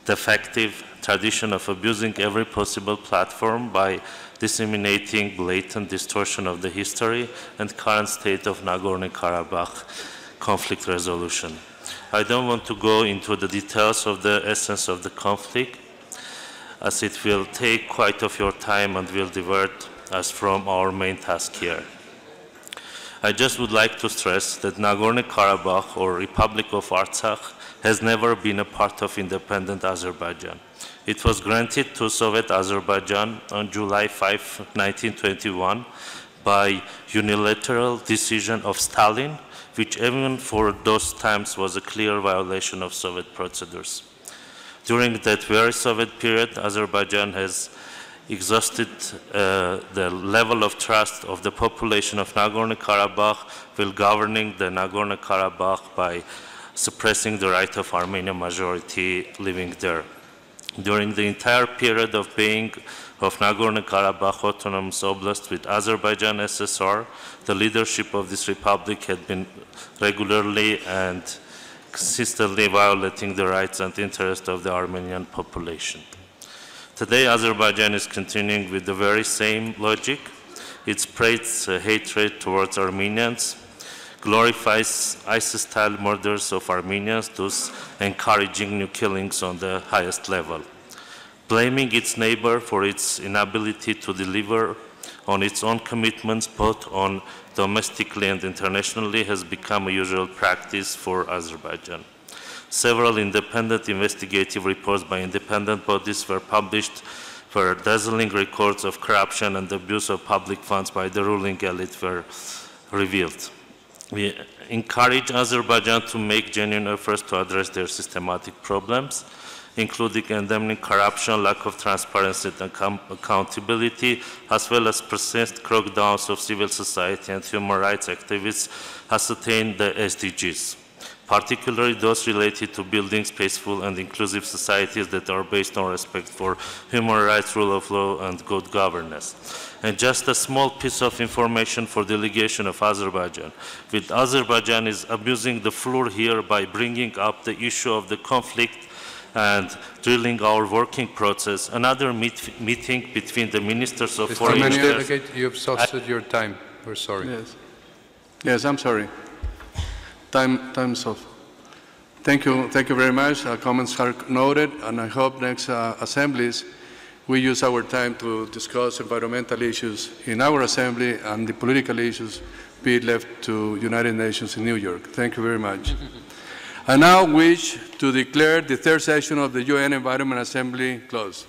defective tradition of abusing every possible platform by disseminating blatant distortion of the history and current state of Nagorno-Karabakh conflict resolution. I don't want to go into the details of the essence of the conflict, as it will take quite of your time and will divert us from our main task here. I just would like to stress that Nagorno-Karabakh, or Republic of Artsakh, has never been a part of independent Azerbaijan. It was granted to Soviet Azerbaijan on July 5, 1921 by unilateral decision of Stalin, which even for those times was a clear violation of Soviet procedures. During that very Soviet period, Azerbaijan has exhausted the level of trust of the population of Nagorno-Karabakh while governing the Nagorno-Karabakh by suppressing the right of Armenian majority living there. During the entire period of being of Nagorno-Karabakh Autonomous Oblast with Azerbaijan SSR, the leadership of this republic had been regularly and consistently violating the rights and interests of the Armenian population. Today, Azerbaijan is continuing with the very same logic. It spreads hatred towards Armenians, glorifies ISIS-style murders of Armenians, thus encouraging new killings on the highest level. Blaming its neighbor for its inability to deliver on its own commitments, both on domestically and internationally, has become a usual practice for Azerbaijan. Several independent investigative reports by independent bodies were published where dazzling records of corruption and abuse of public funds by the ruling elite were revealed. We encourage Azerbaijan to make genuine efforts to address their systematic problems, including endemic corruption, lack of transparency and accountability, as well as persistent crackdowns of civil society and human rights activists has attained the SDGs, particularly those related to building peaceful and inclusive societies that are based on respect for human rights, rule of law, and good governance. And just a small piece of information for the delegation of Azerbaijan. With Azerbaijan is abusing the floor here by bringing up the issue of the conflict and drilling our working process. Another meeting between the ministers of foreign affairs. Mr. Delegate, you have exhausted your time. We're sorry. Yes. Yes, I'm sorry. Time's off. Thank you very much. Our comments are noted, and I hope next assemblies we use our time to discuss environmental issues in our assembly and the political issues be left to United Nations in New York. Thank you very much. I now wish to declare the third session of the UN Environment Assembly closed.